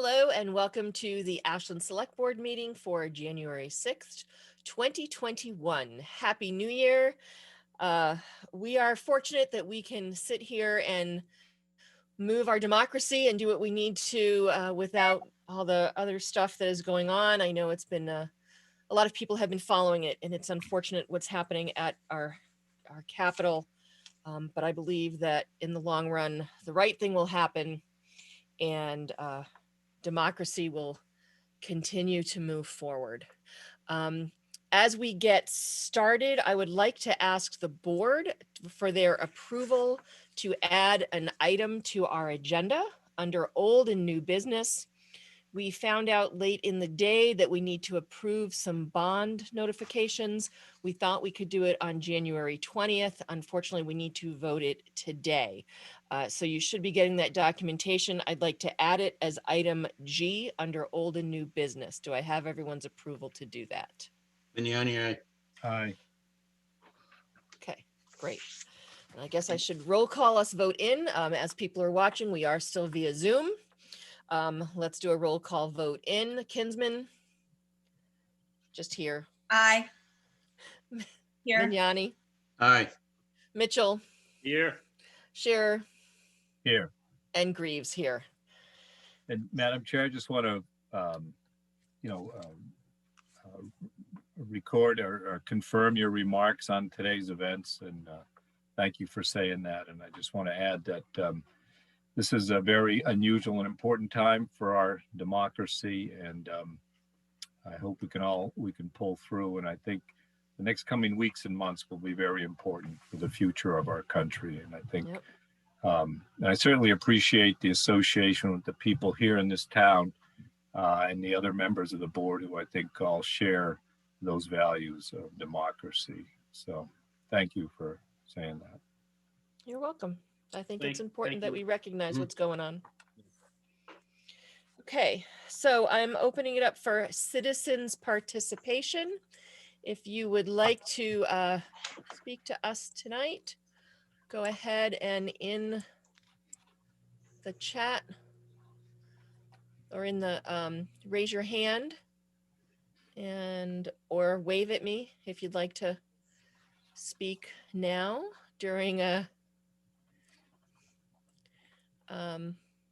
Hello and welcome to the Ashland Select Board meeting for January 6th, 2021. Happy New Year. We are fortunate that we can sit here and move our democracy and do what we need to without all the other stuff that is going on. I know it's been a lot of people have been following it, and it's unfortunate what's happening at our Capitol. But I believe that in the long run, the right thing will happen, and democracy will continue to move forward. As we get started, I would like to ask the board for their approval to add an item to our agenda under old and new business. We found out late in the day that we need to approve some bond notifications. We thought we could do it on January 20th. Unfortunately, we need to vote it today. So you should be getting that documentation. I'd like to add it as item G under old and new business. Do I have everyone's approval to do that? Vignani, aye. Aye. Okay, great. And I guess I should roll call us vote in. As people are watching, we are still via Zoom. Let's do a roll call vote in. Kinsman? Just here. Aye. Here. Vignani? Aye. Mitchell? Here. Shearer? Here. And Greaves here. And Madam Chair, I just want to, record or confirm your remarks on today's events. And thank you for saying that. And I just want to add that this is a very unusual and important time for our democracy. And I hope we can pull through. And I think the next coming weeks and months will be very important for the future of our country. And I think, Yep. and I certainly appreciate the association with the people here in this town and the other members of the board who I think all share those values of democracy. So thank you for saying that. You're welcome. I think it's Thank important that you. we recognize Mhm. what's going on. Okay, so I'm opening it up for citizens participation. If you would like to speak to us tonight, go ahead and in the chat or in the raise your hand and or wave at me if you'd like to speak now during a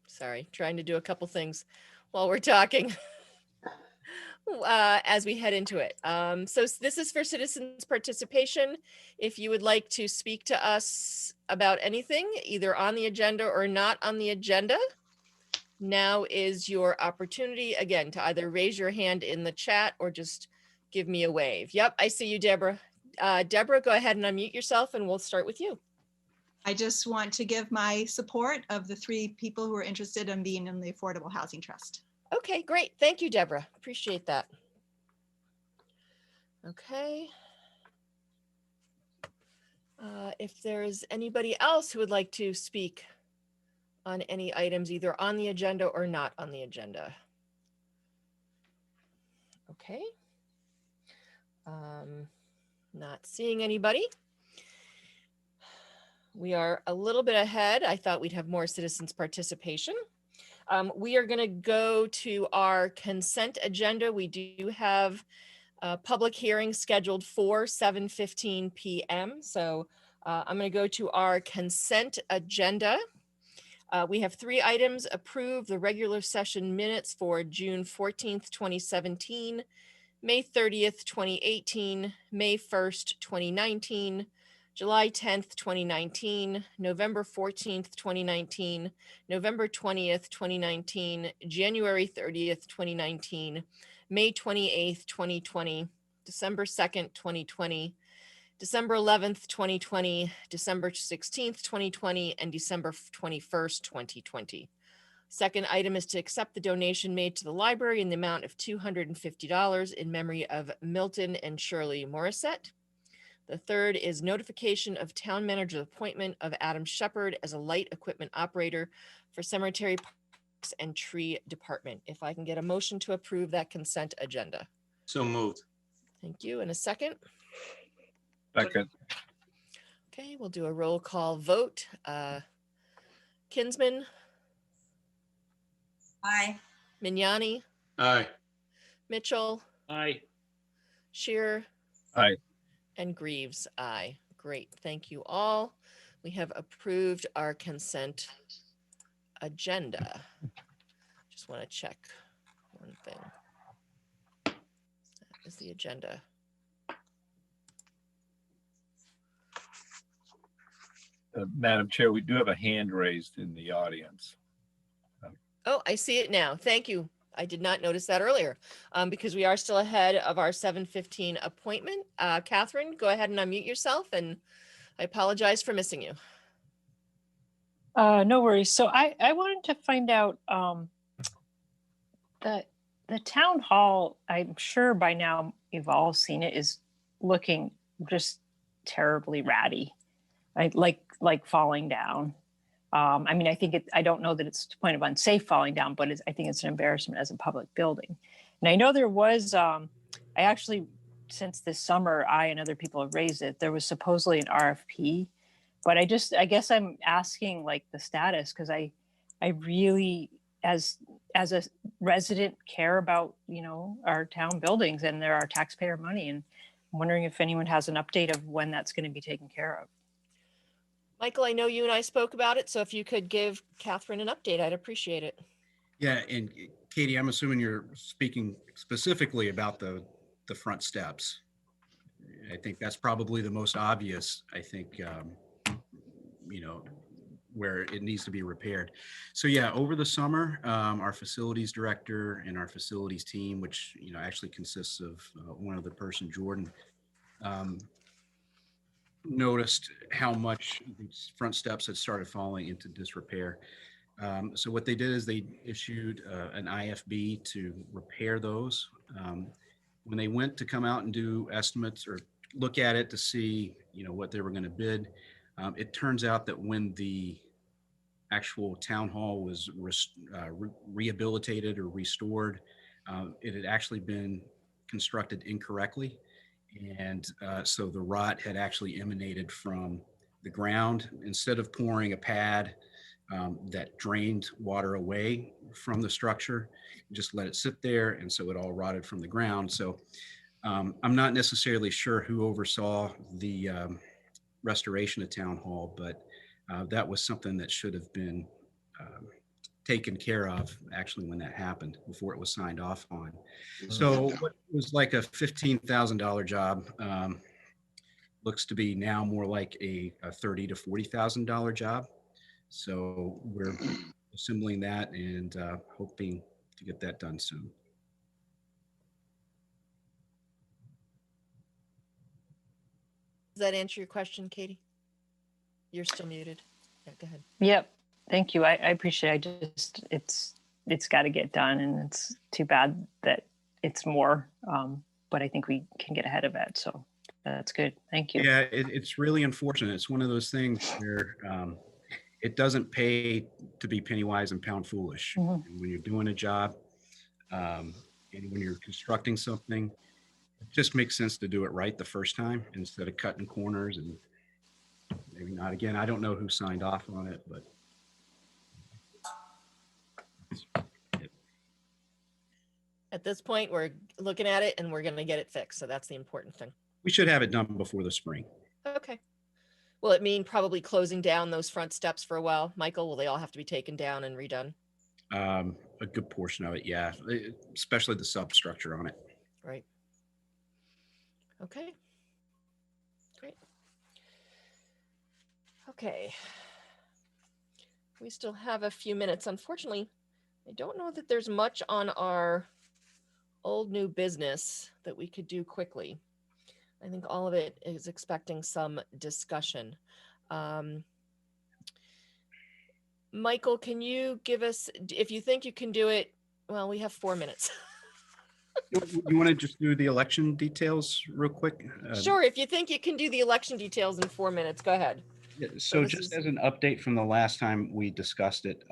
sorry, trying to do a couple things while we're talking as we head into it. So this is for citizens participation. If you would like to speak to us about anything, either on the agenda or not on the agenda, now is your opportunity again to either raise your hand in the chat or just give me a wave. Yep, I see you, Deborah. Deborah, go ahead and unmute yourself and we'll start with you. I just want to give my support of the 3 people who are interested in being in the Affordable Housing Trust. Okay, great. Thank you, Deborah. Appreciate that. Okay. If there's anybody else who would like to speak on any items, either on the agenda or not on the agenda. Okay. Not seeing anybody. We are a little bit ahead. I thought we'd have more citizens participation. We are going to go to our consent agenda. We do have a public hearing scheduled for 7:15 p.m. So I'm going to go to our consent agenda. We have 3 items: approve the regular session minutes for June 14th, 2017, May 30th, 2018, May 1st, 2019, July 10th, 2019, November 14th, 2019, November 20th, 2019, January 30th, 2019, May 28th, 2020, December 2nd, 2020, December 11th, 2020, December 16th, 2020, and December 21st, 2020. Second item is to accept the donation made to the library in the amount of $250 in memory of Milton and Shirley Morissette. The third is notification of town manager's appointment of Adam Shepard as a light equipment operator for cemetery, parks, and tree department. If I can get a motion to approve that consent agenda. So moved. Thank you. And a second. Second. Okay, we'll do a roll call vote. Kinsman, Aye. Mignani, Aye. Mitchell, Aye. Shearer, Aye. and Greaves. Aye. Great. Thank you all. We have approved our consent agenda. Just want to check one thing. That is the agenda. Madam Chair, we do have a hand raised in the audience. Oh, I see it now. Thank you. I did not notice that earlier because we are still ahead of our 7:15 appointment. Catherine, go ahead and unmute yourself, and I apologize for missing you. No worries. So I wanted to find out that the town hall, I'm sure by now you've all seen it, is looking just terribly ratty, like falling down. I mean, I don't know that it's to the point of unsafe falling down, but I think it's an embarrassment as a public building. And I know there was, I actually, since this summer, I and other people have raised it, there was supposedly an RFP, but I guess I'm asking like the status, because I really, as a resident, care about, our town buildings, and there are taxpayer money, and I'm wondering if anyone has an update of when that's going to be taken care of. Michael, I know you and I spoke about it, so if you could give Catherine an update, I'd appreciate it. Yeah, and Katie, I'm assuming you're speaking specifically about the front steps. I think that's probably the most obvious, I think, where it needs to be repaired. So yeah, over the summer, our facilities director and our facilities team, which, actually consists of one other person, Jordan, noticed how much these front steps had started falling into disrepair. So what they did is they issued an IFB to repair those. When they went to come out and do estimates or look at it to see, what they were going to bid, it turns out that when the actual town hall was rehabilitated or restored, it had actually been constructed incorrectly. And so the rot had actually emanated from the ground. Instead of pouring a pad that drained water away from the structure, just let it sit there, and so it all rotted from the ground. So I'm not necessarily sure who oversaw the restoration of town hall, but that was something that should have been taken care of actually when that happened, before it was signed off on. So what was like a $15,000 job looks to be now more like a $30,000 to $40,000 job. So we're assembling that and hoping to get that done soon. Does that answer your question, Katie? You're still muted. Yeah, go ahead. Yep. Thank you. I appreciate it. It's got to get done, and it's too bad that it's more, but I think we can get ahead of it. So that's good. Thank you. Yeah, it's really unfortunate. It's one of those things where it doesn't pay to be penny wise and pound foolish. Mm-hmm. And when you're doing a job and when you're constructing something, it just makes sense to do it right the first time instead of cutting corners and maybe not again. I don't know who signed off on it, but At this point, we're looking at it and we're going to get it fixed. So that's the important thing. we should have it done before the spring. Okay. Will it mean probably closing down those front steps for a while? Michael, will they all have to be taken down and redone? A good portion of it, yeah, especially the substructure on it. Right. Okay. Great. Okay. We still have a few minutes. Unfortunately, I don't know that there's much on our old new business that we could do quickly. I think all of it is expecting some discussion. Michael, can you give us, if you think you can do it, well, we have 4 minutes. You want to just do the election details real quick? Sure, if you think you can do the election details in 4 minutes, go ahead. Yeah, so this just is- as an update from the last time we discussed it,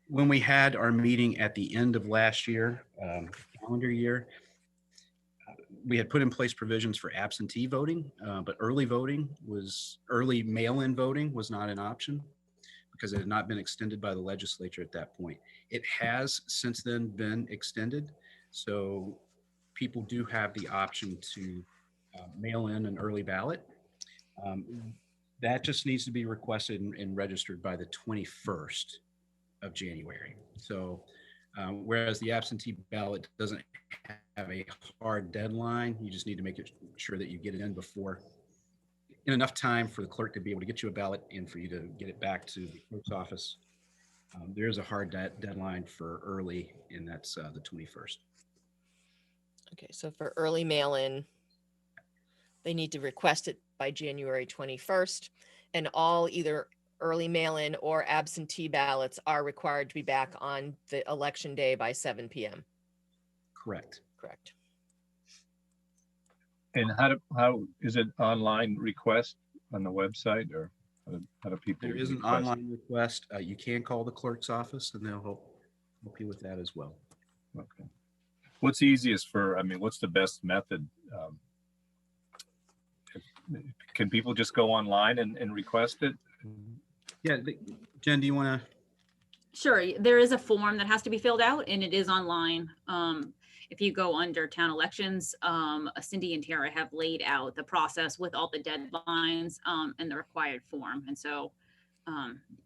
when we had our meeting at the end of last year, calendar year, we had put in place provisions for absentee voting, but early mail-in voting was not an option because it had not been extended by the legislature at that point. It has since then been extended. So people do have the option to mail in an early ballot. That just needs to be requested and registered by the 21st of January. So whereas the absentee ballot doesn't have a hard deadline, you just need to make sure that you get it in in enough time for the clerk to be able to get you a ballot and for you to get it back to the clerk's office. There is a hard deadline for early, and that's the 21st. Okay, so for early mail-in, they need to request it by January 21st, and all either early mail-in or absentee ballots are required to be back on the election day by 7 p.m. Correct. Correct. And how is it online request on the website, or how do people? There is an request? online request. You can call the clerk's office and they'll help you with that as well. Okay. What's easiest what's the best method? Can people just go online and request it? Yeah, Jen, do you want to? Sure, there is a form that has to be filled out and it is online. If you go under town elections, Cindy and Tara have laid out the process with all the deadlines and the required form. And so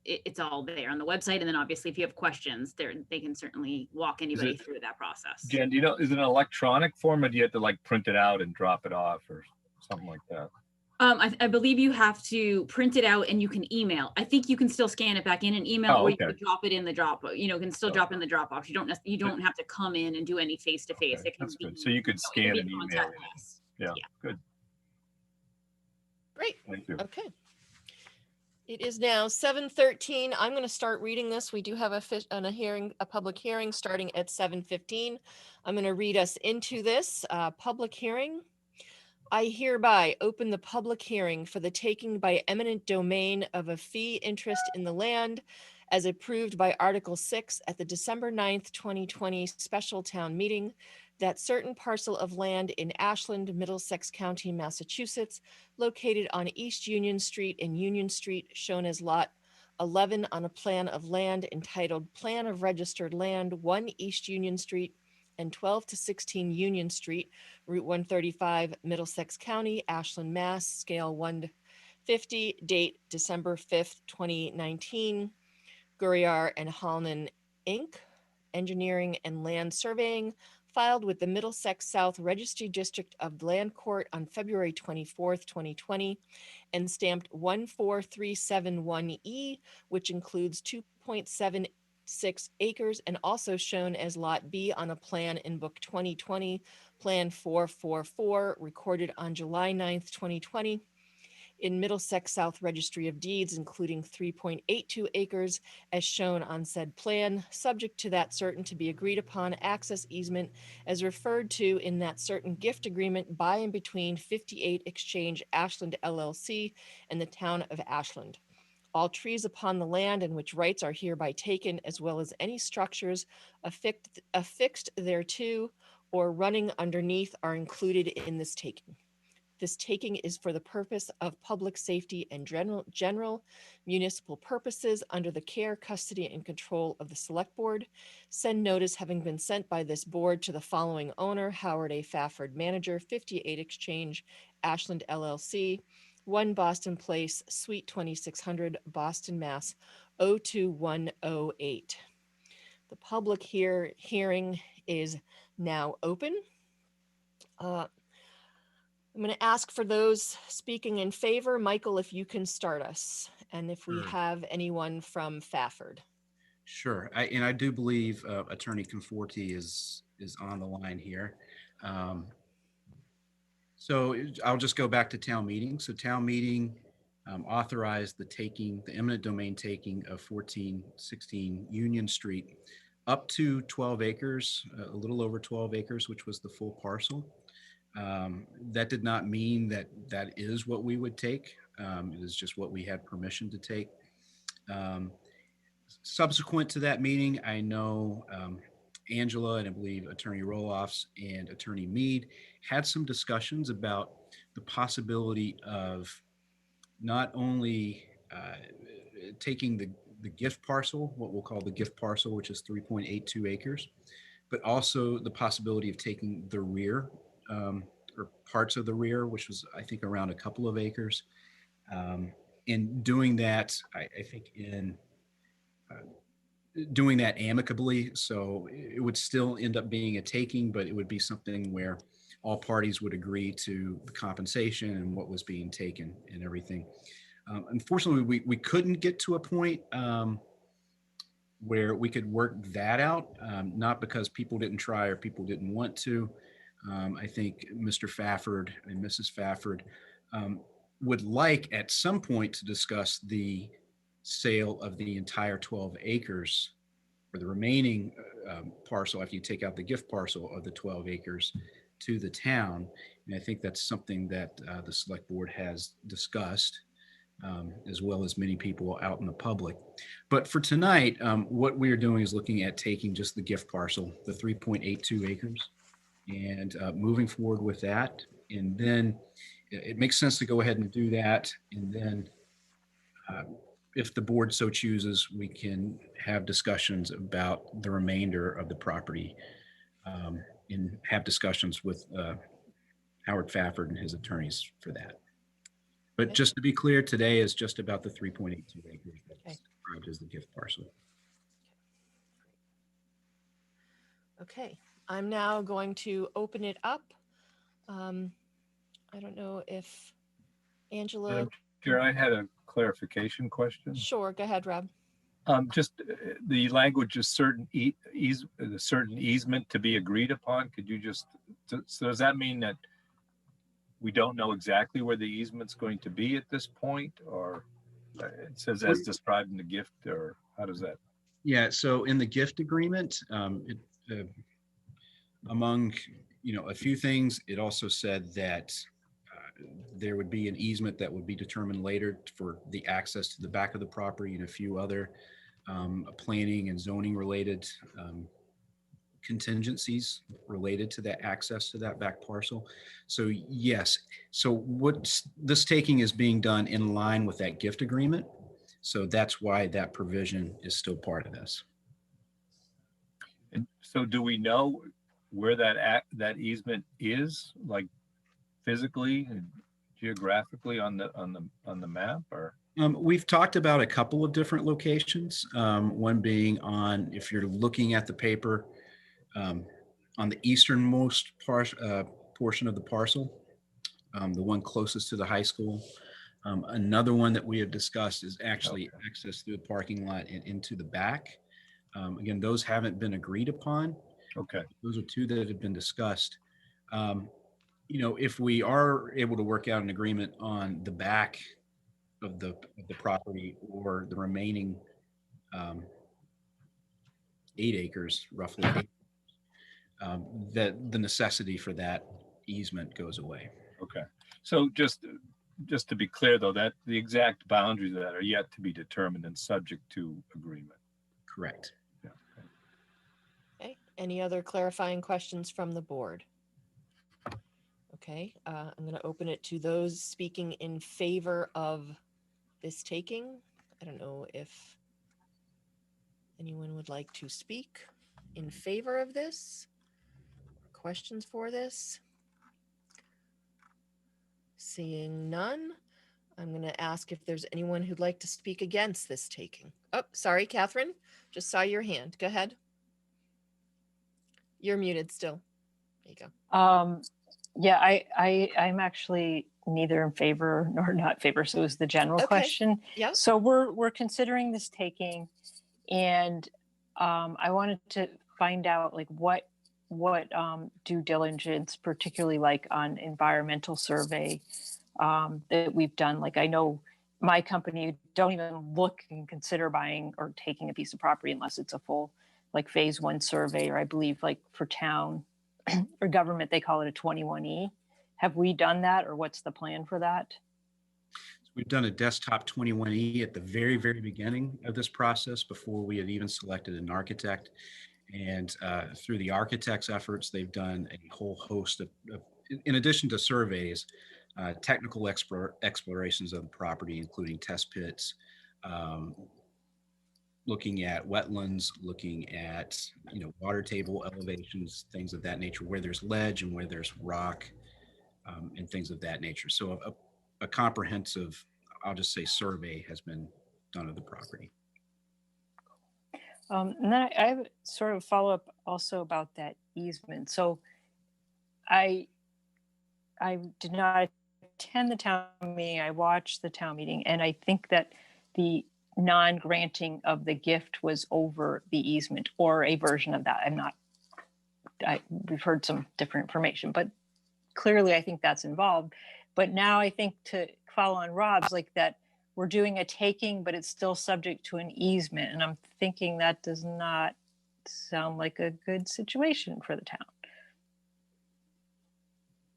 it's all there on the website. And then obviously if you have questions, they can certainly walk anybody through that process. Jen, do you know, is it an electronic form, or do you have to like print it out and drop it off or something like that? I believe you have to print it out and you can email. I think you can still scan it back in an email, or you okay. can drop it in the drop. You can still drop in the drop box. You don't have to come in and do any face to face. It can That's be, good. So you could scan and email. contactless. Yeah, good. Great. Thank you. Okay. It is now 7:13. I'm going to start reading this. We do have a public hearing starting at 7:15. I'm going to read us into this public hearing. I hereby open the public hearing for the taking by eminent domain of a fee interest in the land as approved by Article 6 at the December 9th, 2020 special town meeting, that certain parcel of land in Ashland, Middlesex County, Massachusetts, located on East Union Street and Union Street, shown as Lot 11 on a plan of land entitled Plan of Registered Land, 1 East Union Street and 12 to 16 Union Street, Route 135, Middlesex County, Ashland, Mass, scale 1/50, date December 5th, 2019, Gurrier and Hallman, Inc., Engineering and Land Surveying, filed with the Middlesex South Registry District of Land Court on February 24th, 2020, and stamped 14371E, which includes 2.76 acres and also shown as Lot B on a plan in Book 2020, Plan 444, recorded on July 9th, 2020, in Middlesex South Registry of Deeds, including 3.82 acres as shown on said plan, subject to that certain to be agreed upon access easement as referred to in that certain gift agreement by and between 58 Exchange Ashland LLC and the town of Ashland. All trees upon the land in which rights are hereby taken, as well as any structures affixed thereto or running underneath, are included in this taking. This taking is for the purpose of public safety and general municipal purposes under the care, custody, and control of the Select Board. Send notice having been sent by this board to the following owner, Howard A. Fafford, manager, 58 Exchange, Ashland LLC, 1 Boston Place, Suite 2600, Boston, Mass. 02108. The public hearing is now open. I'm going to ask for those speaking in favor. Michael, if you can start us, and if we Sure. have anyone from Fafford. Sure. I do believe Attorney Conforti is on the line here. So I'll just go back to town meeting. So town meeting authorized the eminent domain taking of 1416 Union Street up to 12 acres, a little over 12 acres, which was the full parcel. That did not mean that is what we would take. It is just what we had permission to take. Subsequent to that meeting, I know Angela and I believe Attorney Roloffs and Attorney Mead had some discussions about the possibility of not only taking the gift parcel, what we'll call the gift parcel, which is 3.82 acres, but also the possibility of taking the rear or parts of the rear, which was, I think, around a couple of acres. In doing that, I think in doing that amicably, so it would still end up being a taking, but it would be something where all parties would agree to the compensation and what was being taken and everything. Unfortunately, we couldn't get to a point where we could work that out, not because people didn't try or people didn't want to. I think Mr. Fafford and Mrs. Fafford would like at some point to discuss the sale of the entire 12 acres or the remaining parcel after you take out the gift parcel of the 12 acres to the town. And I think that's something that the select board has discussed, as well as many people out in the public. But for tonight, what we are doing is looking at taking just the gift parcel, the 3.82 acres, and moving forward with that. And then it makes sense to go ahead and do that. And then if the board so chooses, we can have discussions about the remainder of the property and have discussions with Howard Fafford and his attorneys for that. But Okay. just to be clear, today is just about the 3.82 acres that's Okay. described as the gift parcel. Okay, I'm now going to open it up. I don't know if Angela, Madam Chair, I had a clarification question. sure, go ahead, Rob. Just the language is certain certain easement to be agreed upon. Could you just, so does that mean that we don't know exactly where the easement's going to be at this point, or it says as described in the gift, or how does that? Yeah, so in the gift agreement, among a few things, it also said that there would be an easement that would be determined later for the access to the back of the property and a few other planning and zoning related contingencies related to that access to that back parcel. So yes, so what this taking is being done in line with that gift agreement. So that's why that provision is still part of this. And so do we know where that easement is, like physically and geographically on the map, or? We've talked about a couple of different locations. One being on, if you're looking at the paper, on the easternmost portion of the parcel, the one closest to the high school. Another one that we have discussed is actually access through the parking lot and into the back. Again, those haven't been agreed upon. Okay. Those are two that have been discussed. If we are able to work out an agreement on the back of the property or the remaining 8 acres, roughly, that the necessity for that easement goes away. Okay. So just to be clear, though, that the exact boundaries of that are yet to be determined and subject to agreement. Correct. Yeah. Okay, any other clarifying questions from the board? Okay, I'm going to open it to those speaking in favor of this taking. I don't know if anyone would like to speak in favor of this. Questions for this? Seeing none, I'm going to ask if there's anyone who'd like to speak against this taking. Oh, sorry, Catherine, just saw your hand. Go ahead. You're muted still. There you go. Yeah, I'm actually neither in favor nor not favor. So it was the general Okay. question. Yeah. So we're considering this taking, and I wanted to find out like what due diligence, particularly like on environmental survey that we've done. Like I know my company don't even look and consider buying or taking a piece of property unless it's a full like phase 1 survey, or I believe like for town or government, they call it a 21E. Have we done that, or what's the plan for that? We've done a desktop 21E at the very, very beginning of this process before we had even selected an architect. And through the architect's efforts, they've done a whole host of in addition to surveys, technical explorations of the property, including test pits, looking at wetlands, looking at, water table elevations, things of that nature, where there's ledge and where there's rock, and things of that nature. So a comprehensive, I'll just say, survey has been done of the property. And then I have sort of follow up also about that easement. So I did not attend the town meeting. I watched the town meeting, and I think that the non-granting of the gift was over the easement or a version of that. We've heard some different information, but clearly I think that's involved. But now I think, to follow on Rob's, like that we're doing a taking, but it's still subject to an easement. And I'm thinking that does not sound like a good situation for the town.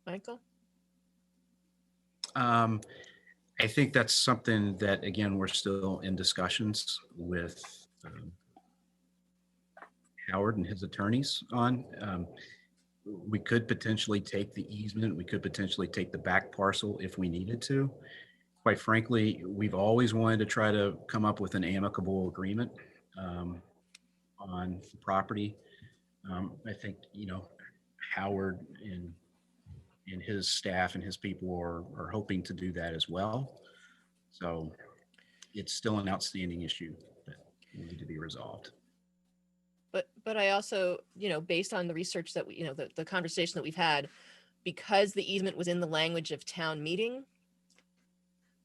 Michael? I think that's something that, again, we're still in discussions with Howard and his attorneys on. We could potentially take the easement. We could potentially take the back parcel if we needed to. Quite frankly, we've always wanted to try to come up with an amicable agreement on the property. I think, Howard and his staff and his people are hoping to do that as well. So it's still an outstanding issue that will need to be resolved. But I also, based on the research that we, the conversation that we've had, because the easement was in the language of town meeting,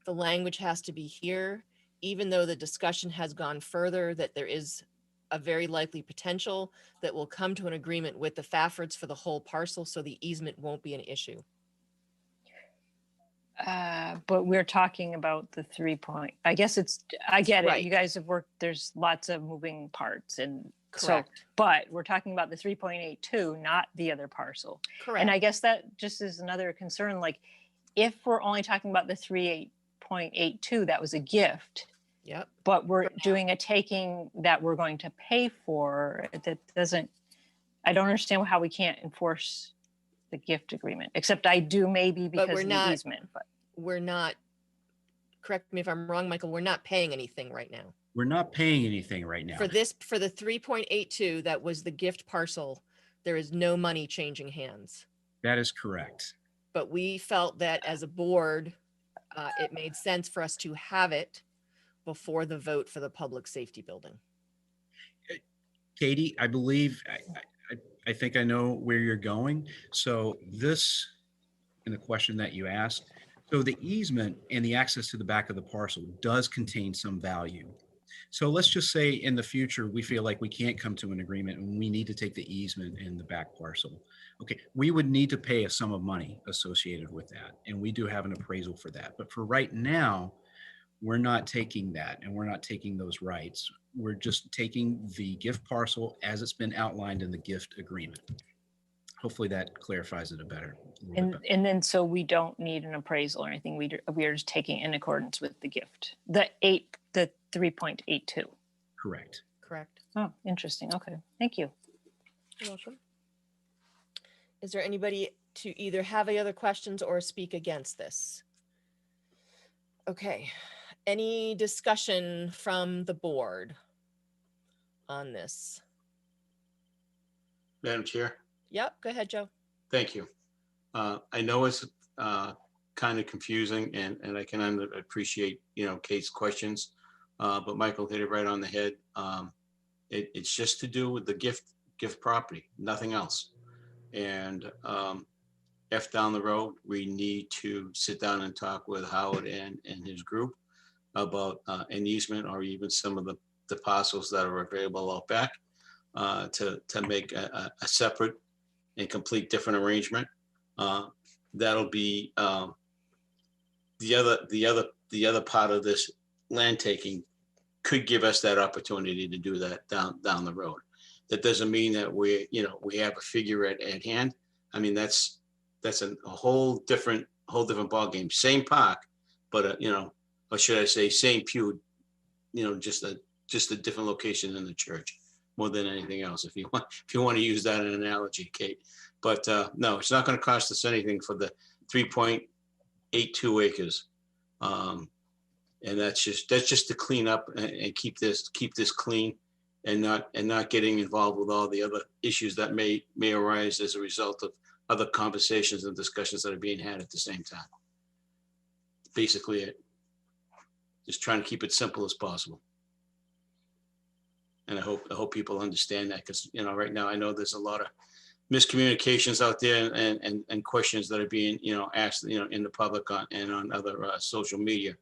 the language has to be here, even though the discussion has gone further, that there is a very likely potential that we'll come to an agreement with the Faffords for the whole parcel, so the easement won't be an issue. But we're talking about the 3 point. I guess I get it. Right. You guys have worked, there's lots of moving parts, and Correct. so, but we're talking about the 3.82, not the other parcel. Correct. And I guess that just is another concern. Like, if we're only talking about the 3.82, that was a gift. Yep. But we're doing a taking that we're going to pay for. That doesn't, I don't understand how we can't enforce the gift agreement, except I do maybe because we're of not- the easement. But We're not, correct me if I'm wrong, Michael, we're not paying anything right now. We're not paying anything right now. For the 3.82, that was the gift parcel, there is no money changing hands. That is correct. But we felt that as a board, it made sense for us to have it before the vote for the public safety building. Katie, I believe, I think I know where you're going. So this, in the question that you asked, so the easement and the access to the back of the parcel does contain some value. So let's just say in the future, we feel like we can't come to an agreement and we need to take the easement in the back parcel. Okay, we would need to pay a sum of money associated with that. And we do have an appraisal for that. But for right now, we're not taking that, and we're not taking those rights. We're just taking the gift parcel as it's been outlined in the gift agreement. Hopefully that clarifies it a little bit better. and then so we don't need an appraisal or anything. We are just taking in accordance with the gift. The 3.82. Correct. Correct. Oh, interesting. Okay, thank you. You're welcome. Is there anybody to either have any other questions or speak against this? Okay, any discussion from the board on this? Madam Chair, Yep, go ahead, Joe. thank you. I know it's kind of confusing, and I can appreciate, Kate's questions, but Michael hit it right on the head. It's just to do with the gift property, nothing else. And if down the road, we need to sit down and talk with Howard and his group about an easement or even some of the parcels that are available out back to make a separate and complete different arrangement. That'll be the other part of this land taking could give us that opportunity to do that down the road. That doesn't mean that we have a figure at hand. I mean, that's a whole different ballgame. Same park, but or should I say same pew, just a different location in the church more than anything else. If you want to use that as an analogy, Kate. But no, it's not going to cost us anything for the 3.82 acres. And that's just to clean up and keep this clean, and not getting involved with all the other issues that may arise as a result of other conversations and discussions that are being had at the same time. Basically it. Just trying to keep it simple as possible. And I hope people understand that, because, you know, right now I know there's a lot of miscommunications out there and questions that are being, you know, asked, you know, in the public and on other social media.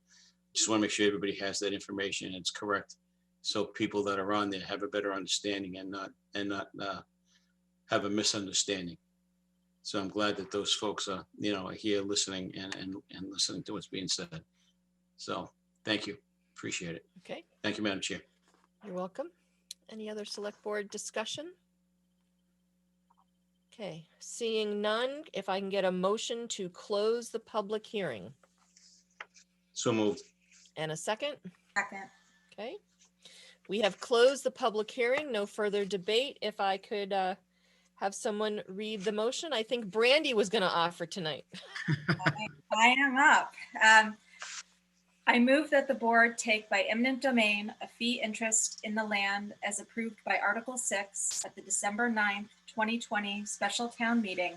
Just want to make sure everybody has that information and it's correct, so people that are on there have a better understanding and not have a misunderstanding. So I'm glad that those folks are, you know, are here listening and listening to what's being said. So thank you. Appreciate it. Okay, Thank you, Madam Chair. you're welcome. Any other select board discussion? Okay, seeing none, if I can get a motion to close the public hearing. So moved. And a second? Second. Okay. We have closed the public hearing. No further debate. If I could have someone read the motion. I think Brandy was going to offer tonight. I am up. I move that the board take by eminent domain a fee interest in the land as approved by Article 6 at the December 9th, 2020 special town meeting,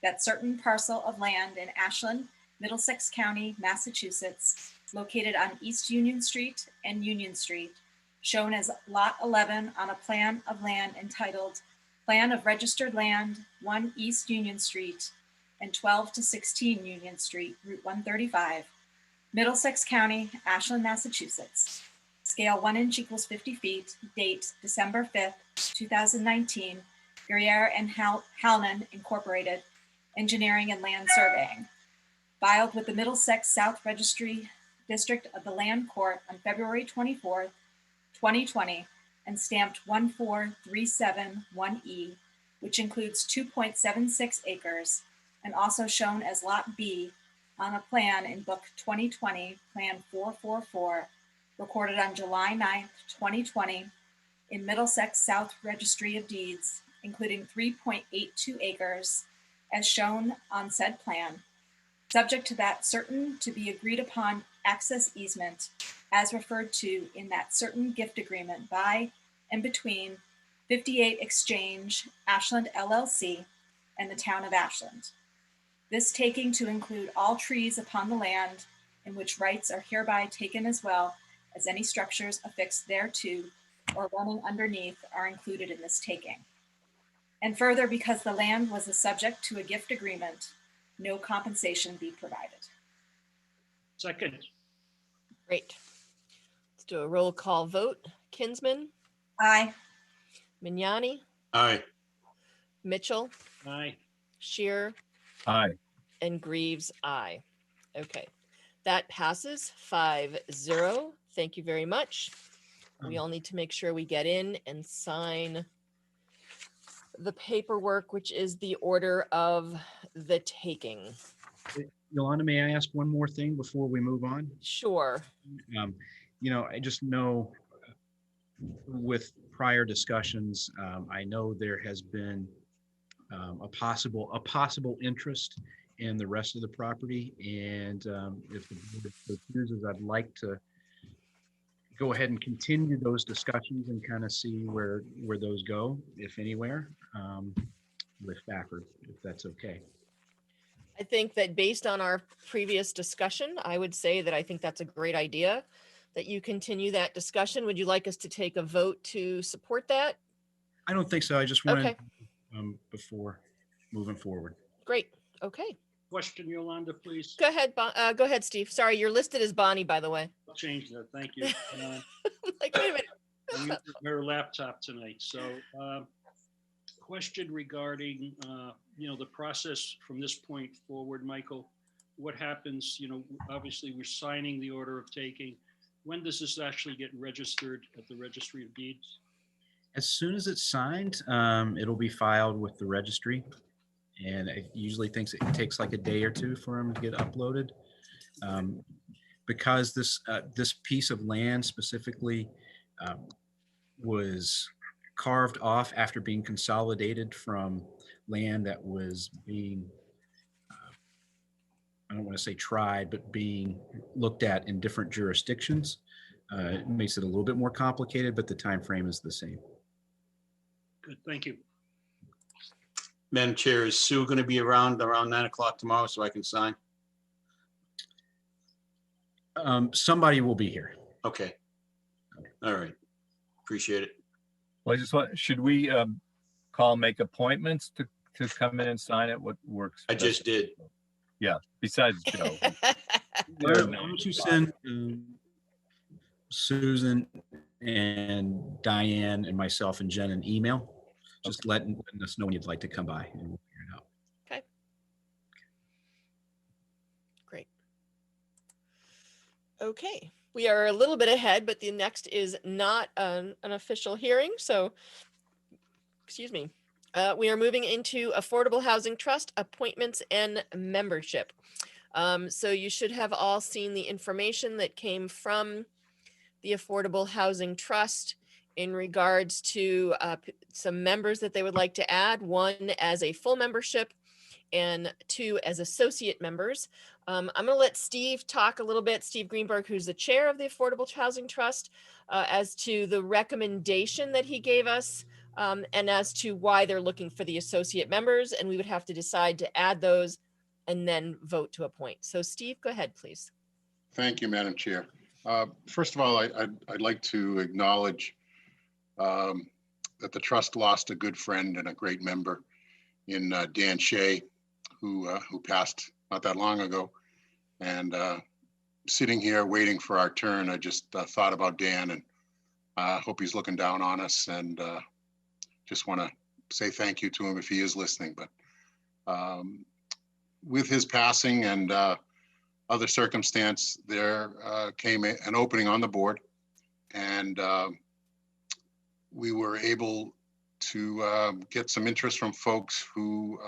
that certain parcel of land in Ashland, Middlesex County, Massachusetts, located on East Union Street and Union Street, shown as Lot 11 on a plan of land entitled Plan of Registered Land, 1 East Union Street and 12 to 16 Union Street, Route 135, Middlesex County, Ashland, Massachusetts. Scale 1 inch equals 50 feet, date December 5th, 2019, Guerriere and Halnan Incorporated, Engineering and Land Surveying. Filed with the Middlesex South Registry District of the Land Court on February 24th, 2020, and stamped 14371E, which includes 2.76 acres, and also shown as Lot B on a plan in Book 2020, Plan 444, recorded on July 9th, 2020, in Middlesex South Registry of Deeds, including 3.82 acres, as shown on said plan, subject to that certain to be agreed upon access easement as referred to in that certain gift agreement by and between 58 Exchange, Ashland LLC, and the town of Ashland. This taking to include all trees upon the land in which rights are hereby taken, as well as any structures affixed thereto or running underneath are included in this taking. And further, because the land was the subject to a gift agreement, no compensation be provided. Second. Great. Let's do a roll call vote. Kinsman, Aye. Mignani, Aye. Mitchell, Aye. Shearer, Aye. and Greaves, aye. Okay, that passes 5-0. Thank you very much. We all need to make sure we get in and sign the paperwork, which is the order of the taking. Yolanda, may I ask one more thing before we move on? Sure. You know, I just know with prior discussions, I know there has been a possible interest in the rest of the property, and if the board chooses, I'd like to go ahead and continue those discussions and kind of see where those go, if anywhere, with Stafford, if that's okay. I think that based on our previous discussion, I would say that I think that's a great idea, that you continue that discussion. Would you like us to take a vote to support that? I don't think so. I just wanted, Okay. Before moving forward. Great. Okay. Question, Yolanda, please. Go ahead. Go ahead, Steve. Sorry, you're listed as Bonnie, by the way. I'll change that. Thank you. Like, wait a minute. I'm using her laptop tonight. So question regarding, you know, the process from this point forward, Michael, what happens, you know, obviously we're signing the order of taking. When does this actually get registered at the Registry of Deeds? As soon as it's signed, it'll be filed with the registry, and it usually takes like a day or two for them to get uploaded. Because this piece of land specifically was carved off after being consolidated from land that was being I don't want to say tried, but being looked at in different jurisdictions. It makes it a little bit more complicated, but the time frame is the same. Good, thank you. Madam Chair, is Sue going to be around 9 o'clock tomorrow so I can sign? Somebody will be here. Okay. All right. Appreciate it. Well, I just want, should we call, make appointments to come in and sign it? What works? I just did. Yeah, besides Joe. Why don't you send Susan and Diane and myself and Jen an email? Just letting us know when you'd like to come by and we'll figure it out. Okay. Great. Okay, we are a little bit ahead, but the next is not an official hearing, so, excuse me. We are moving into Affordable Housing Trust appointments and membership. So you should have all seen the information that came from the Affordable Housing Trust in regards to some members that they would like to add, one as a full membership and two as associate members. I'm going to let Steve talk a little bit, Steve Greenberg, who's the chair of the Affordable Housing Trust, as to the recommendation that he gave us and as to why they're looking for the associate members. And we would have to decide to add those and then vote to appoint. So Steve, go ahead, please. Thank you, Madam Chair. First of all, I'd like to acknowledge that the trust lost a good friend and a great member in Dan Shea, who passed not that long ago. And sitting here waiting for our turn, I just thought about Dan and hope he's looking down on us, and just want to say thank you to him if he is listening. But with his passing and other circumstance, there came an opening on the board, and we were able to get some interest from folks who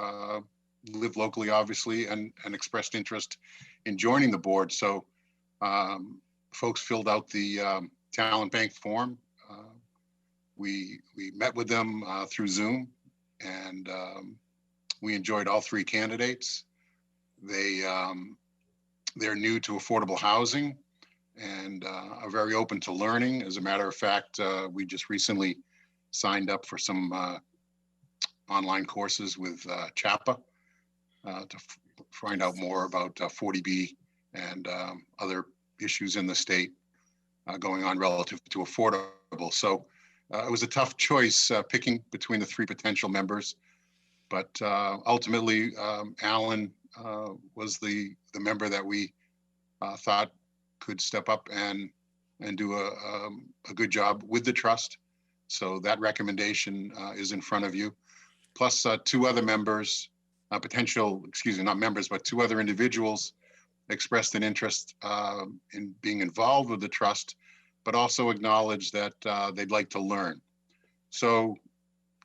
live locally, obviously, and expressed interest in joining the board. So folks filled out the talent bank form. We met with them through Zoom, and we enjoyed all three candidates. They're new to affordable housing and are very open to learning. As a matter of fact, we just recently signed up for some online courses with CHAPA to find out more about 40B and other issues in the state going on relative to affordable. So it was a tough choice picking between the three potential members, but ultimately Alan was the member that we thought could step up and do a good job with the trust. So that recommendation is in front of you. Plus two other members, not members, but two other individuals expressed an interest in being involved with the trust, but also acknowledged that they'd like to learn. So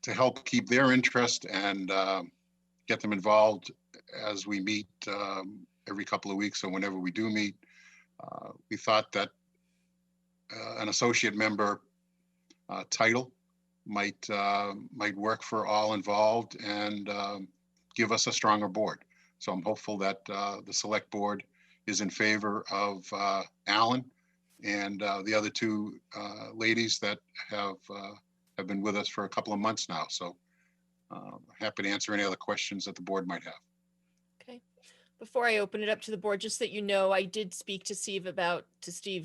to help keep their interest and get them involved as we meet every couple of weeks or whenever we do meet, we thought that an associate member title might work for all involved and give us a stronger board. So I'm hopeful that the select board is in favor of Alan and the other two ladies that have been with us for a couple of months now. So happy to answer any other questions that the board might have. Okay. Before I open it up to the board, just so that you know, I did speak to Steve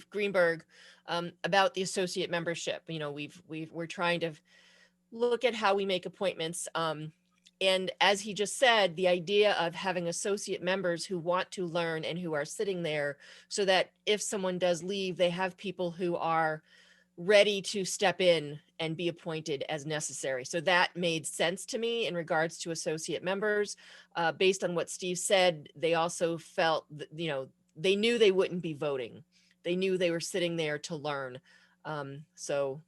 Greenberg about the associate membership. You know, we're trying to look at how we make appointments. And as he just said, the idea of having associate members who want to learn and who are sitting there so that if someone does leave, they have people who are ready to step in and be appointed as necessary. So that made sense to me in regards to associate members. Based on what Steve said, they also felt that, you know, they knew they wouldn't be voting. They knew they were sitting there to learn. So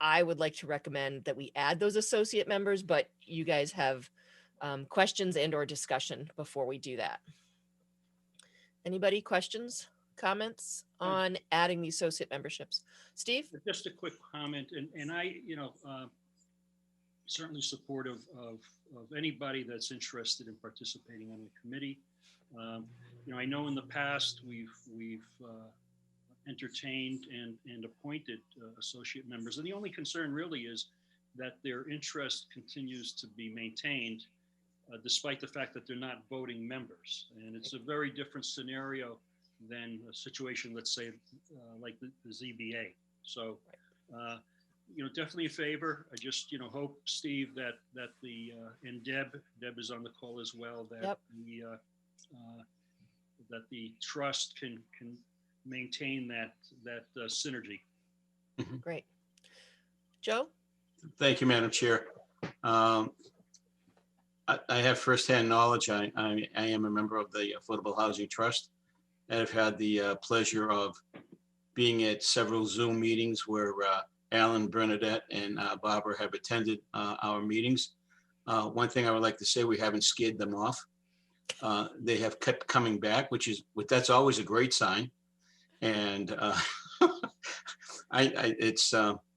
I would like to recommend that we add those associate members, but you guys have questions and or discussion before we do that. Anybody questions, comments on adding the associate memberships? Steve? Just a quick comment, and I, certainly supportive of anybody that's interested in participating on the committee. I know in the past we've entertained and appointed associate members, and the only concern really is that their interest continues to be maintained despite the fact that they're not voting members. And it's a very different scenario than a situation, let's say, like the ZBA. So, definitely in favor. I just, hope, Steve, that the, and Deb is on the call as well, that Yep. that the trust can maintain that synergy. Great. Joe? Thank you, Madam Chair. I have firsthand knowledge. I am a member of the Affordable Housing Trust, and I've had the pleasure of being at several Zoom meetings where Alan, Bernadette, and Barbara have attended our meetings. One thing I would like to say, we haven't scared them off. They have kept coming back, that's always a great sign. And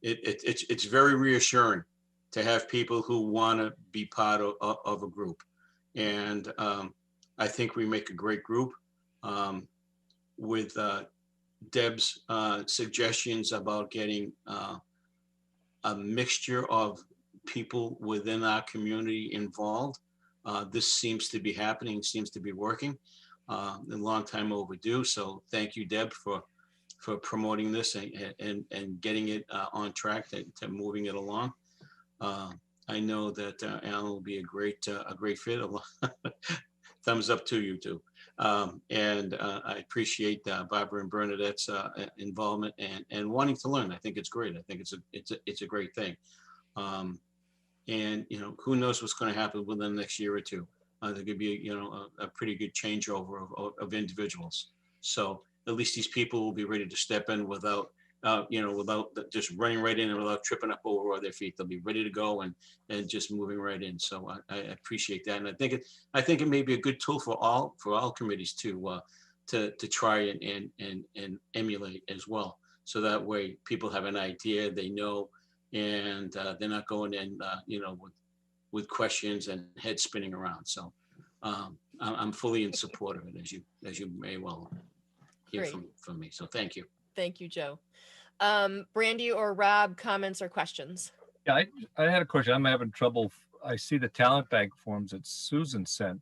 it's very reassuring to have people who want to be part of a group. And I think we make a great group. With Deb's suggestions about getting a mixture of people within our community involved, this seems to be happening, seems to be working. A long time overdue. So thank you, Deb, for promoting this and getting it on track to moving it along. I know that Alan will be a great fit. Thumbs up to you too. And I appreciate Barbara and Bernadette's involvement and wanting to learn. I think it's great. I think it's a great thing. And who knows what's going to happen within the next year or two. There could be a pretty good changeover of individuals. So at least these people will be ready to step in without just running right in and without tripping up over their feet. They'll be ready to go and just moving right in. So I appreciate that, and I think it may be a good tool for all committees to try and emulate as well. So that way people have an idea, they know, and they're not going in with questions and head spinning around. So I'm fully in support of it, as you may well hear from me. So thank you. Thank you, Joe. Brandy or Rob, comments or questions? Yeah, I had a question. I'm having trouble. I see the talent bank forms that Susan sent.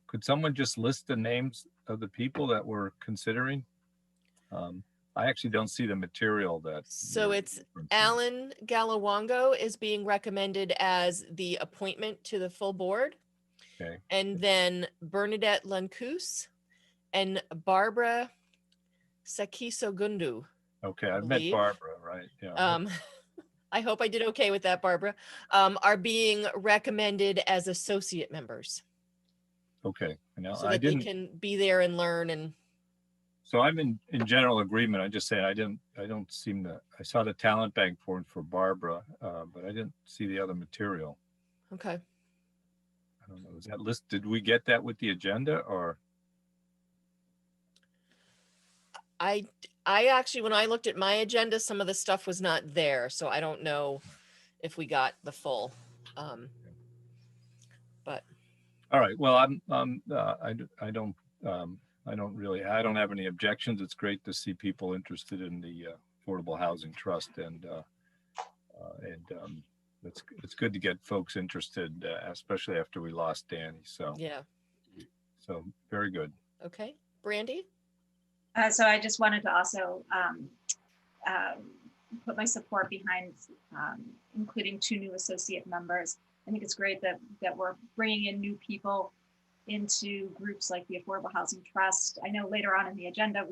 Could someone just list the names of the people that we're considering? I actually don't see the material that. So it's Alan Galawongo is being recommended as the appointment to the full board. Okay. And then Bernadette Lancus and Barbara Sakiso-Gundu. Okay, I've met Barbara, right? Yeah. I hope I did okay with that, Barbara. Are being recommended as associate members. Okay. Now so that they can be there and learn. And so I'm in general agreement. I just say I don't seem to. I saw the talent bank form for Barbara, but I didn't see the other material. Okay. I don't know. Is that list? Did we get that with the agenda or? I actually, when I looked at my agenda, some of the stuff was not there. So I don't know if we got the full, but. All right. Well, I don't have any objections. It's great to see people interested in the Affordable Housing Trust, and it's good to get folks interested, especially after we lost Danny. So yeah. So very good. Okay, Brandy. So I just wanted to also put my support behind including 2 new associate members. I think it's great that we're bringing in new people into groups like the Affordable Housing Trust. I know later on in the agenda,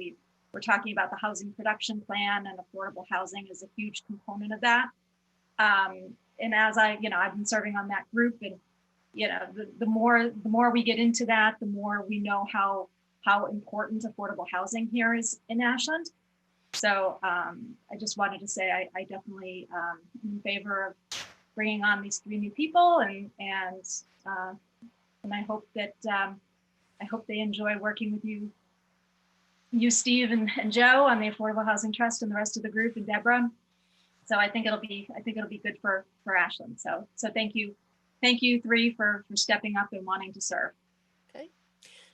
we're talking about the housing production plan, and affordable housing is a huge component of that. And as I've been serving on that group, and the more we get into that, the more we know how important affordable housing here is in Ashland. So I just wanted to say I definitely am in favor of bringing on these 3 new people, and I hope that they enjoy working with you Steve and Joe on the Affordable Housing Trust, and the rest of the group, and Deborah. So I think it'll be good for Ashland. So thank you 3 for stepping up and wanting to serve. Okay.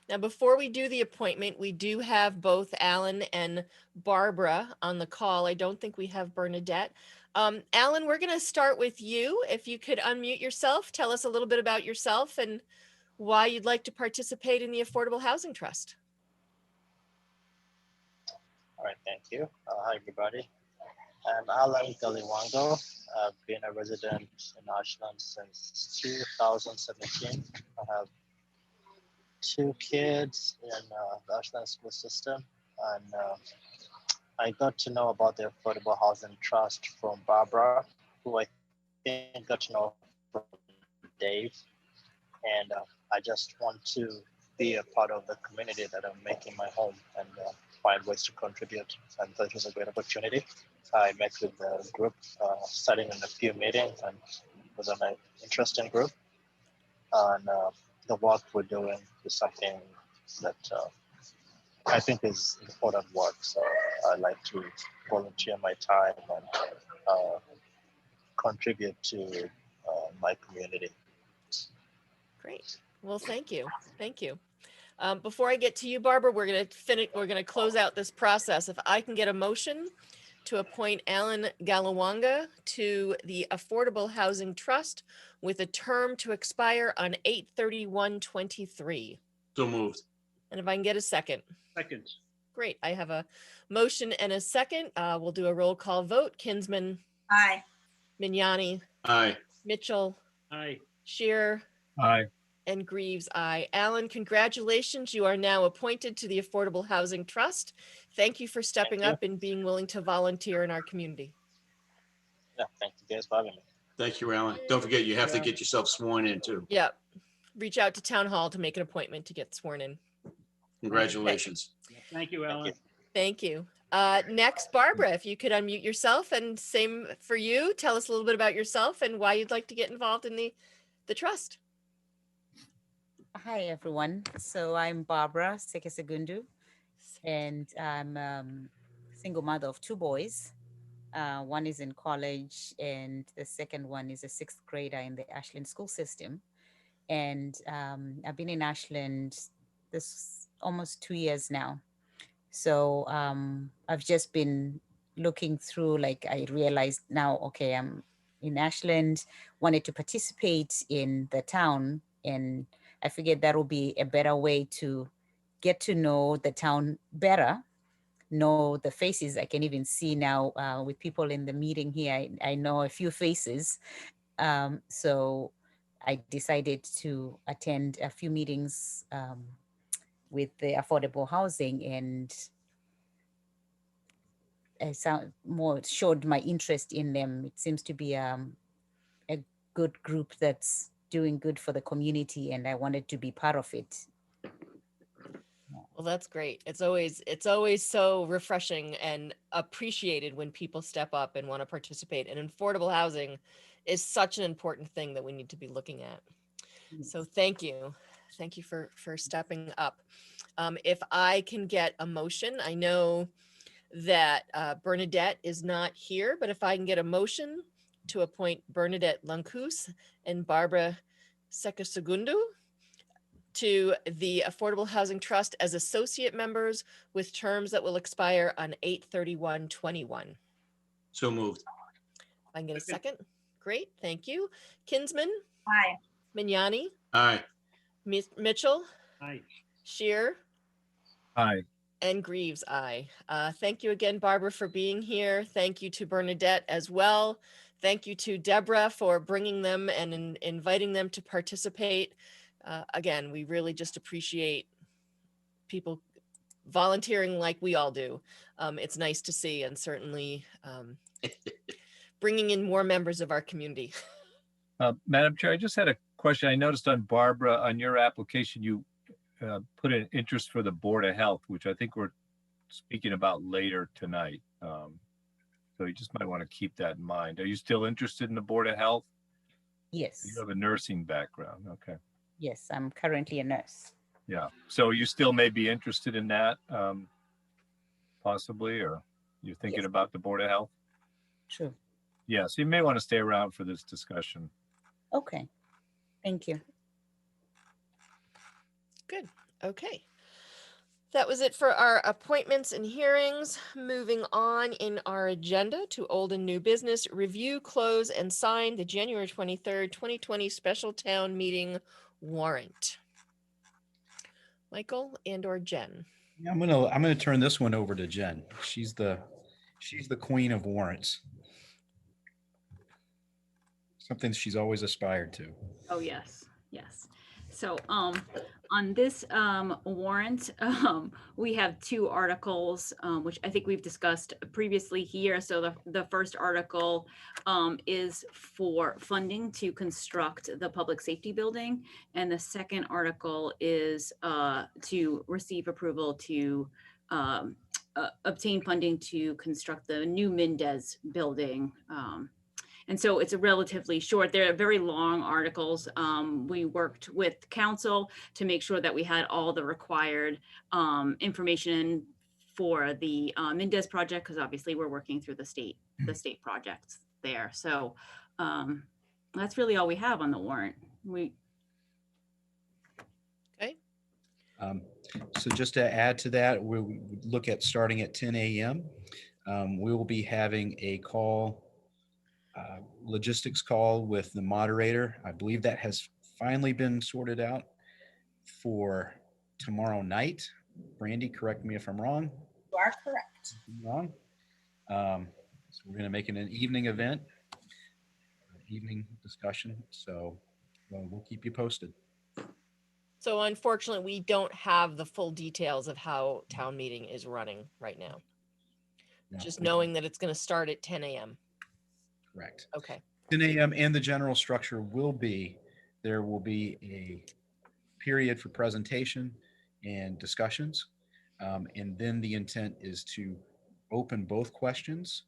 Now, before we do the appointment, we do have both Alan and Barbara on the call. I don't think we have Bernadette. Alan, we're going to start with you. If you could unmute yourself, tell us a little bit about yourself and why you'd like to participate in the Affordable Housing Trust. All right, thank you. Hi, everybody. I'm Alan Galiwango. I've been a resident in Ashland since 2017. I have 2 kids in the Ashland school system, and I got to know about the Affordable Housing Trust from Barbara, who I think got to know from Dave, and I just want to be a part of the community that I'm making my home and find ways to contribute. And that was a great opportunity. I met with the group, starting in a few meetings, and it was an interesting group. And the work we're doing is something that I think is important work. So I like to volunteer my time and contribute to my community. Great. Well, thank you. Thank you. Before I get to you, Barbara, we're going to finish. We're going to close out this process. If I can get a motion to appoint Alan Galawanga to the Affordable Housing Trust with a term to expire on 8/31/23. So moved. And if I can get a second. Second. Great. I have a motion and a second. We'll do a roll call vote. Kinsman. Aye. Mignani. Aye. Mitchell. Aye. Shearer. Aye. And Greaves, aye. Alan, congratulations. You are now appointed to the Affordable Housing Trust. Thank you for stepping Thank you. up and being willing to volunteer in our community. Yeah, thank you guys for having me. Thank you, Alan. Don't forget, you have to get yourself sworn in too. Yep. Reach out to Town Hall to make an appointment to get sworn in. Congratulations. Thank you, Alan. Thank you. Next, Barbara, if you could unmute yourself, and same for you. Tell us a little bit about yourself and why you'd like to get involved in the trust. Hi, everyone. So I'm Barbara Sekesegundu, and I'm a single mother of 2 boys. One is in college, and the second one is a 6th grader in the Ashland school system. And I've been in Ashland this almost 2 years now. So I've just been looking through, like I realized now, okay, I'm in Ashland, wanted to participate in the town, and I figured that will be a better way to get to know the town better, know the faces. I can even see now with people in the meeting here, I know a few faces. So I decided to attend a few meetings with the affordable housing, and I showed my interest in them. It seems to be a good group that's doing good for the community, and I wanted to be part of it. Well, that's great. It's always so refreshing and appreciated when people step up and want to participate. And affordable housing is such an important thing that we need to be looking at. So thank you. Thank you for stepping up. If I can get a motion, I know that Bernadette is not here, but if I can get a motion to appoint Bernadette Lancus and Barbara Sekesegundu to the Affordable Housing Trust as associate members with terms that will expire on 8/31/21. So moved. If I can get a second. Great, thank you. Kinsman. Aye. Mignani. Aye. Mitchell. Aye. Shearer. Aye. And Greaves, aye. Thank you again, Barbara, for being here. Thank you to Bernadette as well. Thank you to Deborah for bringing them and inviting them to participate. Again, we really just appreciate people volunteering like we all do. It's nice to see, and certainly bringing in more members of our community. Madam Chair, I just had a question. I noticed on Barbara, on your application, you put an interest for the Board of Health, which I think we're speaking about later tonight. So you just might want to keep that in mind. Are you still interested in the Board of Health? Yes. You have a nursing background. Okay. Yes, I'm currently a nurse. Yeah. So you still may be interested in that, possibly, or you're thinking Yes. about the Board of Health? True. Yeah. So you may want to stay around for this discussion. Okay. Thank you. Good. Okay. That was it for our appointments and hearings. Moving on in our agenda to old and new business, review, close, and sign the January 23rd, 2020 special town meeting warrant. Michael and or Jen. Yeah, I'm gonna turn this one over to Jen. She's the queen of warrants. Something she's always aspired to. Oh, yes, yes. So on this warrant, we have two articles, which I think we've discussed previously here. So the first article is for funding to construct the public safety building. And the second article is to receive approval to obtain funding to construct the new Mendez building. And so it's a relatively short, they're very long articles. We worked with council to make sure that we had all the required information for the Mendez project, because obviously we're working through the state projects there. So that's really all we have on the warrant. Okay. So just to add to that, we'll look at starting at 10 a.m. We will be having a logistics call with the moderator. I believe that has finally been sorted out for tomorrow night. Brandy, correct me if I'm wrong. You are correct. I'm wrong. So we're going to make it an evening event, evening discussion. So we'll keep you posted. So unfortunately, we don't have the full details of how town meeting is running right now. No, Just knowing that it's going to start at 10 a.m. Correct. Okay. 10 a.m. and the general structure will be, there will be a period for presentation and discussions. And then the intent is to open both questions,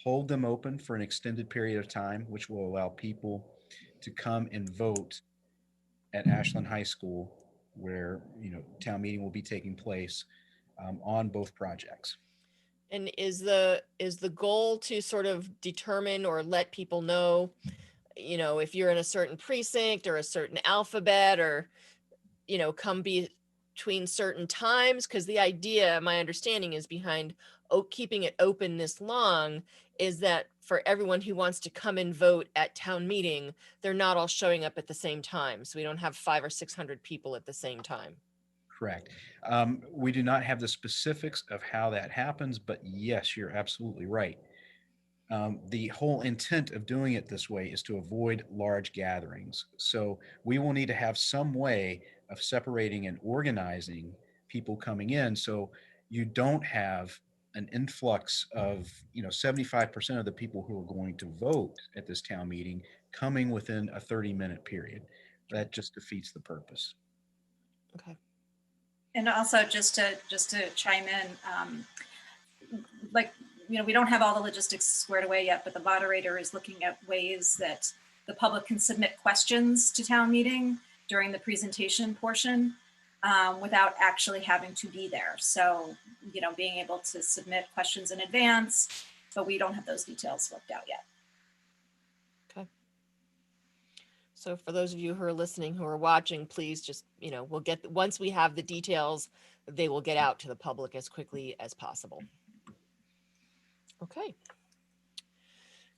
hold them open for an extended period of time, which will allow people to come and vote at Ashland High School, where, town meeting will be taking place on both projects. And is the goal to sort of determine or let people know, if you're in a certain precinct or a certain alphabet, or, come between certain times? Because the idea, my understanding is behind keeping it open this long is that for everyone who wants to come and vote at town meeting, they're not all showing up at the same time. So we don't have 500 or 600 people at the same time. Correct. We do not have the specifics of how that happens, but yes, you're absolutely right. The whole intent of doing it this way is to avoid large gatherings. So we will need to have some way of separating and organizing people coming in, so you don't have an influx of 75% of the people who are going to vote at this town meeting coming within a 30-minute period. That just defeats the purpose. Okay. And also just to chime in, we don't have all the logistics squared away yet, but the moderator is looking at ways that the public can submit questions to town meeting during the presentation portion without actually having to be there. So, being able to submit questions in advance, but we don't have those details worked out yet. Okay. So for those of you who are listening, who are watching, please just, once we have the details, they will get out to the public as quickly as possible. Okay.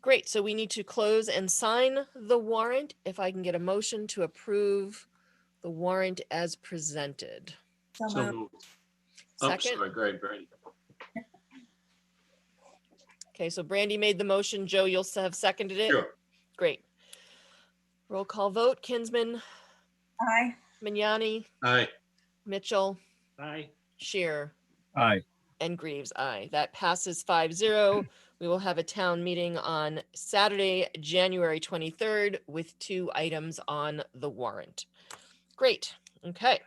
Great. So we need to close and sign the warrant. If I can get a motion to approve the warrant as presented. So moved. Second. Oh, sorry, go ahead, Brandy. Okay, so Brandy made the motion. Joe, you'll have seconded it? Sure. Great. Roll call vote. Kinsman. Aye. Mignani. Aye. Mitchell. Aye. Shearer. Aye. And Greaves, aye. That passes 5-0. We will have a town meeting on Saturday, January 23rd with 2 items on the warrant. Great. Okay.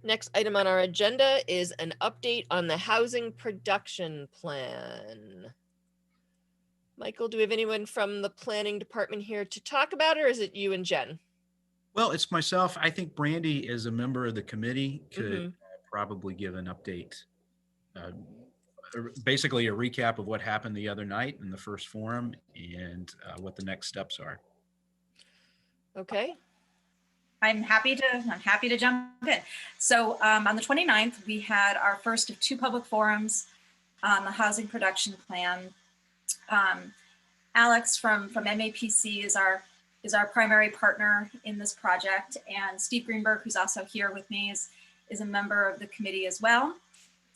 Next item on our agenda is an update on the housing production plan. Michael, do we have anyone from the planning department here to talk about it, or is it you and Jen? Well, it's myself. I think Brandy, as a member of the committee, could probably give an update. Basically a recap of what happened the other night in the first forum and what the next steps are. Okay. I'm happy to jump in. So on the 29th, we had our first of 2 public forums on the housing production plan. Alex from MAPC is our primary partner in this project, and Steve Greenberg, who's also here with me, is a member of the committee as well.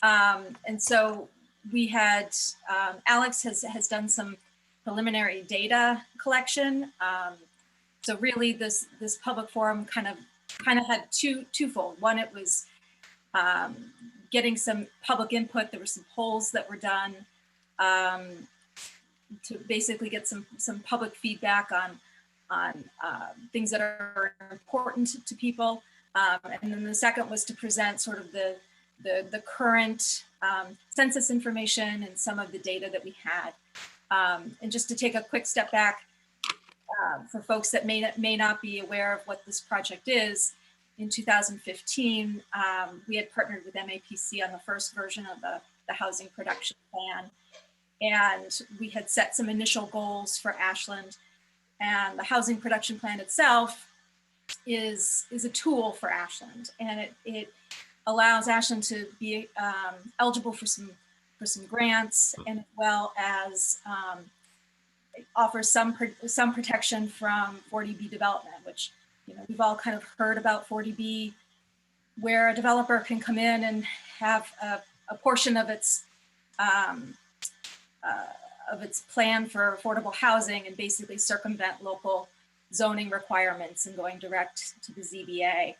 And so we had Alex has done some preliminary data collection. So really, this public forum kind of had twofold. One, it was getting some public input. There were some polls that were done to basically get some public feedback on things that are important to people. And then the second was to present sort of the current census information and some of the data that we had. And just to take a quick step back, for folks that may not be aware of what this project is, in 2015, we had partnered with MAPC on the first version of the housing production plan. And we had set some initial goals for Ashland. And the housing production plan itself is a tool for Ashland. And it allows Ashland to be eligible for some grants, and as well as offers some protection from 40B development, which, you know, we've all kind of heard about 40B, where a developer can come in and have a portion of its plan for affordable housing and basically circumvent local zoning requirements and going direct to the ZBA.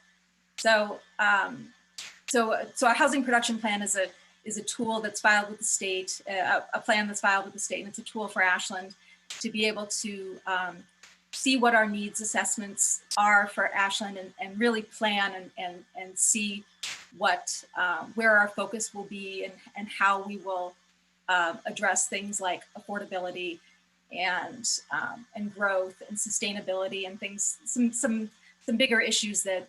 So a housing production plan is a tool that's filed with the state, a plan that's filed with the state, and it's a tool for Ashland to be able to see what our needs assessments are for Ashland and really plan and see what where our focus will be and how we will address things like affordability and growth and sustainability and things, some bigger issues that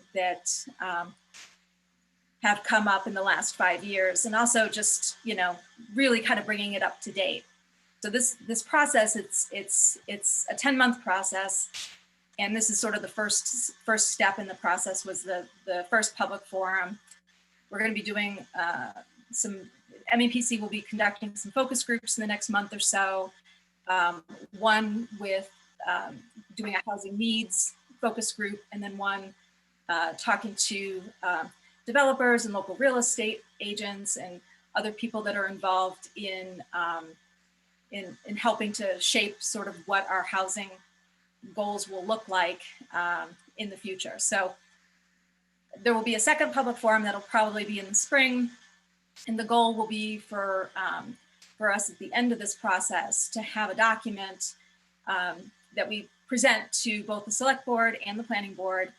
have come up in the last 5 years, and also just, you know, really kind of bringing it up to date. So this process, it's a 10-month process, and this is sort of the first step in the process was the first public forum. We're going to be doing MEPC will be conducting some focus groups in the next month or so. One with doing a housing needs focus group, and then one talking to developers and local real estate agents and other people that are involved in helping to shape sort of what our housing goals will look like in the future. So there will be a second public forum that'll probably be in the spring. And the goal will be for us at the end of this process to have a document that we present to both the select board and the planning board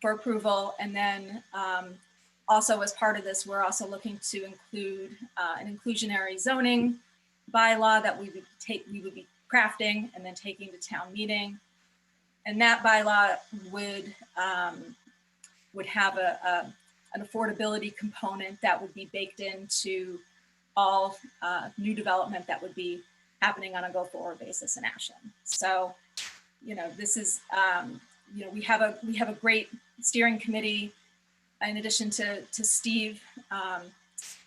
for approval. And then also as part of this, we're also looking to include an inclusionary zoning bylaw that we would be crafting and then taking to town meeting. And that bylaw would have an affordability component that would be baked into all new development that would be happening on a go-forward basis in Ashland. So, you know, this is, you know, we have a great steering committee in addition to Steve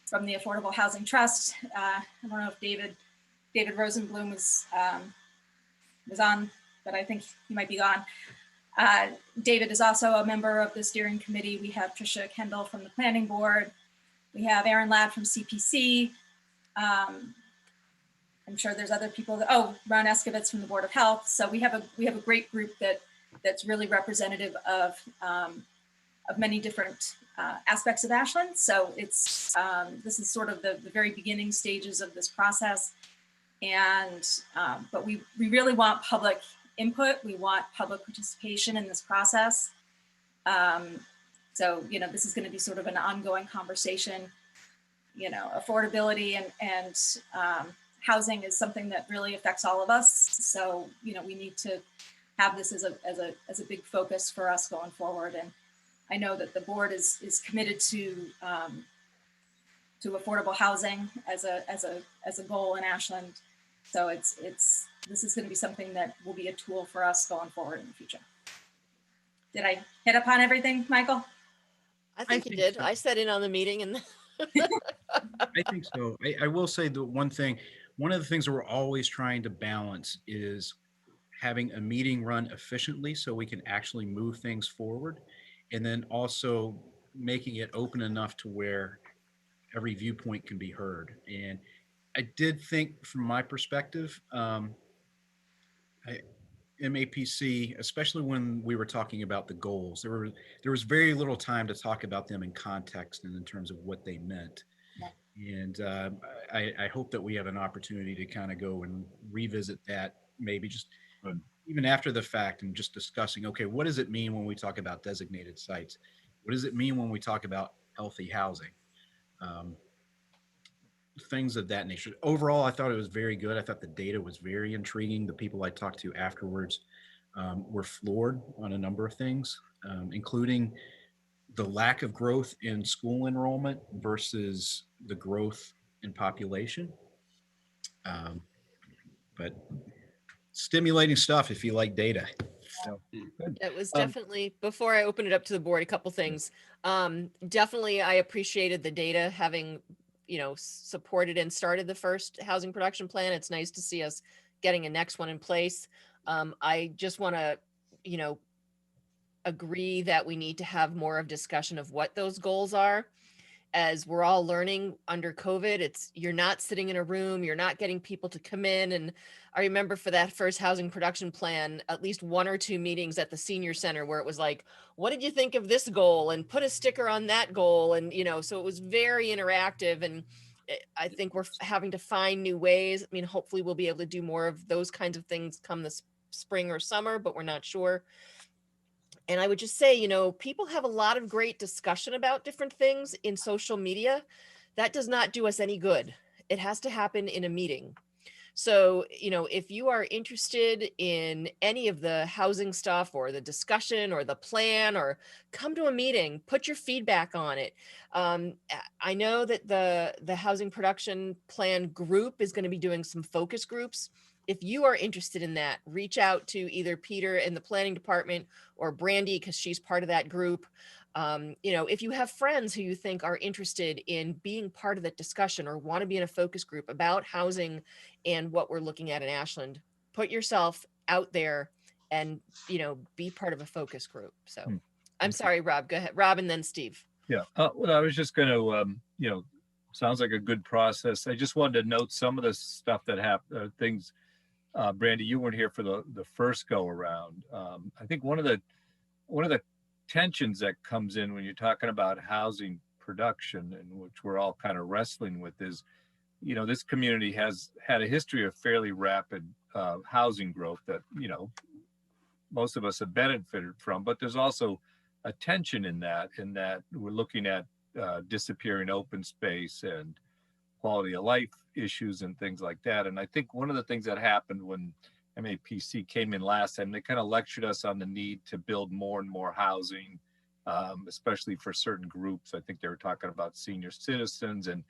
from the Affordable Housing Trust. I don't know if David Rosenblum was on, but I think he might be gone. David is also a member of the steering committee. We have Tricia Kendall from the planning board. We have Aaron Ladd from CPC. I'm sure there's other people Ron Eskovitz from the Board of Health. So we have a great group that's really representative of many different aspects of Ashland. So it's this is sort of the very beginning stages of this process. And but we really want public input. We want public participation in this process. So, you know, this is going to be sort of an ongoing conversation. You know, affordability and housing is something that really affects all of us. So, you know, we need to have this as a big focus for us going forward. And I know that the board is committed to affordable housing as a goal in Ashland. So this is going to be something that will be a tool for us going forward in the future. Did I hit upon everything, Michael? I think you think did. so. I sat in on the meeting and I think so. I will say the one of the things that we're always trying to balance is having a meeting run efficiently so we can actually move things forward. And then also making it open enough to where every viewpoint can be heard. And I did think from my perspective, MAPC, especially when we were talking about the goals, there was very little time to talk about them in context and in terms of what they meant. And I hope that we have an opportunity to kind of go and revisit that, maybe just even after the fact, and just discussing, okay, what does it mean when we talk about designated sites? What does it mean when we talk about healthy housing? Things of that nature. Overall, I thought it was very good. I thought the data was very intriguing. The people I talked to afterwards were floored on a number of things, including the lack of growth in school enrollment versus the growth in population. But stimulating stuff if you like data. it was definitely, before I open it up to the board, a couple things. Definitely, I appreciated the data having, supported and started the first housing production plan. It's nice to see us getting a next one in place. I just want to, agree that we need to have more of discussion of what those goals are. As we're all learning under COVID, you're not sitting in a room, you're not getting people to come in. And I remember for that first housing production plan, at least 1 or 2 meetings at the senior center where it was like, what did you think of this goal? And put a sticker on that goal. And, so it was very interactive. And I think we're having to find new ways. I mean, hopefully we'll be able to do more of those kinds of things come this spring or summer, but we're not sure. And I would just say, people have a lot of great discussion about different things in social media. That does not do us any good. It has to happen in a meeting. So, if you are interested in any of the housing stuff or the discussion or the plan, or come to a meeting, put your feedback on it. I know that the housing production plan group is going to be doing some focus groups. If you are interested in that, reach out to either Peter in the planning department or Brandy, because she's part of that group. If you have friends who you think are interested in being part of that discussion or want to be in a focus group about housing and what we're looking at in Ashland, put yourself out there and, be part of a focus group. So I'm sorry, Rob, go ahead. Rob and then Steve. Yeah, well, I was just going to, sounds like a good process. I just wanted to note some of the stuff that happened, things. Brandy, you weren't here for the first go around. I think one of the tensions that comes in when you're talking about housing production, and which we're all kind of wrestling with, is, this community has had a history of fairly rapid housing growth that, most of us have benefited from, but there's also a tension in that we're looking at disappearing open space and quality of life issues and things like that. And I think one of the things that happened when MAPC came in last time, they kind of lectured us on the need to build more and more housing, especially for certain groups. I think they were talking about senior citizens, and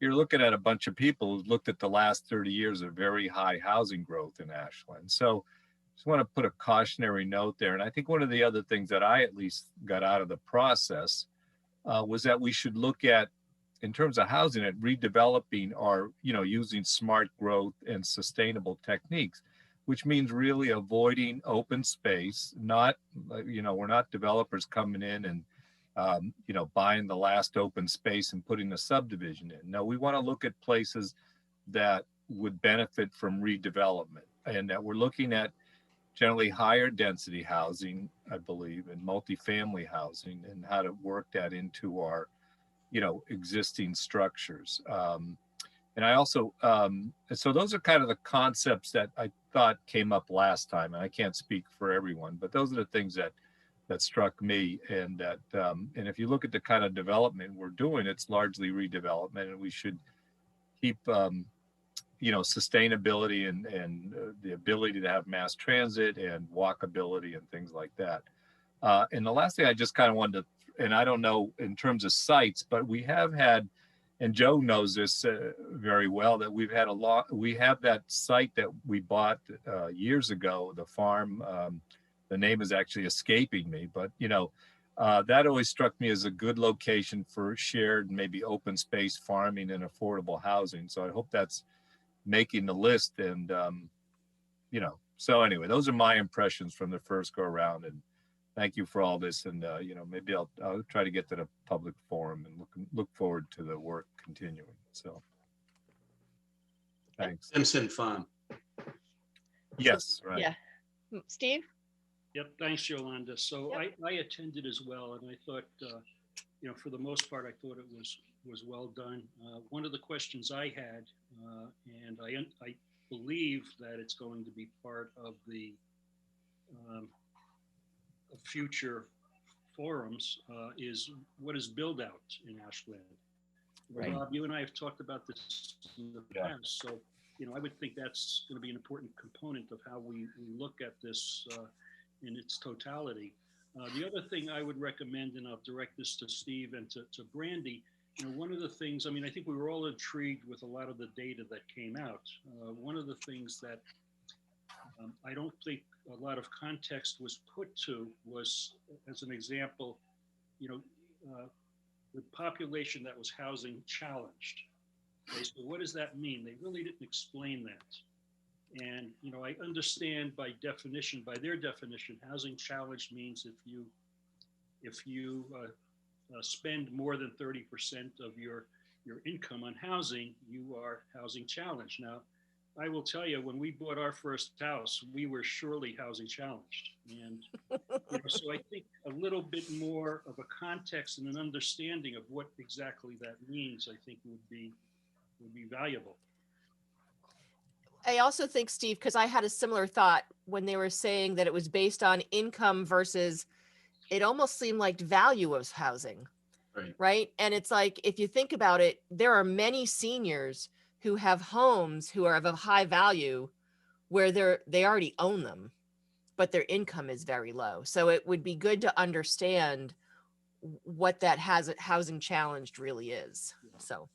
you're looking at a bunch of people who looked at the last 30 years of very high housing growth in Ashland. So just want to put a cautionary note there. And I think one of the other things that I at least got out of the process was that we should look at, in terms of housing, at redeveloping or, using smart growth and sustainable techniques, which means really avoiding open space. Not, we're not developers coming in and, buying the last open space and putting a subdivision in. No, we want to look at places that would benefit from redevelopment, and that we're looking at generally higher density housing, I believe, and multifamily housing, and how to work that into our existing structures. And I also, so those are kind of the concepts that I thought came up last time, and I can't speak for everyone, but those are the things that struck me. And that, and if you look at the kind of development we're doing, it's largely redevelopment, and we should keep, sustainability and the ability to have mass transit and walkability and things like that. And the last thing I just kind of wanted to, and I don't know in terms of sites, but we have had, and Joe knows this very well, that we've had we have that site that we bought years ago, the farm the name is actually escaping me, but that always struck me as a good location for shared, maybe open space farming and affordable housing. So I hope that's making the list. And, so anyway, those are my impressions from the first go around, and thank you for all this. And, maybe I'll try to get to the public forum and look forward to the work continuing. So thanks. Simpson Farm. Yes, right. Yeah. Steve? Yep, thanks, Yolanda. So Yep. I attended as well, and I thought, for the most part, I thought it was well done. One of the questions I had, and I believe that it's going to be part of the future forums, is what is build out in Ashland. Right. Rob, you and I have talked about this in the Yeah. past, so I would think that's going to be an important component of how we look at this in its totality. The other thing I would recommend, and I'll direct this to Steve and to Brandy, one of the things, I think we were all intrigued with a lot of the data that came out. One of the things that I don't think a lot of context was put to was, as an example, the population that was housing challenged. Okay, so what does that mean? They really didn't explain that. And, I understand by their definition, housing challenged means if you spend more than 30% of your income on housing, you are housing challenged. Now, I will tell you, when we bought our first house, we were surely housing challenged. And so I think a little bit more of a context and an understanding of what exactly that means, I think would be valuable. I also think, Steve, because I had a similar thought when they were saying that it was based on income versus, it almost seemed like value of housing. Right. And it's like, if you think about it, there are many seniors who have homes who are of a high value where they already own them, but their income is very low. So it would be good to understand what that housing challenged really is. So,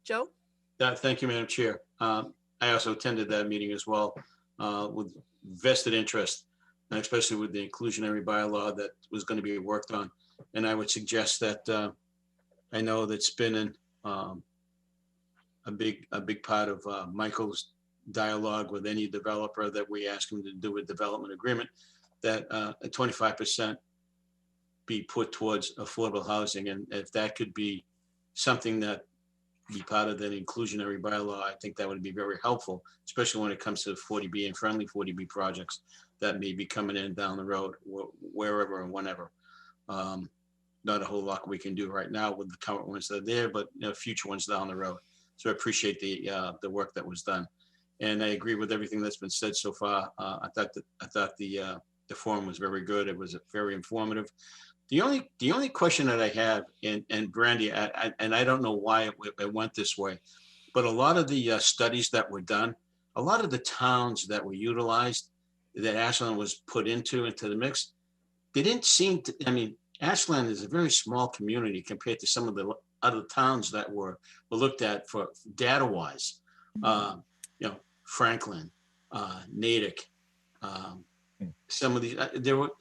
Joe? Thank you, Madam Chair. I also attended that meeting as well with vested interest, and especially with the inclusionary bylaw that was going to be worked on. And I would suggest that I know that's been a big part of Michael's dialogue with any developer that we ask him to do a development agreement, that a 25% be put towards affordable housing. And if that could be something that be part of that inclusionary bylaw, I think that would be very helpful, especially when it comes to 40B and friendly 40B projects that may be coming in down the road, wherever and whenever. Not a whole lot we can do right now with the current ones that are there, but future ones down the road. So I appreciate the work that was done, and I agree with everything that's been said so far. I thought the forum was very good. It was very informative. The only question that I have, and Brandy, and I don't know why it went this way, but a lot of the studies that were done, a lot of the towns that were utilized, that Ashland was put into the mix, they didn't seem to, Ashland is a very small community compared to some of the other towns that were looked at for data-wise. Franklin, Natick, some of these, there were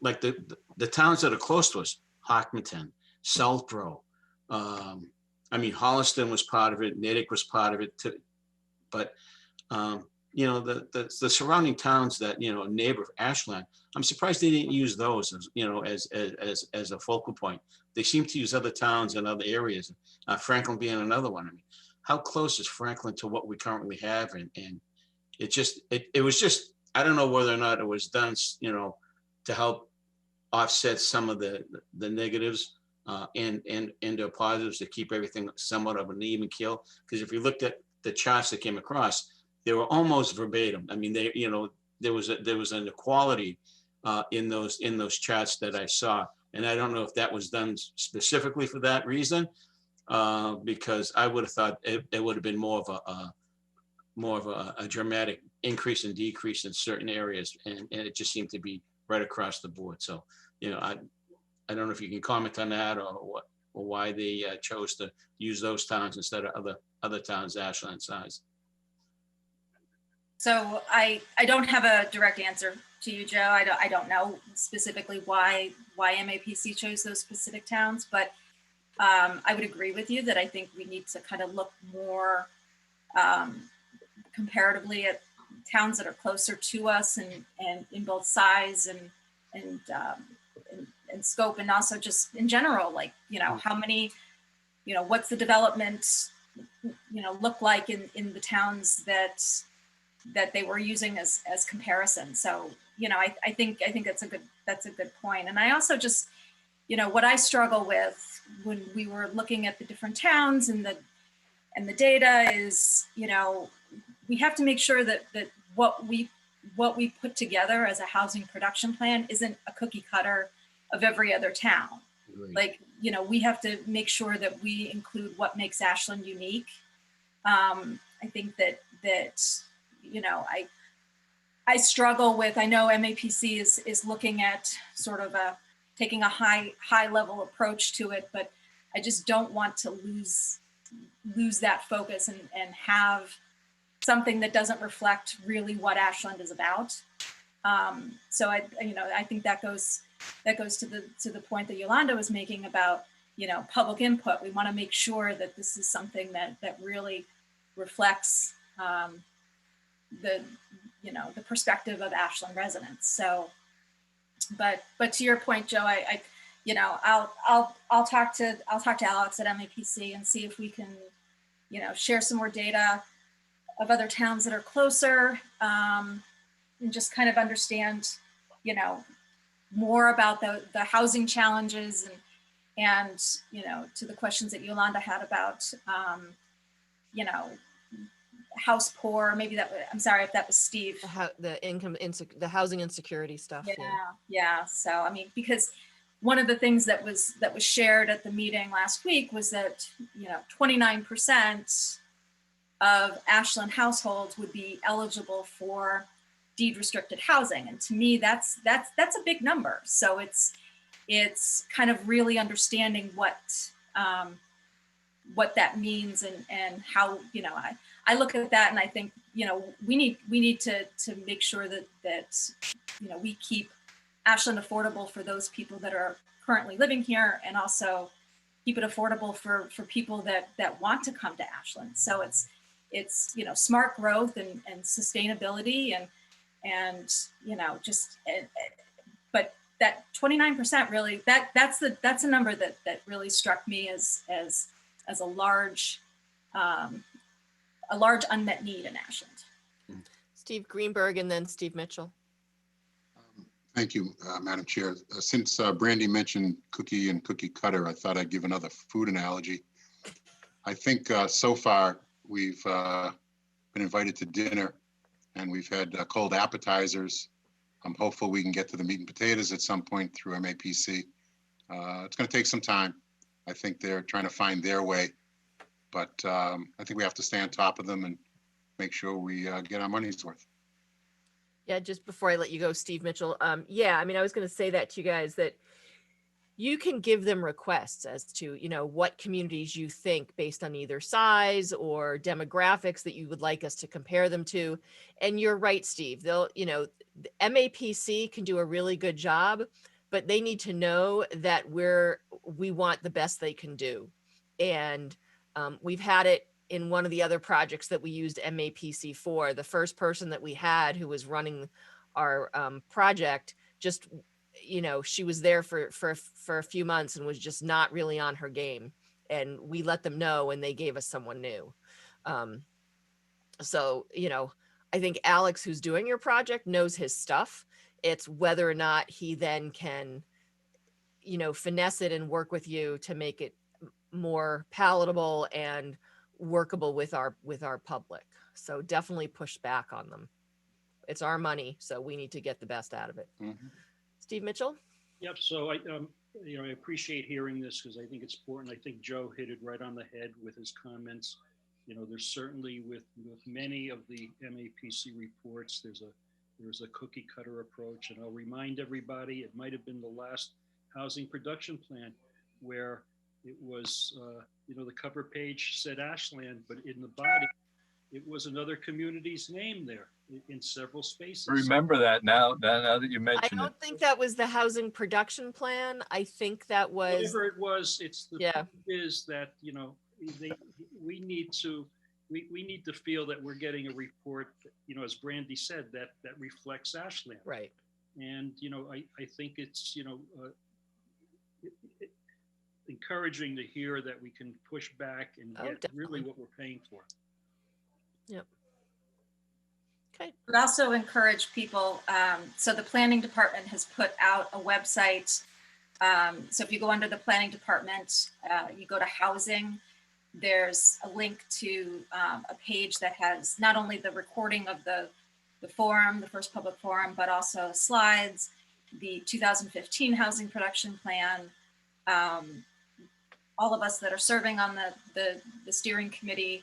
like the towns that are close to us, Hockington, Southborough. Holliston was part of it, Natick was part of it too, but the surrounding towns that neighbor Ashland, I'm surprised they didn't use those as a focal point. They seem to use other towns and other areas. Franklin being another one. How close is Franklin to what we currently have? And it was just, I don't know whether or not it was done to help offset some of the negatives and the positives to keep everything somewhat of an even keel. Because if you looked at the charts that came across, they were almost verbatim. There was an equality in those charts that I saw, and I don't know if that was done specifically for that reason, because I would have thought it would have been more of a dramatic increase and decrease in certain areas, and it just seemed to be right across the board. So, I don't know if you can comment on that or why they chose to use those towns instead of other towns Ashland size. So I don't have a direct answer to you, Joe. I don't know specifically why MAPC chose those specific towns, but I would agree with you that I think we need to kind of look more comparatively at towns that are closer to us and in both size and scope, and also just in general, like, how many, what's the development, look like in the towns that they were using as comparison. So, I think that's a good point. And I also just, what I struggle with when we were looking at the different towns and the data is, we have to make sure that what we put together as a housing production plan isn't a cookie cutter of every other town. Right. Like, we have to make sure that we include what makes Ashland unique. I think that I struggle with, I know MAPC is looking at sort of taking a high level approach to it, but I just don't want to lose that focus and have something that doesn't reflect really what Ashland is about. So I think that goes to the point that Yolanda was making about, public input. We want to make sure that this is something that really reflects the perspective of Ashland residents. So, but to your point, Joe, I'll talk to Alex at MAPC and see if we can, share some more data of other towns that are closer, and just kind of understand, more about the housing challenges and to the questions that Yolanda had about, house poor, maybe I'm sorry if that was Steve. The housing insecurity stuff. Yeah. So, I mean, because one of the things that was shared at the meeting last week was that, 29% of Ashland households would be eligible for deed restricted housing. And to me, that's a big number. So it's kind of really understanding what that means and how, I look at that and I think, we need to make sure that we keep Ashland affordable for those people that are currently living here, and also keep it affordable for people that want to come to Ashland. So it's smart growth and sustainability and but that 29% really, that's a number that really struck me as a large unmet need in Ashland. Steve Greenberg and then Steve Mitchell. Thank you, Madam Chair. Since Brandy mentioned cookie and cookie cutter, I thought I'd give another food analogy. I think so far we've been invited to dinner and we've had cold appetizers. I'm hopeful we can get to the meat and potatoes at some point through MAPC. It's going to take some time. I think they're trying to find their way, but I think we have to stay on top of them and make sure we get our money's worth. Yeah, just before I let you go, Steve Mitchell. Yeah, I mean, I was going to say that to you guys, that you can give them requests as to, what communities you think based on either size or demographics that you would like us to compare them to. And you're right, Steve, they'll, the MAPC can do a really good job, but they need to know that we want the best they can do. And we've had it in one of the other projects that we used MAPC for. The first person that we had who was running our project, just, she was there for a few months and was just not really on her game. And we let them know and they gave us someone new. So, I think Alex, who's doing your project, knows his stuff. It's whether or not he then can, finesse it and work with you to make it more palatable and workable with our public. So definitely push back on them. It's our money, so we need to get the best out of it. Mm-hmm. Steve Mitchell? Yep. So I appreciate hearing this because I think it's important. I think Joe hit it right on the head with his comments. There's certainly with many of the MAPC reports, there's a cookie cutter approach. And I'll remind everybody, it might have been the last housing production plan where it was, the cover page said Ashland, but in the body, it was another community's name there in several spaces. Remember that now that you I mention it. don't think that was the housing production plan. I think that was, Whatever it was, it's the yeah. point is that, you know, we need to feel that we're getting a report, you know, as Brandy said, that reflects Ashland. Right. And, you know, I think it's, you know, encouraging to hear that we can push back and get really what we're paying for. Yep. Okay. But also encourage people. So the planning department has put out a website. So if you go under the planning department, you go to housing, there's a link to a page that has not only the recording of the forum, the first public forum, but also slides, the 2015 housing production plan, all of us that are serving on the steering committee.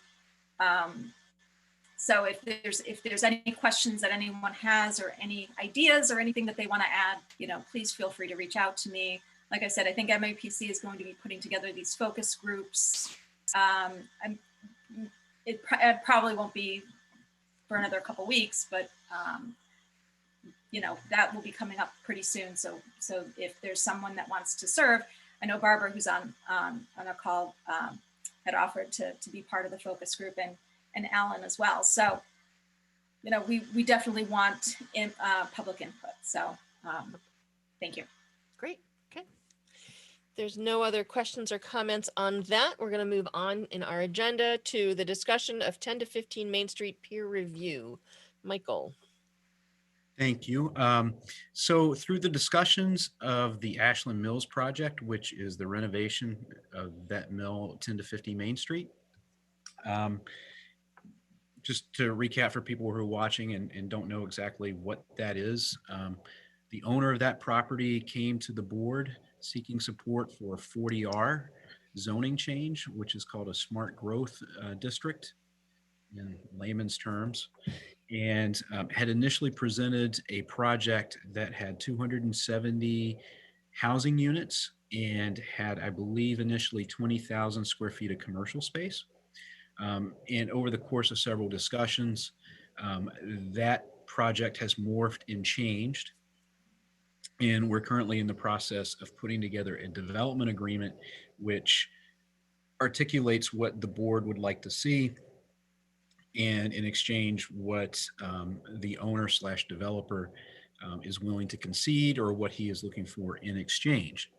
So if there's any questions that anyone has or any ideas or anything that they want to add, you know, please feel free to reach out to me. Like I said, I think MAPC is going to be putting together these focus groups. It probably won't be for another couple weeks, but you know, that will be coming up pretty soon. So if there's someone that wants to serve, I know Barbara, who's on a call, had offered to be part of the focus group, and Alan as well. So, you know, we definitely want public input. So thank you. Great. Okay. There's no other questions or comments on that. We're going to move on in our agenda to the discussion of 10 to 15 Main Street peer review. Michael. Thank you. So through the discussions of the Ashland Mills project, which is the renovation of that mill 10 to 50 Main Street, just to recap for people who are watching and don't know exactly what that is, the owner of that property came to the board seeking support for a 40R zoning change, which is called a smart growth district in layman's terms, and had initially presented a project that had 270 housing units and had, I believe, initially 20,000 square feet of commercial space. And over the course of several discussions, that project has morphed and changed. And we're currently in the process of putting together a development agreement, which articulates what the board would like to see, and in exchange, what the owner / developer is willing to concede, or what he is looking for in exchange.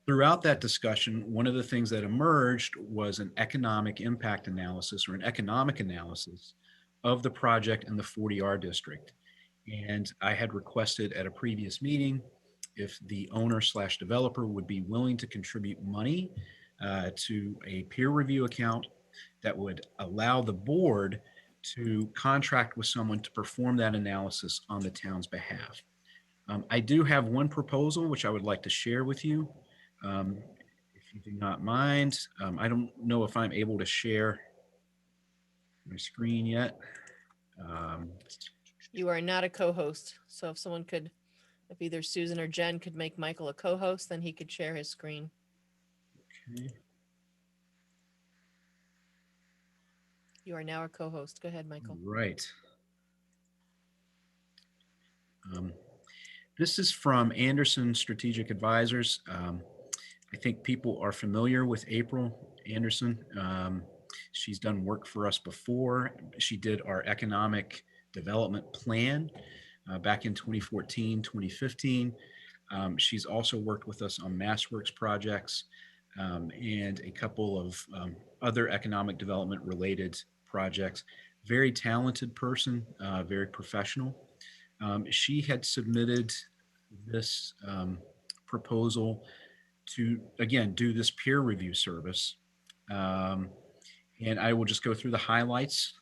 Throughout that discussion, one of the things that emerged was an economic impact analysis, or an economic analysis of the project in the 40R district. And I had requested at a previous meeting if the owner / developer would be willing to contribute money to a peer review account that would allow the board to contract with someone to perform that analysis on the town's behalf. I do have one proposal which I would like to share with you. If you do not mind, I don't know if I'm able to share my screen yet. You are not a co-host. So if someone could, if either Susan or Jen could make Michael a co-host, then he could share his screen. Okay. You are now a co-host. Go ahead, Michael. Right. This is from Anderson Strategic Advisors. I think people are familiar with April Anderson. She's done work for us before. She did our economic development plan back in 2014, 2015. She's also worked with us on MassWorks projects and a couple of other economic development related projects. Very talented person, very professional. She had submitted this proposal to, again, do this peer review service. And I will just go through the highlights.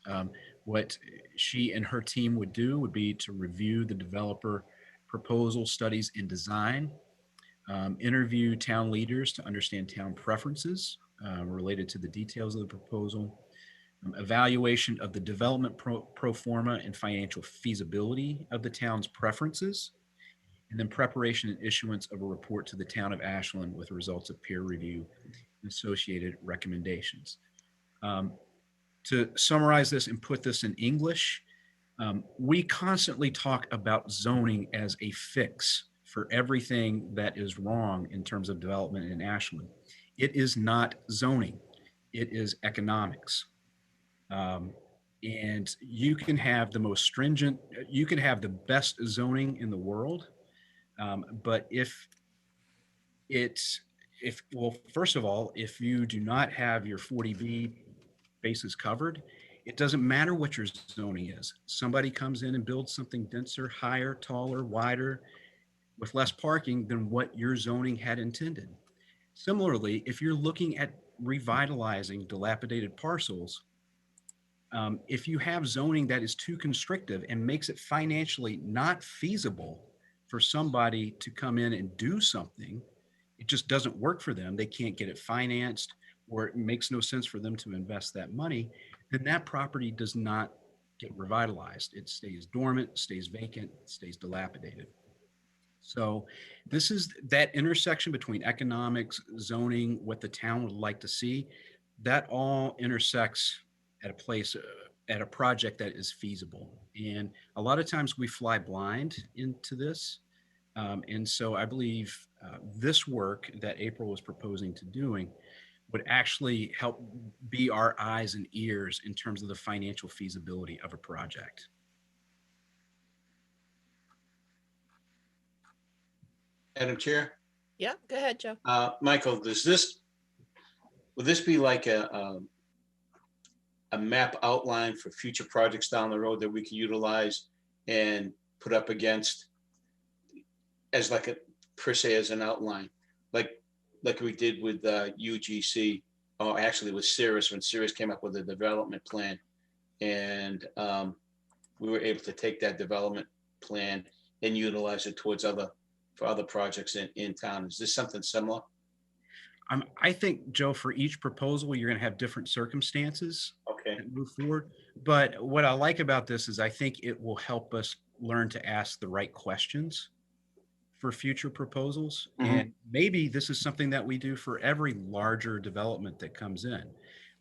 What she and her team would do would be to review the developer proposal, studies, and design, interview town leaders to understand town preferences related to the details of the proposal, evaluation of the development pro forma and financial feasibility of the town's preferences, and then preparation and issuance of a report to the town of Ashland with results of peer review and associated recommendations. To summarize this and put this in English, we constantly talk about zoning as a fix for everything that is wrong in terms of development in Ashland. It is not zoning, it is economics. And you can have the most stringent, you can have the best zoning in the world, but well, first of all, if you do not have your 40B bases covered, it doesn't matter what your zoning is. Somebody comes in and builds something denser, higher, taller, wider, with less parking than what your zoning had intended. Similarly, if you're looking at revitalizing dilapidated parcels, if you have zoning that is too constrictive and makes it financially not feasible for somebody to come in and do something, it just doesn't work for them, they can't get it financed, or it makes no sense for them to invest that money, then that property does not get revitalized. It stays dormant, stays vacant, stays dilapidated. So this is that intersection between economics, zoning, what the town would like to see, that all intersects at a place, at a project that is feasible. And a lot of times we fly blind into this. And so I believe this work that April was proposing to doing would actually help be our eyes and ears in terms of the financial feasibility of a project. Madam Chair, Yeah, go ahead, Joe. Michael, would this be like a map outline for future projects down the road that we can utilize and put up against as like per se as an outline, like we did with UGC, or actually with Cirrus, when Cirrus came up with a development plan, and we were able to take that development plan and utilize it towards for other projects in town. Is this something similar? I think, Joe, for each proposal, you're going to have different circumstances. Okay. That move forward. But what I like about this is I think it will help us learn to ask the right questions for future proposals. Mhm. And maybe this is something that we do for every larger development that comes in.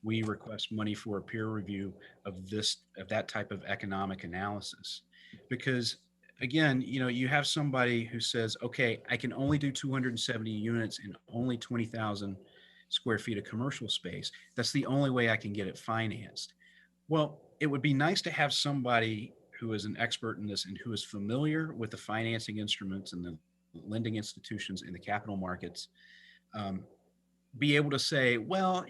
We request money for a peer review of that type of economic analysis. Because again, you have somebody who says, okay, I can only do 270 units and only 20,000 square feet of commercial space. That's the only way I can get it financed. Well, it would be nice to have somebody who is an expert in this and who is familiar with the financing instruments and the lending institutions in the capital markets, be able to say, well,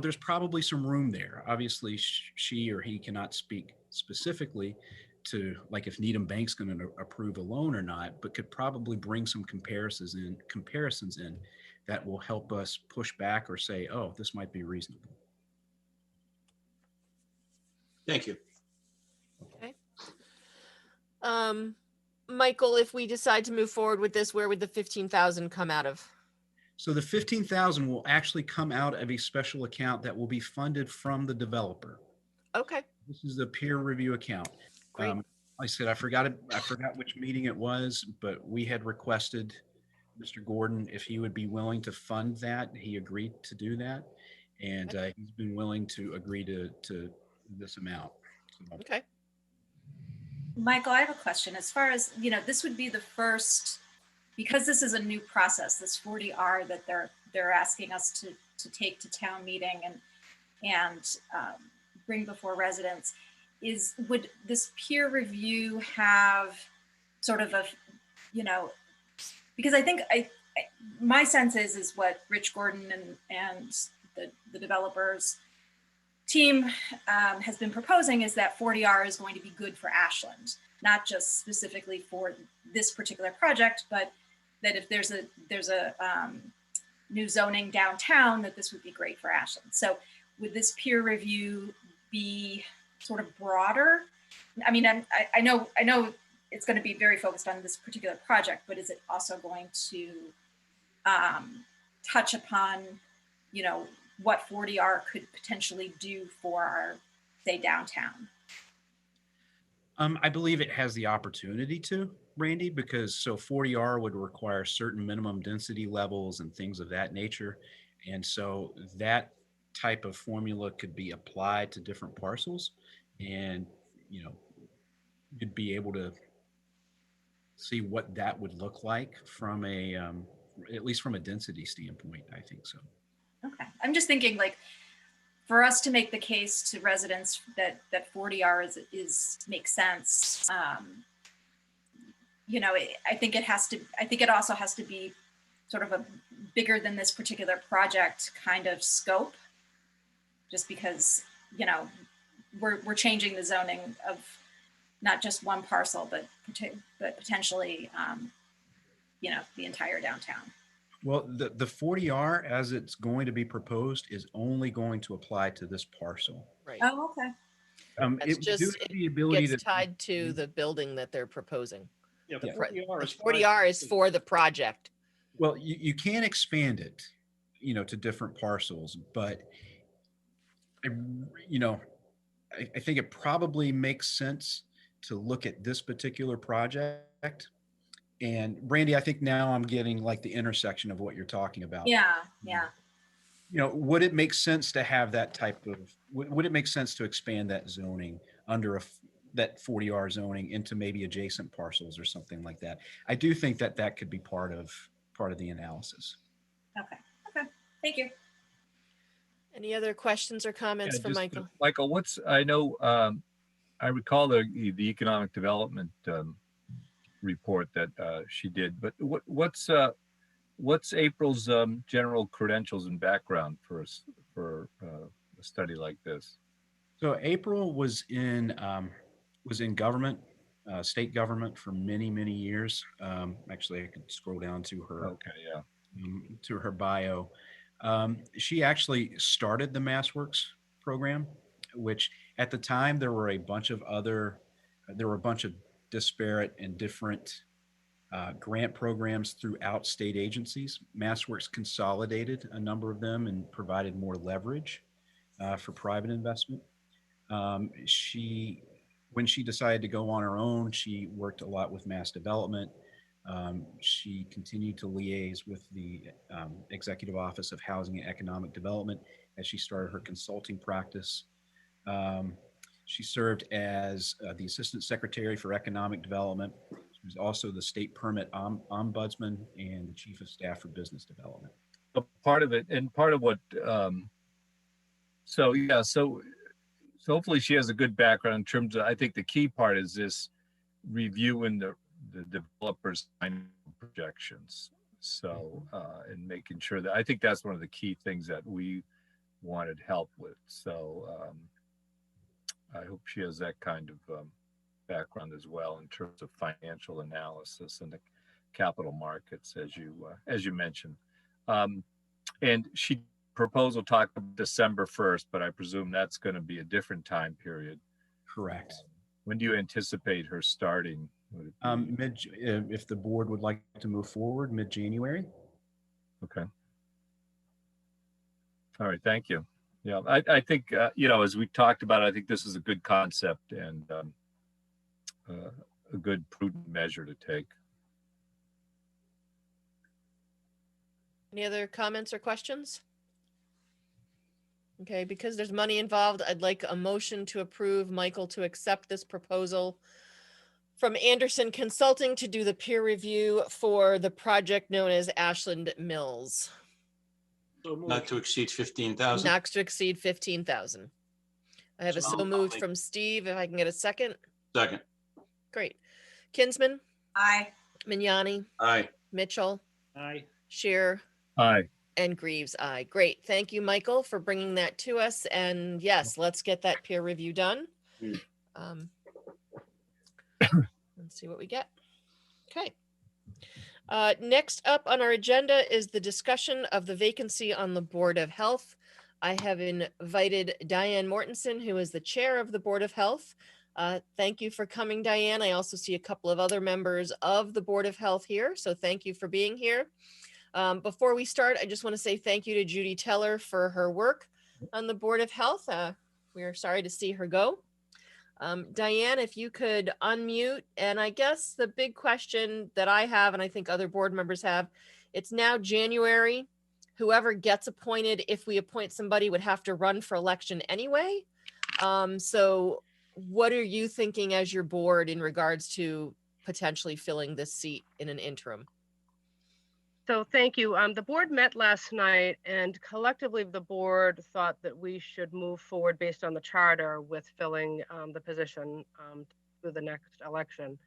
there's probably some room there. Obviously, she or he cannot speak specifically to, like, if Needham Bank's going to approve a loan or not, but could probably bring some comparisons in that will help us push back or say, oh, this might be reasonable. Thank you. Okay. Michael, if we decide to move forward with this, where would the 15,000 come out of? So the 15,000 will actually come out of a special account that will be funded from the developer. Okay. This is a peer review account. Great. Like I said, I forgot which meeting it was, but we had requested Mr. Gordon if he would be willing to fund that. He agreed to do that, and he's been willing to agree to this amount. So, Okay. Michael, I have a question. As far as, this would be the first, because this is a new process, this 40R that they're asking us to take to town meeting and bring before residents, would this peer review have sort of a, because I think my sense is what Rich Gordon and the developers team has been proposing is that 40R is going to be good for Ashland, not just specifically for this particular project, but that if there's a new zoning downtown, that this would be great for Ashland. So would this peer review be sort of broader? I mean, I know it's going to be very focused on this particular project, but is it also going to touch upon, what 40R could potentially do for our, say, downtown? I believe it has the opportunity to, Randy, because 40R would require certain minimum density levels and things of that nature. And so that type of formula could be applied to different parcels, and you'd be able to see what that would look like from a at least from a density standpoint. I think so. Okay, I'm just thinking like, for us to make the case to residents that 40R makes sense. I think it also has to be sort of a bigger than this particular project kind of scope, just because, we're changing the zoning of not just one parcel, but potentially, the entire downtown. Well, the 40R as it's going to be proposed is only going to apply to this parcel. Right. Oh, okay. It's It just, do have the ability gets to tied to the building that they're proposing. Yeah, The the pro- 40R the is 40R is for the project. Well, you can expand it, to different parcels, but I think it probably makes sense to look at this particular project. And Brandy, I think now I'm getting like the intersection of what you're talking about. Yeah. Would it make sense to have that type of, would it make sense to expand that zoning under that 40R zoning into maybe adjacent parcels or something like that? I do think that could be part of the analysis. Okay. Thank you. Any other questions or comments Yeah, for just, Michael? Michael, I know, I recall the economic development report that she did, but what's April's general credentials and background for a study like this? So April was in government, state government for many, many years. Actually, I could scroll down to her. Okay, yeah. To her bio. She actually started the MassWorks program, which at the time there were a bunch of disparate and different grant programs throughout state agencies. MassWorks consolidated a number of them and provided more leverage for private investment. When she decided to go on her own, she worked a lot with Mass Development. She continued to liaise with the Executive Office of Housing and Economic Development as she started her consulting practice. She served as the Assistant Secretary for Economic Development. She was also the State Permit Ombudsman and the Chief of Staff for Business Development. But part of it, and part of what, so hopefully she has a good background in terms of, I think the key part is this reviewing the developers' projections. So, and making sure that, I think that's one of the key things that we wanted help with. So I hope she has that kind of background as well in terms of financial analysis and the capital markets, as you mentioned. And she proposal talked about December 1st, but I presume that's going to be a different time period. Correct. When do you anticipate her starting? If the board would like to move forward, mid-January. Okay. All right, thank you. Yeah, I think, as we talked about, I think this is a good concept and a good prudent measure to take. Any other comments or questions? Okay, because there's money involved, I'd like a motion to approve Michael to accept this proposal from Anderson Consulting to do the peer review for the project known as Ashland Mills. So moved. Not to exceed 15,000. Not to exceed 15,000. I have a So so I'll moved make- from Steve. If I can get a second. Second. Great. Kinsman, Aye. Mignani, Aye. Mitchell, Aye. Shear, Aye. and Greaves. Aye. Great. Thank you, Michael, for bringing that to us. And yes, let's get that peer review done. Let's see what we get. Okay. Next up on our agenda is the discussion of the vacancy on the Board of Health. I have invited Diane Mortensen, who is the chair of the Board of Health. Thank you for coming, Diane. I also see a couple of other members of the Board of Health here, so thank you for being here. Before we start, I just want to say thank you to Judy Teller for her work on the Board of Health. We are sorry to see her go. Diane, if you could unmute, and I guess the big question that I have, and I think other board members have, it's now January. whoever gets appointed, if we appoint somebody, would have to run for election anyway. So what are you thinking as your board in regards to potentially filling this seat in an interim? So thank you. The board met last night, and collectively the board thought that we should move forward based on the charter with filling the position through the next election.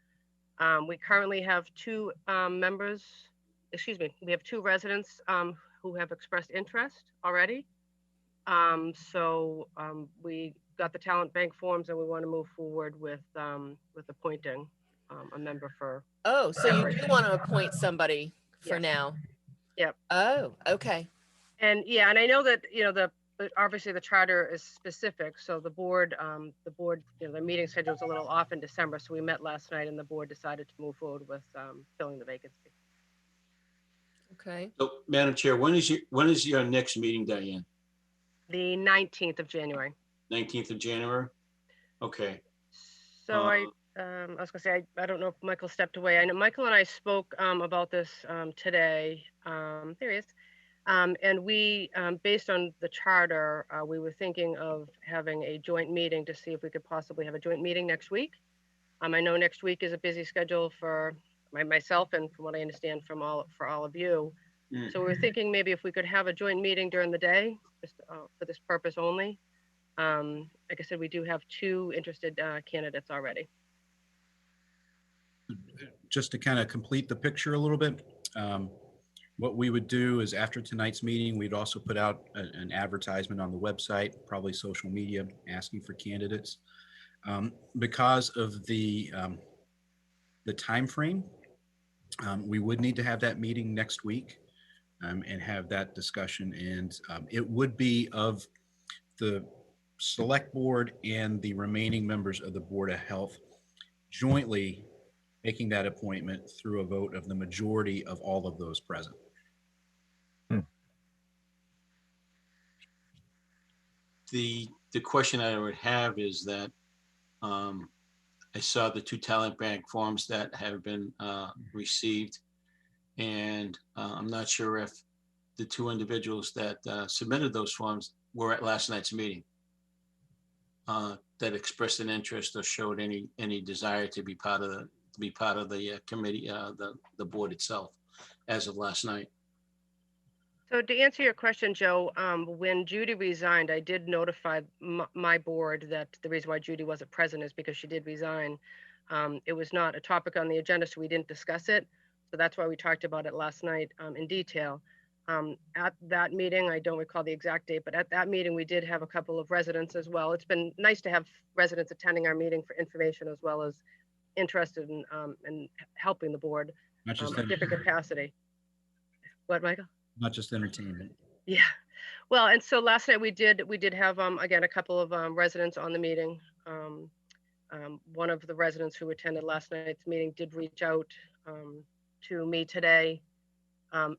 We currently have two members, we have two residents who have expressed interest already. We got the talent bank forms, and we want to move forward with appointing a member for. Oh, so you do want to appoint somebody for now? Yep. Oh, okay. And yeah, and I know that, you know, obviously the charter is specific. So the board, you know, the meeting schedule is a little off in December. So we met last night and the board decided to move forward with filling the vacancy. Okay. So, Madam Chair, when is your next meeting, Diane? The 19th of January. 19th of January? Okay. So I was gonna say, I don't know if Michael stepped away. I know Michael and I spoke about this today. There he is. And we, based on the charter, we were thinking of having a joint meeting to see if we could possibly have a joint meeting next week. I know next week is a busy schedule for myself and from what I understand for all of you. So we were thinking maybe if we could have a joint meeting during the day, just for this purpose only. Like I said, we do have two interested candidates already. Just to kind of complete the picture a little bit, what we would do is after tonight's meeting, we'd also put out an advertisement on the website, probably social media, asking for candidates. Because of the time frame, we would need to have that meeting next week and have that discussion. And it would be of the select board and the remaining members of the Board of Health jointly making that appointment through a vote of the majority of all of those present. The question I would have is that I saw the two talent bank forms that have been received, and I'm not sure if the two individuals that submitted those forms were at last night's meeting that expressed an interest or showed any desire to be part of the committee, the board itself, as of last night. So to answer your question, Joe, when Judy resigned, I did notify my board that the reason why Judy wasn't present is because she did resign. It was not a topic on the agenda, so we didn't discuss it. So that's why we talked about it last night in detail. At that meeting, I don't recall the exact date, but at that meeting, we did have a couple of residents as well. It's been nice to have residents attending our meeting for information as well as interested in helping the board in different capacity. What, Michael? Not just entertainment. Yeah. Well, and so last night we did have again a couple of residents on the meeting. One of the residents who attended last night's meeting did reach out to me today,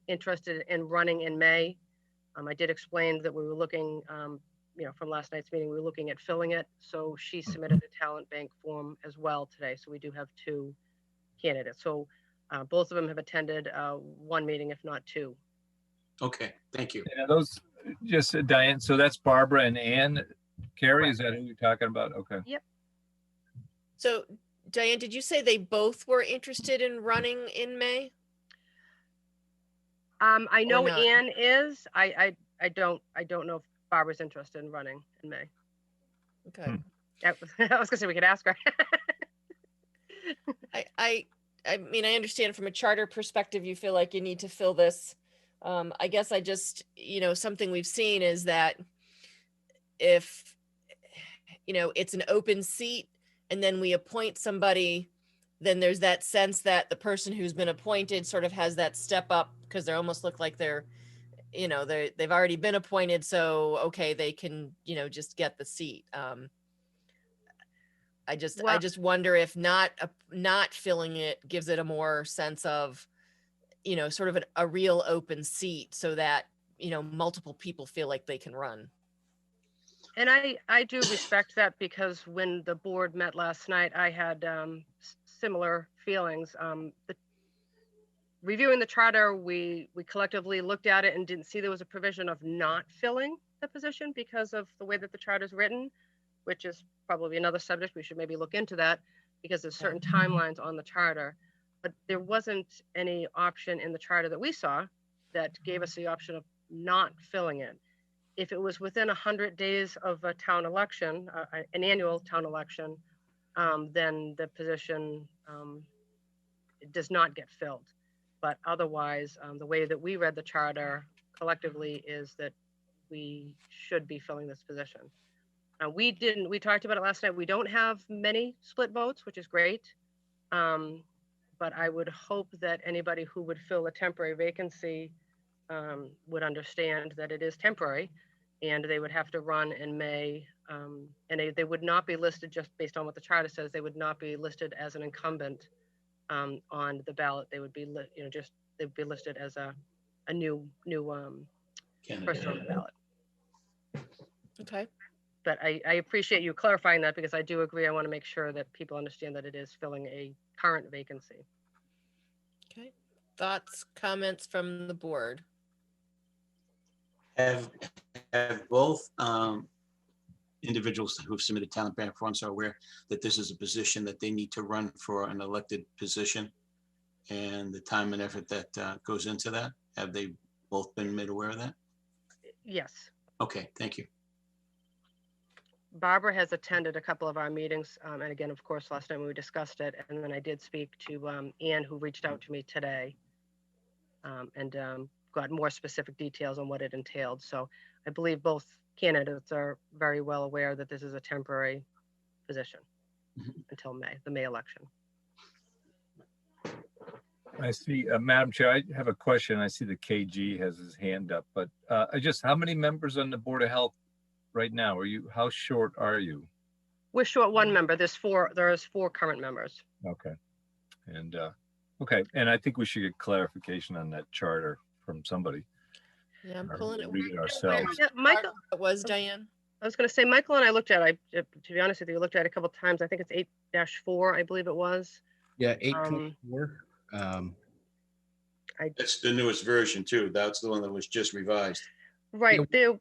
interested in running in May. I did explain that we were looking, from last night's meeting, we were looking at filling it. So she submitted a talent bank form as well today. So we do have two candidates. So both of them have attended one meeting, if not two. Okay, thank you. Yeah, those, just Diane, so that's Barbara and Ann. Carrie, is that who you're talking about? Okay. Yep. So Diane, did you say they both were interested in running in May? I know not? Ann is. I don't know if Barbara's interested in running in May. Okay. I was gonna say we could ask her. I mean, I understand from a charter perspective, you feel like you need to fill this. I guess I just, something we've seen is that if, it's an open seat and then we appoint somebody, then there's that sense that the person who's been appointed sort of has that step up because they almost look like they've already been appointed. So, okay, they can, just get the seat. I just wonder if not filling it gives it a more sense of, sort of a real open seat so that, multiple people feel like they can run. And I do respect that because when the board met last night, I had similar feelings. reviewing the charter, we collectively looked at it and didn't see there was a provision of not filling the position because of the way that the charter is written, which is probably another subject. We should maybe look into that because there's certain timelines on the charter, but there wasn't any option in the charter that we saw that gave us the option of not filling it. If it was within 100 days of a town election, an annual town election, then the position it does not get filled. But otherwise, the way that we read the charter collectively is that we should be filling this position. We talked about it last night. We don't have many split votes, which is great. But I would hope that anybody who would fill a temporary vacancy would understand that it is temporary and they would have to run in May. And they would not be listed just based on what the charter says. They would not be listed as an incumbent on the ballot. They would be, they'd be listed as a new person on the ballot. Okay. But I appreciate you clarifying that because I do agree. I want to make sure that people understand that it is filling a current vacancy. Okay. Thoughts, comments from the board? Have both individuals who've submitted talent backgrounds are aware that this is a position that they need to run for an elected position and the time and effort that goes into that? Have they both been made aware of that? Yes. Okay, thank you. Barbara has attended a couple of our meetings. And again, of course, last time we discussed it. And then I did speak to Ann, who reached out to me today and got more specific details on what it entailed. So I believe both candidates are very well aware that this is a temporary position until May, the May election. I see, Madam Chair, I have a question. I see the KG has his hand up, but how many members on the Board of Health right now? How short are you? We're short one member. There's four current members. Okay. And okay. And I think we should get clarification on that charter from somebody. Yeah, I'm pulling it. Read it ourselves. Yeah, Michael, it was Diane. I was going to say, Michael and I looked at it. To be honest with you, we looked at it a couple of times. I think it's 8-4, I believe it was. Yeah, 8.4. That's the newest version too. That's the one that was just revised. Right. There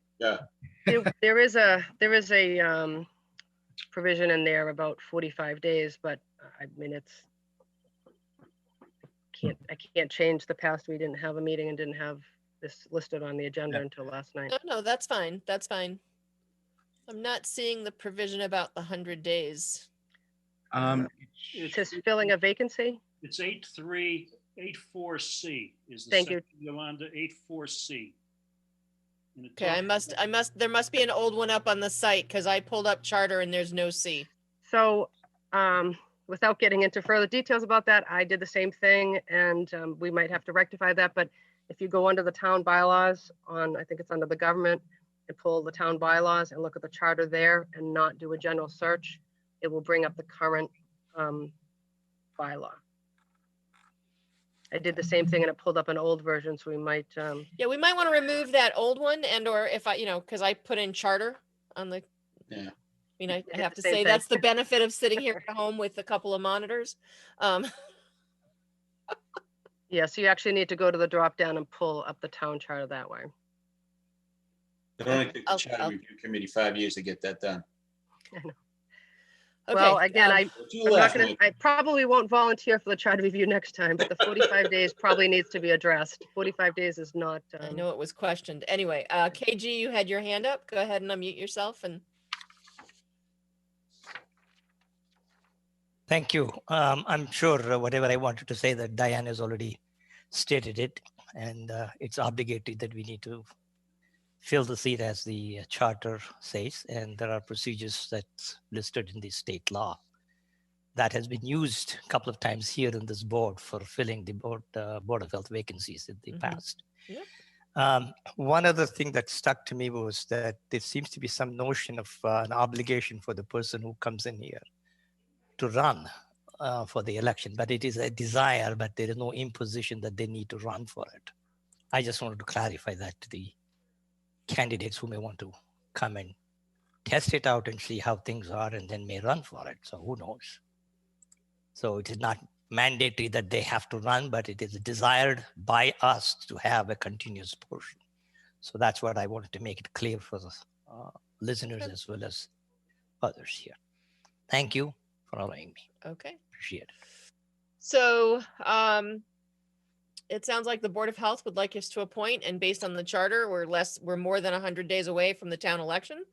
is a provision in there about 45 days, but I mean, I can't change the past. We didn't have a meeting and didn't have this listed on the agenda until last night. No, that's fine. That's fine. I'm not seeing the provision about the 100 days. It says filling a vacancy. It's 8.4C is the Thank you, Yolanda, 8.4C. Okay, there must be an old one up on the site because I pulled up charter and there's no C. So without getting into further details about that, I did the same thing and we might have to rectify that. But if you go under the town bylaws I think it's under the government, and pull the town bylaws and look at the charter there and not do a general search, it will bring up the current bylaw. I did the same thing and it pulled up an old version, so we might. Yeah, we might want to remove that old one or if because I put in charter on the. Yeah. I have to say that's the benefit of sitting here at home with a couple of monitors. Yeah, so you actually need to go to the drop down and pull up the town charter that way. It only took the Charter Review Committee 5 years to get that done. I know. Okay, well, again, I probably won't volunteer for the charter review next time, but the 45 days probably needs to be addressed. 45 days is not. I know it was questioned. Anyway, KG, you had your hand up. Go ahead and unmute yourself. And thank you. I'm sure whatever I wanted to say that Diane has already stated it, and it's obligatory that we need to fill the seat as the charter says, and there are procedures that's listed in the state law that has been used a couple of times here in this board for filling the Board of Health vacancies in the past. Yep. One other thing that stuck to me was that there seems to be some notion of an obligation for the person who comes in here to run for the election, but it is a desire, but there is no imposition that they need to run for it. I just wanted to clarify that to the candidates who may want to come and test it out and see how things are and then may run for it. So who knows? So it is not mandatory that they have to run, but it is desired by us to have a continuous portion. So that's what I wanted to make it clear for the listeners as well as others here. Thank you for allowing me. Okay. Appreciate it. So it sounds like the Board of Health would like us to appoint, and based on the charter, we're more than 100 days away from the town election.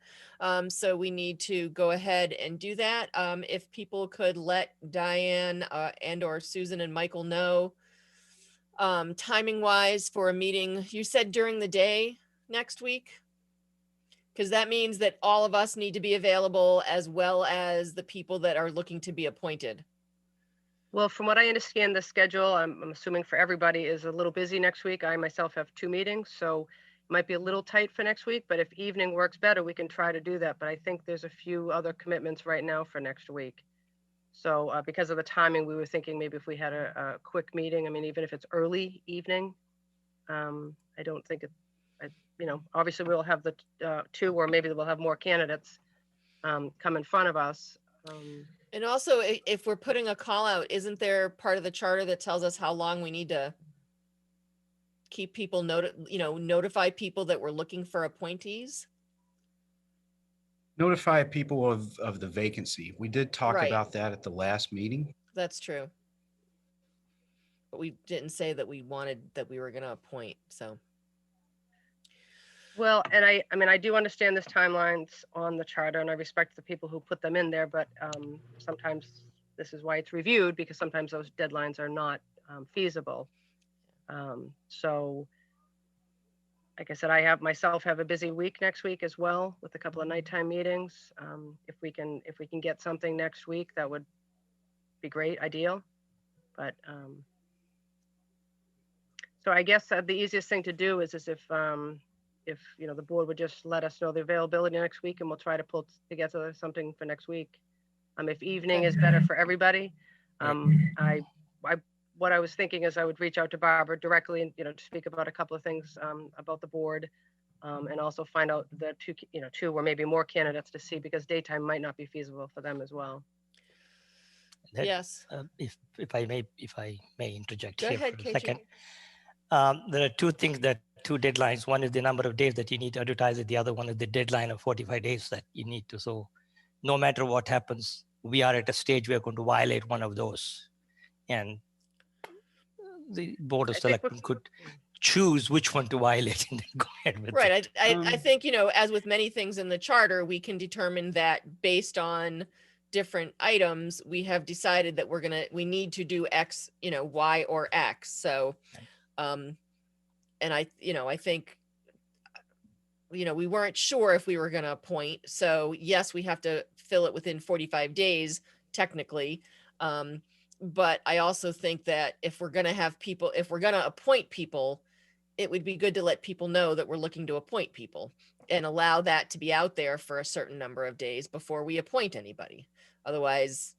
So we need to go ahead and do that. If people could let Diane and or Susan and Michael know timing wise for a meeting. You said during the day next week, because that means that all of us need to be available as well as the people that are looking to be appointed. Well, from what I understand, the schedule, I'm assuming for everybody, is a little busy next week. I myself have 2 meetings, so it might be a little tight for next week, but if evening works better, we can try to do that. But I think there's a few other commitments right now for next week. So because of the timing, we were thinking maybe if we had a quick meeting, I mean, even if it's early evening, I don't think it, you know, obviously we'll have the 2, or maybe we'll have more candidates come in front of us. And also, if we're putting a call out, isn't there part of the charter that tells us how long we need to keep people notify people that we're looking for appointees? Notify people of the vacancy. We did talk Right. about that at the last meeting. That's true. But we didn't say that we were going to appoint, so. Well, and I mean, I do understand this timelines on the charter, and I respect the people who put them in there, but sometimes this is why it's reviewed, because sometimes those deadlines are not feasible. So like I said, I myself have a busy week next week as well with a couple of nighttime meetings. If we can get something next week, that would be great, ideal. But so I guess the easiest thing to do is if you know, the board would just let us know the availability next week, and we'll try to pull together something for next week. If evening is better for everybody, what I was thinking is I would reach out to Barbara directly and, you know, to speak about a couple of things about the board, and also find out the 2 or maybe more candidates to see, because daytime might not be feasible for them as well. Yes. If I may interject Go here ahead, for a KG. second. There are 2 deadlines. One is the number of days that you need to advertise it. The other one is the deadline of 45 days that you need to. So no matter what happens, we are at a stage we're going to violate one of those. And the Board of Selectmen could choose which one to violate and then go ahead with it. Right. I think, you know, as with many things in the charter, we can determine that based on different items, we have decided that we need to do X, you know, Y or X. So, and I think, you know, we weren't sure if we were going to appoint. So yes, we have to fill it within 45 days, technically. But I also think that if we're going to appoint people, it would be good to let people know that we're looking to appoint people and allow that to be out there for a certain number of days before we appoint anybody. Otherwise.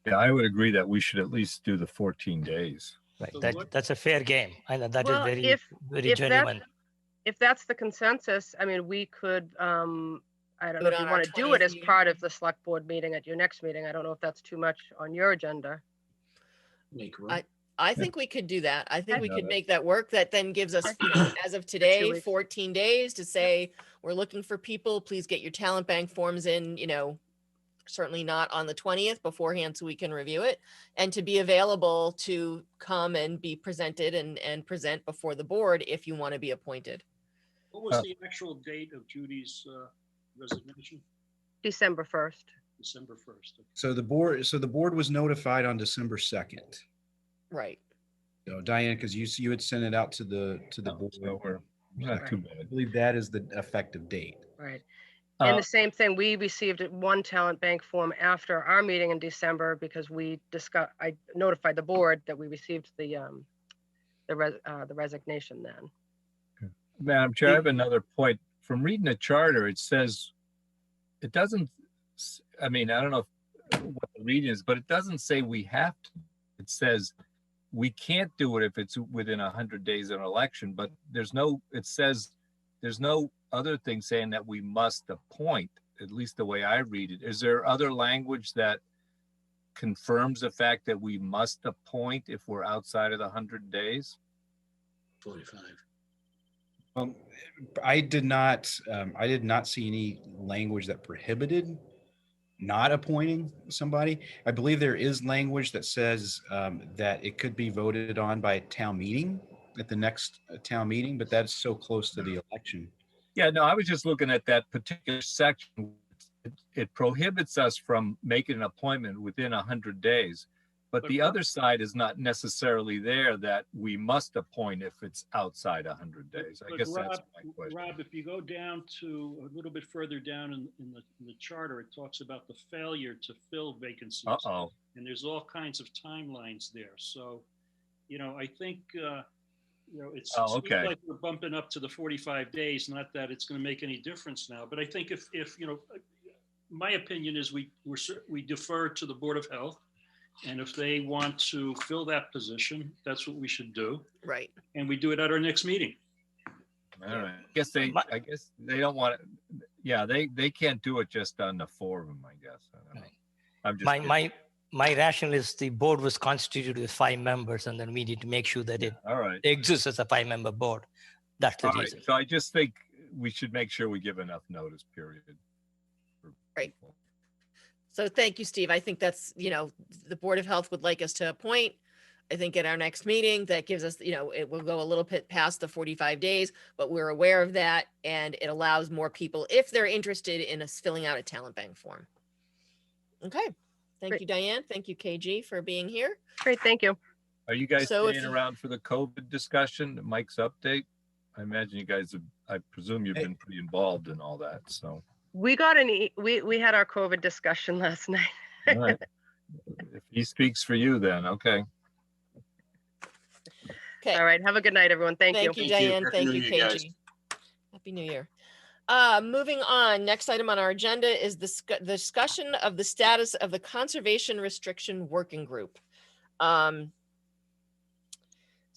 Yeah, I would agree that we should at least do the 14 days. Right. That's a fair game. I know that is very if genuine. If that's the consensus, I mean, we could, I don't know if you want to do 20th it as meeting. part of the select board meeting at your next meeting. I don't know if that's too much on your agenda. Make room. I think we could do that. I think we could Yeah. make that work. That then gives us, you know, as of today, weeks. 14 days to say, we're looking for people. Please get your talent bank forms in, you know, certainly not on the 20th beforehand, so we can review it, and to be available to come and be presented and present before the board if you want to be appointed. What was the actual date of Judy's resignation? December 1st. December 1st. So the board was notified on December 2nd. Right. So Diane, because you had sent it out to the board. So we're not too I bad. believe that is the effective date. Right. And Uh, the same thing, we received one talent bank form after our meeting in December, because I notified the board that we received the resignation then. Madam Chair, I have another point. From reading the charter, it says, it doesn't, I mean, I don't know what the reading is, but it doesn't say we have to. It says we can't do it if it's within 100 days of an election, but it says there's no other thing saying that we must appoint, at least the way I read it. Is there other language that confirms the fact that we must appoint if we're outside of the 100 days? 45. I did not see any language that prohibited not appointing somebody. I believe there is language that says that it could be voted on by town meeting at the next town meeting, but that's so close to the election. Yeah, no, I was just looking at that particular section. It prohibits us from making an appointment within 100 days. But the other side is not necessarily there, that we must appoint if it's outside 100 days. I guess that's my question. Rob, if you go down to a little bit further down in the charter, it talks about the failure to fill vacancies. Uh-oh. And there's all kinds of timelines there. So, I think, it's okay. like we're bumping up to the 45 days, not that it's going to make any difference now. But I think if my opinion is we defer to the Board of Health. And if they want to fill that position, that's what we should do. Right. And we do it at our next meeting. All right. I guess they don't want it. Yeah, they can't do it just on the forum, I guess. I don't know. I'm just my rationale is the board was constituted with 5 members, and then we need to make sure that it all right. exists as a 5-member board. That's the reason. Right. So I just think we should make sure we give enough notice, period. Right. So thank you, Steve. I think that's, the Board of Health would like us to appoint. I think at our next meeting, that gives us, it will go a little bit past the 45 days, but we're aware of that. And it allows more people, if they're interested in us filling out a talent bank form. Okay. Thank you, Diane. Thank you, KG, for being here. Great, thank you. Are you guys So staying around for the COVID discussion, Mike's update? I imagine you guys have, I presume you've been pretty involved in all that, so. We got we had our COVID discussion last night. All right. If he speaks for you, then okay. Okay. All right. Have a good night, everyone. Thank you. Thank you, Diane. Thank you, KG. Happy New Year. Moving on, next item on our agenda is the discussion of the status of the Conservation Restriction Working Group.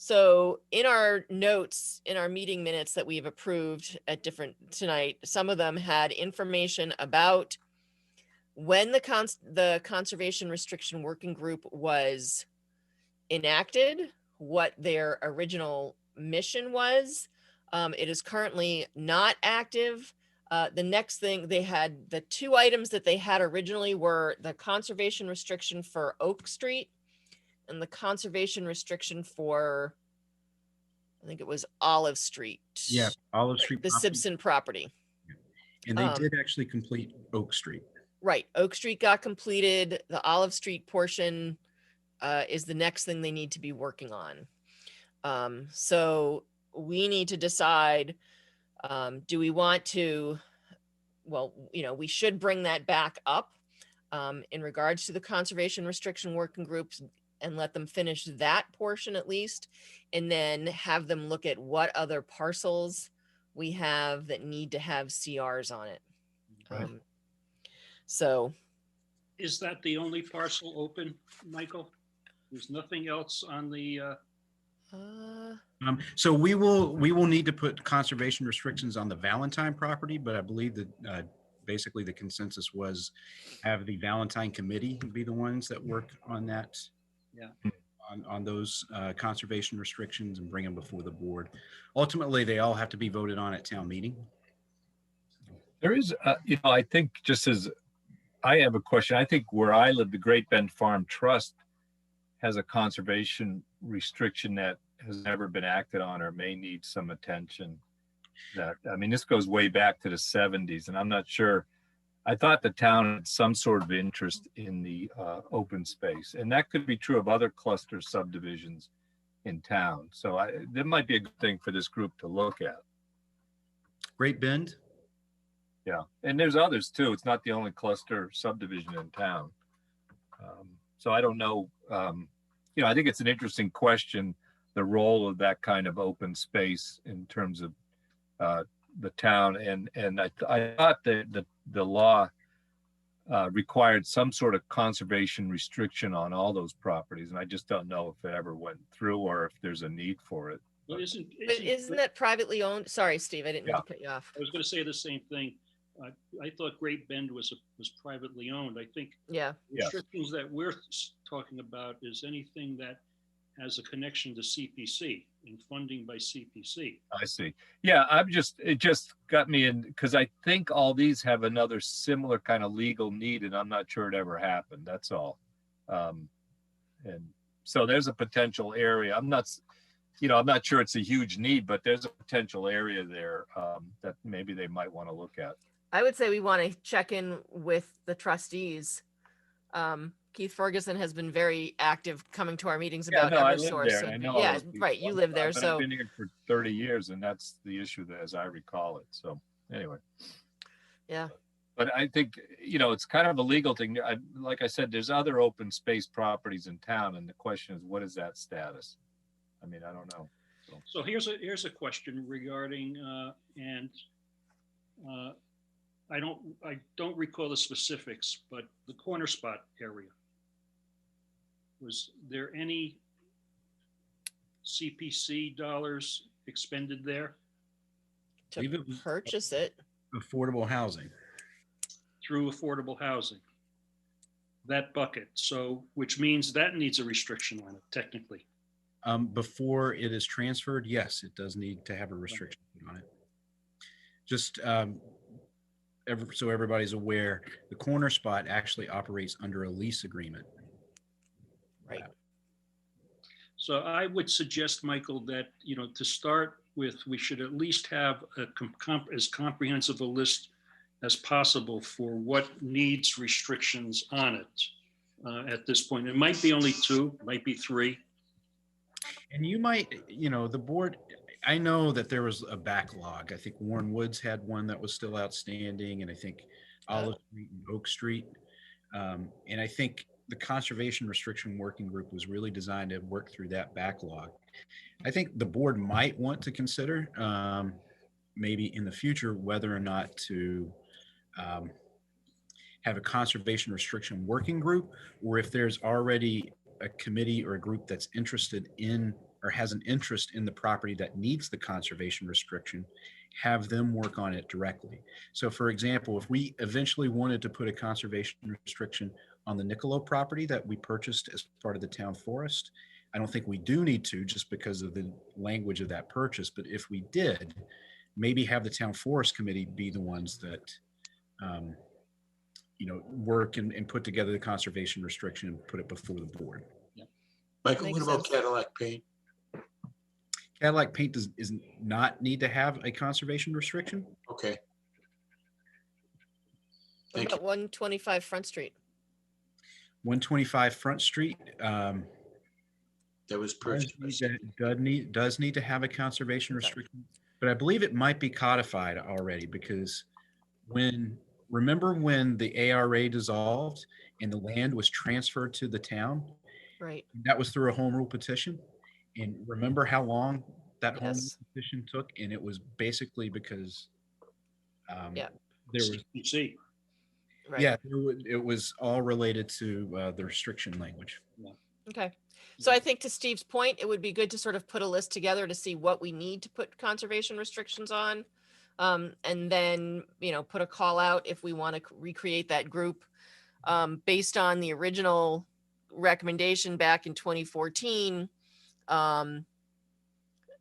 So in our notes, in our meeting minutes that we've approved at tonight, some of them had information about when the Conservation Restriction Working Group was enacted, what their original mission was. It is currently not active. The next thing they had, the 2 items that they had originally were the conservation restriction for Oak Street and the conservation restriction for, I think it was Olive Street. Yeah, Olive Street. The Simpson property. And they did actually complete Oak Street. Right. Oak Street got completed. The Olive Street portion is the next thing they need to be working on. So we need to decide, do we want to, well, we should bring that back up in regards to the conservation restriction working groups and let them finish that portion at least, and then have them look at what other parcels we have that need to have CRs on it. Right. So. Is that the only parcel open, Michael? There's nothing else on the, So we will need to put conservation restrictions on the Valentine property, but I believe that basically the consensus was have the Valentine committee be the ones that work on that. Yeah. On those conservation restrictions and bring them before the board. Ultimately, they all have to be voted on at town meeting. There is, I think just as I have a question, I think where I live, the Great Bend Farm Trust has a conservation restriction that has never been acted on or may need some attention. This goes way back to the 70s, and I'm not sure. I thought the town had some sort of interest in the open space, and that could be true of other cluster subdivisions in town. So that might be a good thing for this group to look at. Great Bend? Yeah, and there's others too. It's not the only cluster subdivision in town. So I don't know. I think it's an interesting question, the role of that kind of open space in terms of the town. And I thought that the law required some sort of conservation restriction on all those properties. And I just don't know if it ever went through or if there's a need for it. well, But isn't that privately owned? Sorry, Steve, I didn't mean to cut you off. I was going to say the same thing. I thought Great Bend was privately owned. I think Yeah. restrictions that we're talking about is anything that has a connection to CPC and funding by CPC. I see. Yeah, it just got me in because I think all these have another similar kind of legal need, and I'm not sure it ever happened. That's all. And so there's a potential area. I'm not sure it's a huge need, but there's a potential area there that maybe they might want to look at. I would say we want to check in with the trustees. Keith Ferguson has been very active coming to our meetings about I live Eversource. there. So, I know all yeah, those people. right. You live there. But So I've been here for 30 years, and that's the issue that, as I recall it. So anyway. Yeah. But I think, it's kind of a legal thing. Like I said, there's other open space properties in town, and the question is, what is that status? I mean, I don't know. So here's a question regarding, I don't recall the specifics, but the corner spot area. Was there any CPC dollars expended there? To purchase it. Affordable housing. Through affordable housing. That bucket. So, which means that needs a restriction on it, technically. Before it is transferred, yes, it does need to have a restriction on it. Just so everybody's aware, the corner spot actually operates under a lease agreement. Right. So I would suggest, Michael, that, to start with, we should at least have as comprehensive a list as possible for what needs restrictions on it at this point. It might be only 2, might be 3. And you might, the board, I know that there was a backlog. I think Warren Woods had one that was still outstanding, and I think Olive Street and Oak Street. And I think the Conservation Restriction Working Group was really designed to work through that backlog. I think the board might want to consider maybe in the future whether or not to have a Conservation Restriction Working Group, or if there's already a committee or a group that's interested in or has an interest in the property that needs the conservation restriction, have them work on it directly. So for example, if we eventually wanted to put a conservation restriction on the Niccolo property that we purchased as part of the town forest, I don't think we do need to, just because of the language of that purchase. But if we did, maybe have the town forest committee be the ones that work and put together the conservation restriction and put it before the board. Yeah. Michael, Makes what about sense. Cadillac Paint? Cadillac Paint does not need to have a conservation restriction. Okay. What Thank about you. 125 Front Street? 125 Front Street That was purchased. does need to have a conservation restriction, but I believe it might be codified already, because remember when the ARA dissolved and the land was transferred to the town? Right. That was through a home rule petition. And remember how long that home Yes. rule petition took? And it was basically because Yeah. there was, CPC. Right. yeah, it was all related to the restriction language. Okay. So I think to Steve's point, it would be good to sort of put a list together to see what we need to put conservation restrictions on. And then, put a call out if we want to recreate that group. Based on the original recommendation back in 2014,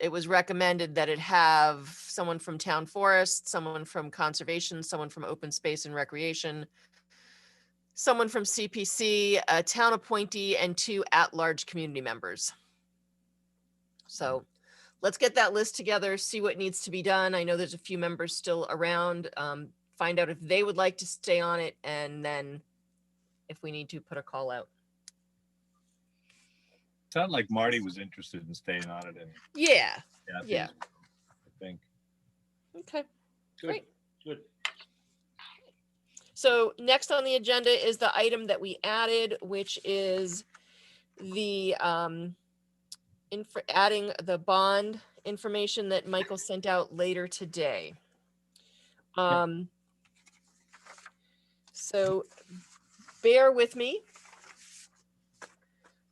it was recommended that it have someone from town forest, someone from conservation, someone from open space and recreation, someone from CPC, a town appointee, and 2 at-large community members. So let's get that list together, see what needs to be done. I know there's a few members still around. Find out if they would like to stay on it, and then if we need to, put a call out. Sounded like Marty was interested in staying on it. And Yeah. I think. Okay. Good. Great. Good. So next on the agenda is the item that we added, which is the adding the bond information that Michael sent out later today. So bear with me.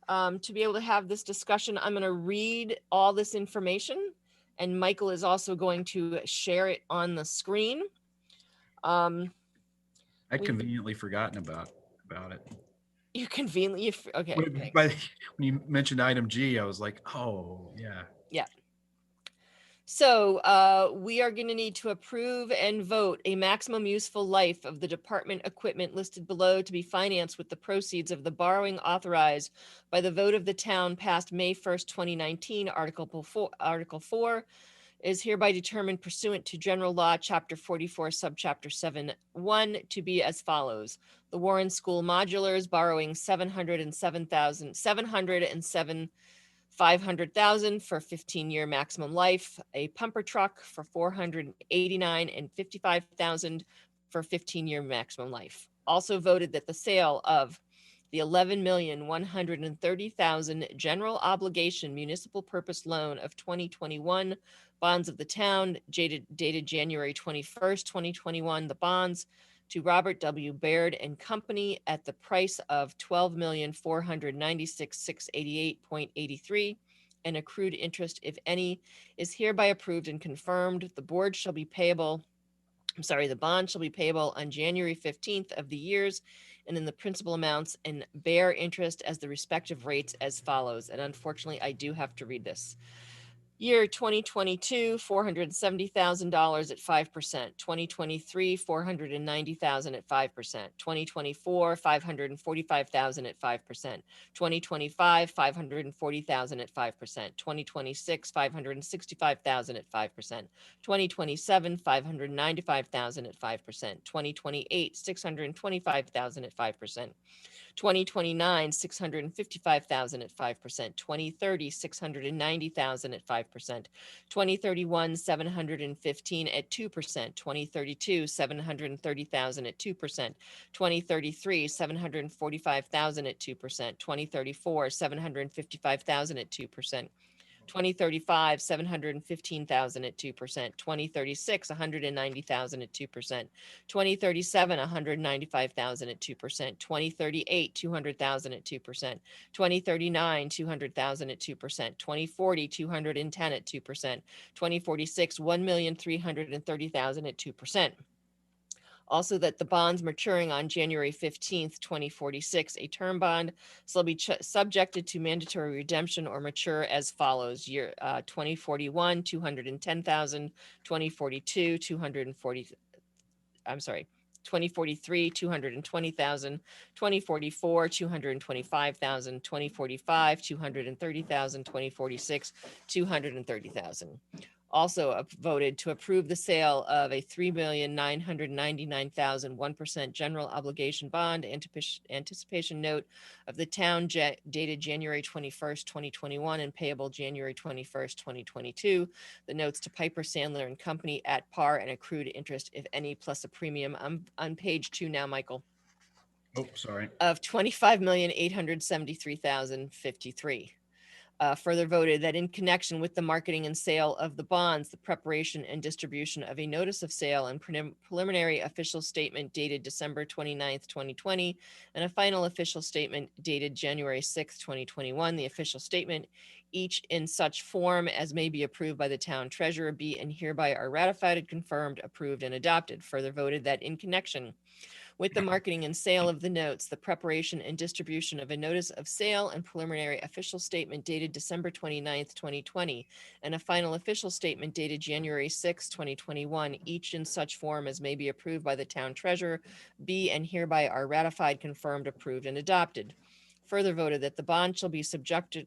To be able to have this discussion, I'm going to read all this information, and Michael is also going to share it on the screen. I'd conveniently forgotten about it. You conveniently, okay, When thanks. when you mentioned item G, I was like, oh, yeah. Yeah. So we are going to need to approve and vote a maximum useful life of the department equipment listed below to be financed with the proceeds of the borrowing authorized by the vote of the town passed May 1st, 2019, Article 4 is hereby determined pursuant to General Law, Chapter 44, Subchapter 7(1) to be as follows. The Warren School Modulars borrowing $500,000 for 15-year maximum life, a pumper truck for $489,000 and $55,000 for 15-year maximum life. Also voted that the sale of the $11,130,000 general obligation municipal purpose loan of 2021 bonds of the town dated January 21st, 2021, the bonds to Robert W. Baird and Company at the price of $12,496,688.83 and accrued interest, if any, is hereby approved and confirmed. The bond shall be payable on January 15th of the years and in the principal amounts and bear interest as the respective rates as follows. And unfortunately, I do have to read this. Year 2022, $470,000 at 5%. 2023, $490,000 at 5%. 2024, $545,000 at 5%. 2025, $540,000 at 5%. 2026, $565,000 at 5%. 2027, $595,000 at 5%. 2028, $625,000 at 5%. 2029, $655,000 at 5%, 2030, $690,000 at 5%, 2031, $715,000 at 2%, 2032, $730,000 at 2%, 2033, $745,000 at 2%, 2034, $755,000 at 2%. 2035, $715,000 at 2%, 2036, $190,000 at 2%, 2037, $195,000 at 2%, 2038, $200,000 at 2%, 2039, $200,000 at 2%, 2040, $210,000 at 2%, 2046, $1,330,000 at 2%. Also that the bonds maturing on January 15th, 2046, a term bond shall be subjected to mandatory redemption or mature as follows. Year 2041, $210,000, 2042, 2043, $220,000, 2044, $225,000, 2045, $230,000, 2046, $230,000. Also voted to approve the sale of a $3,999,000 1% general obligation bond anticipation note of the town dated January 21st, 2021 and payable January 21st, 2022. The notes to Piper Sandler and Company at par and accrued interest, if any, plus a premium. I'm on page 2 now, Michael. Oh, sorry. Of $25,873,053. Further voted that in connection with the marketing and sale of the bonds, the preparation and distribution of a notice of sale and preliminary official statement dated December 29th, 2020, and a final official statement dated January 6th, 2021, the official statement, each in such form as may be approved by the town treasurer, be and hereby are ratified and confirmed, approved, and adopted. Further voted that in connection with the marketing and sale of the notes, the preparation and distribution of a notice of sale and preliminary official statement dated December 29th, 2020, and a final official statement dated January 6th, 2021, each in such form as may be approved by the town treasurer, be and hereby are ratified, confirmed, approved, and adopted. Further voted that the bond shall be subject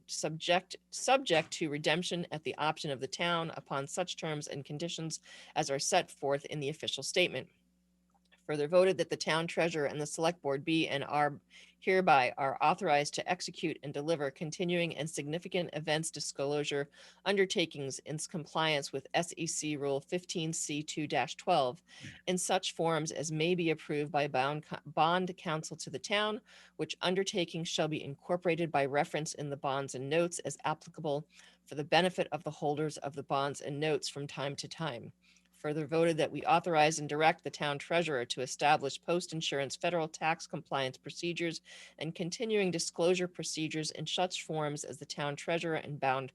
to redemption at the option of the town upon such terms and conditions as are set forth in the official statement. Further voted that the town treasurer and the select board be and are hereby are authorized to execute and deliver continuing and significant events disclosure undertakings in compliance with SEC Rule 15C2-12 in such forms as may be approved by bond counsel to the town, which undertakings shall be incorporated by reference in the bonds and notes as applicable for the benefit of the holders of the bonds and notes from time to time. Further voted that we authorize and direct the town treasurer to establish post-insurance federal tax compliance procedures and continuing disclosure procedures in such forms as the town treasurer and bond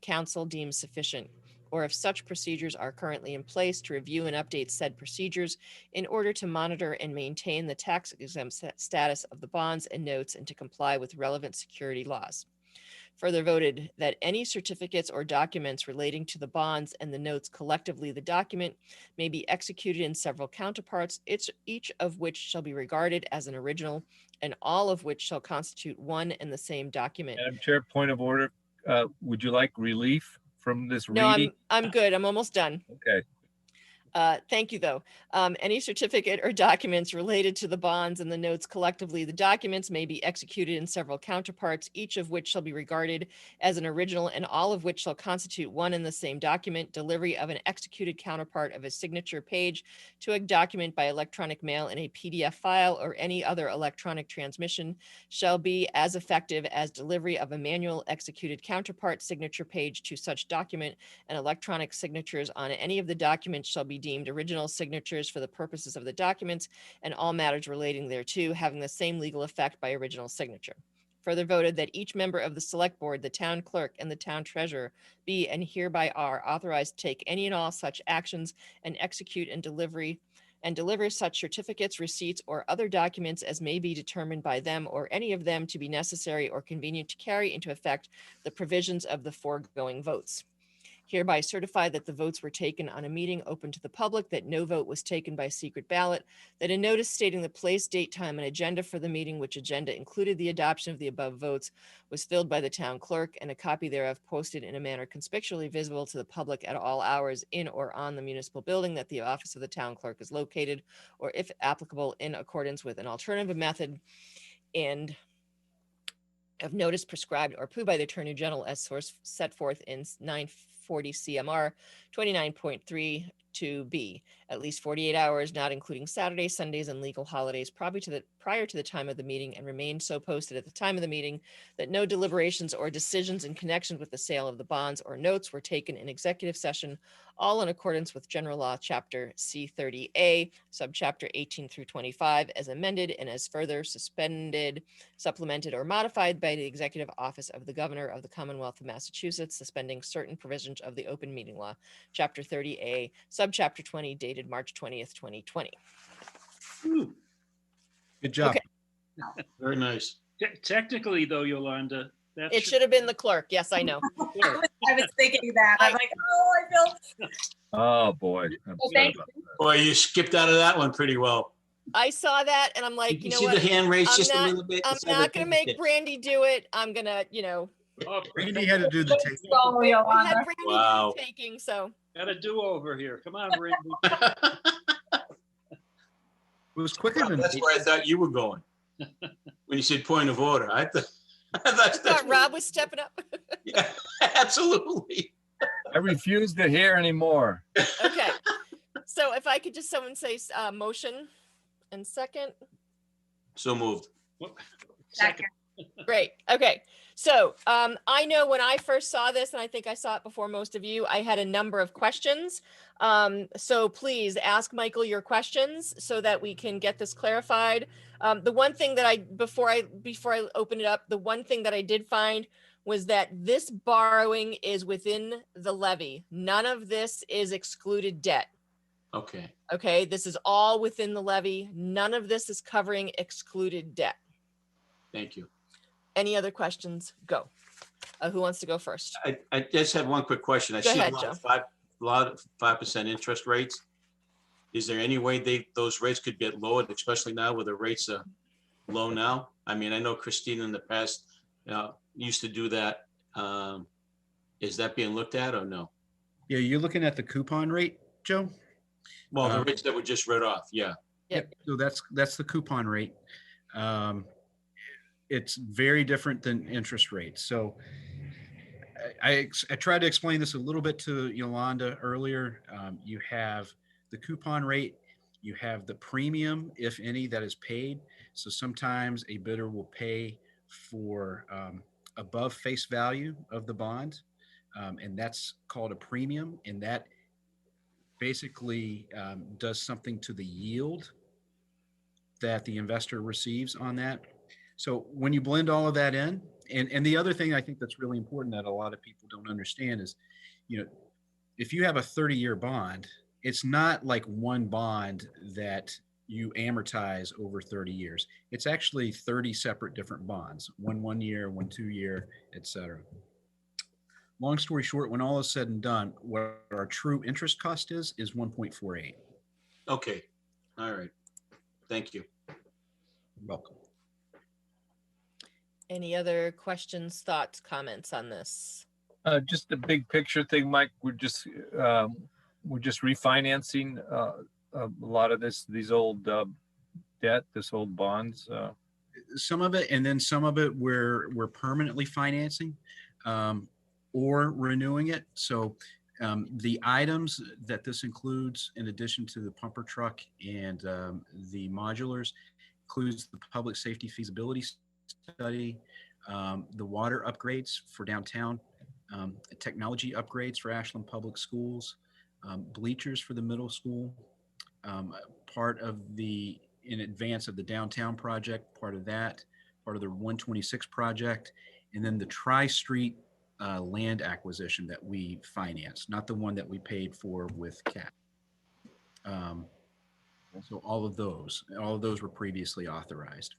counsel deems sufficient. or if such procedures are currently in place, to review and update said procedures in order to monitor and maintain the tax exempt status of the bonds and notes and to comply with relevant security laws. Further voted that any certificates or documents relating to the bonds and the notes, collectively the document, may be executed in several counterparts, each of which shall be regarded as an original, and all of which shall constitute one and the same document. Madam Chair, point of order. Would you like relief from this No, reading? I'm good. I'm almost done. Okay. Thank you, though. Any certificate or documents related to the bonds and the notes, collectively the documents, may be executed in several counterparts, each of which shall be regarded as an original, and all of which shall constitute one and the same document. Delivery of an executed counterpart of a signature page to a document by electronic mail in a PDF file or any other electronic transmission shall be as effective as delivery of a manual executed counterpart signature page to such document, and electronic signatures on any of the documents shall be deemed original signatures for the purposes of the documents, and all matters relating thereto having the same legal effect by original signature. Further voted that each member of the Select Board, the town clerk, and the town treasurer be and hereby are authorized to take any and all such actions and execute and deliver such certificates, receipts, or other documents as may be determined by them or any of them to be necessary or convenient to carry into effect the provisions of the foregoing votes. Hereby certify that the votes were taken on a meeting open to the public, that no vote was taken by secret ballot, that a notice stating the place, date, time, and agenda for the meeting, which agenda included the adoption of the above votes, was filled by the town clerk, and a copy thereof posted in a manner conspicuously visible to the public at all hours in or on the municipal building that the office of the town clerk is located, or if applicable, in accordance with an alternative method and of notice prescribed or approved by the Attorney General as source set forth in 940 CMR 29.3 to B, at least 48 hours, not including Saturdays, Sundays, and legal holidays prior to the time of the meeting, and remain so posted at the time of the meeting, that no deliberations or decisions in connection with the sale of the bonds or notes were taken in executive session, all in accordance with General Law Chapter C30A, Subchapter 18 through 25, as amended and as further suspended, supplemented, or modified by the Executive Office of the Governor of the Commonwealth of Massachusetts, suspending certain provisions of the Open Meeting Law, Chapter 30A, Subchapter 20, dated March 20th, 2020. Good job. Okay. Very nice. Technically, though, Yolanda, that It should have been the clerk. Yes, I know. I was thinking that. I'm like, oh, I feel. Oh, boy. I'm Well, sorry thank about that. Boy, you skipped out of that one pretty well. I saw that and I'm like, Did you you know see what? the hand raised I'm just a not- little bit? I'm It's not not a gonna big make hit. Brandy do it. I'm gonna, you know, Randy had to do the tape. So, we had Yolanda. Brandy do Wow. the taking, so. got a do-over here. Come on, Brandy. It was quicker than That's where I thought you were going. When you said point of order, I thought. I thought Rob was stepping up. Yeah, absolutely. I refuse to hear anymore. Okay. So if I could just someone say motion and second. So moved. Second. Great. Okay. So I know when I first saw this, and I think I saw it before most of you, I had a number of questions. So please ask Michael your questions so that we can get this clarified. The one thing that before I open it up, the one thing that I did find was that this borrowing is within the levy. None of this is excluded debt. Okay. Okay. This is all within the levy. None of this is covering excluded debt. Thank you. Any other questions? Go. Who wants to go first? I just have one quick question. I Go see ahead, a lot of 5% interest rates. Is there any way those rates could get lowered, especially now where the rates are low now? I mean, I know Christine in the past used to do that. Is that being looked at or no? Yeah, you're looking at the coupon rate, Joe? Well, the rates that were just read off, yeah. Yep. So that's the coupon rate. It's very different than interest rates. So I tried to explain this a little bit to Yolanda earlier. You have the coupon rate, you have the premium, if any, that is paid. So sometimes a bidder will pay for above face value of the bond, and that's called a premium, and that basically does something to the yield that the investor receives on that. So when you blend all of that in, and the other thing I think that's really important that a lot of people don't understand is, if you have a 30-year bond, it's not like one bond that you amortize over 30 years. It's actually 30 separate different bonds, one year, one 2 year, et cetera. Long story short, when all is said and done, what our true interest cost is 1.48. Okay, all right. Thank you. You're welcome. Any other questions, thoughts, comments on this? Just the big picture thing, Mike. We're just refinancing a lot of these old debt, this old bonds. Some of it, and then some of it we're permanently financing or renewing it. So the items that this includes, in addition to the pumper truck and the modulars, includes the public safety feasibility study, the water upgrades for downtown, technology upgrades for Ashland Public Schools, bleachers for the middle school, part of the, in advance of the downtown project, part of that, part of the 126 project, and then the Tri-Street land acquisition that we financed, not the one that we paid for with CAP. So all of those were previously authorized.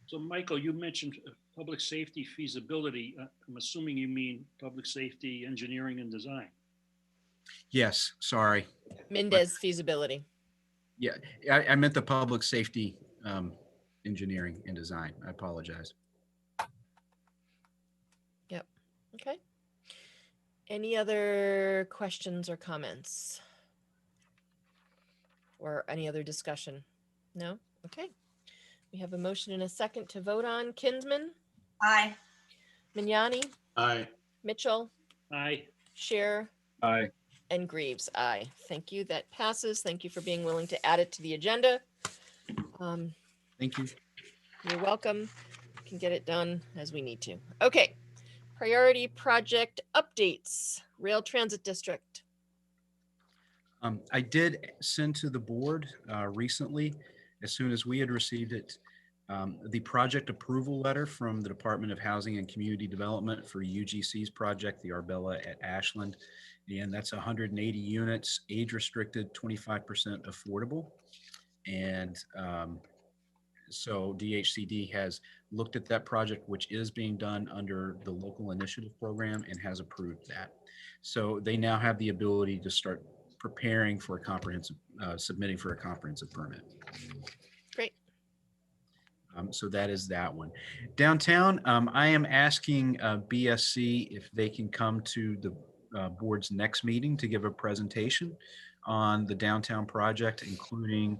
So Michael, you mentioned public safety feasibility. I'm assuming you mean public safety engineering and design. Yes, sorry. Mendez feasibility. Yeah, I meant the public safety engineering and design. I apologize. Yep. Okay. Any other questions or comments? Or any other discussion? No? Okay. We have a motion and a second to vote on. Kinsman, Aye. Mignani, Aye. Mitchell, Aye. Scheer, Aye. and Greaves. Aye. Thank you. That passes. Thank you for being willing to add it to the agenda. Thank you. You're welcome. We can get it done as we need to. Okay. Priority project updates. Rail Transit District. I did send to the board recently, as soon as we had received it, the project approval letter from the Department of Housing and Community Development for UGC's project, the Arbella at Ashland. And that's 180 units, age restricted, 25% affordable. And so DHCD has looked at that project, which is being done under the local initiative program, and has approved that. So they now have the ability to start preparing for a comprehensive, submitting for a comprehensive permit. Great. So that is that one. Downtown, I am asking BSC if they can come to the board's next meeting to give a presentation on the downtown project, including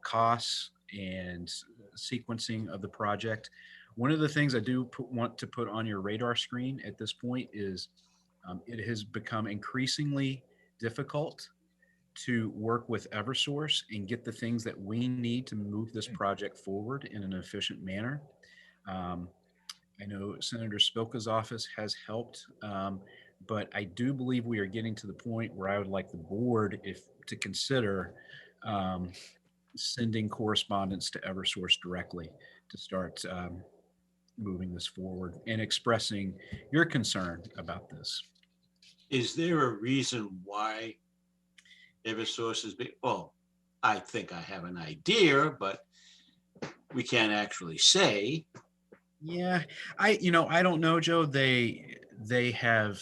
costs and sequencing of the project. One of the things I do want to put on your radar screen at this point is it has become increasingly difficult to work with Eversource and get the things that we need to move this project forward in an efficient manner. I know Senator Spilka's office has helped, but I do believe we are getting to the point where I would like the board to consider sending correspondence to Eversource directly to start moving this forward and expressing your concern about this. Is there a reason why Eversource is big? Well, I think I have an idea, but we can't actually say. Yeah, I don't know, Joe. They have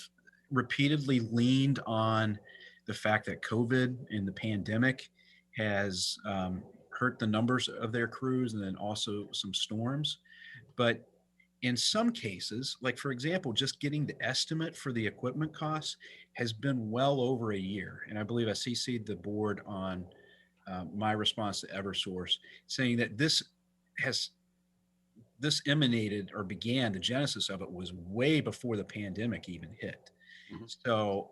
repeatedly leaned on the fact that COVID and the pandemic has hurt the numbers of their crews, and then also some storms. But in some cases, like for example, just getting the estimate for the equipment costs has been well over a year. And I believe I CC'd the board on my response to Eversource, saying that this emanated or began, the genesis of it was way before the pandemic even hit. Mm-hmm. So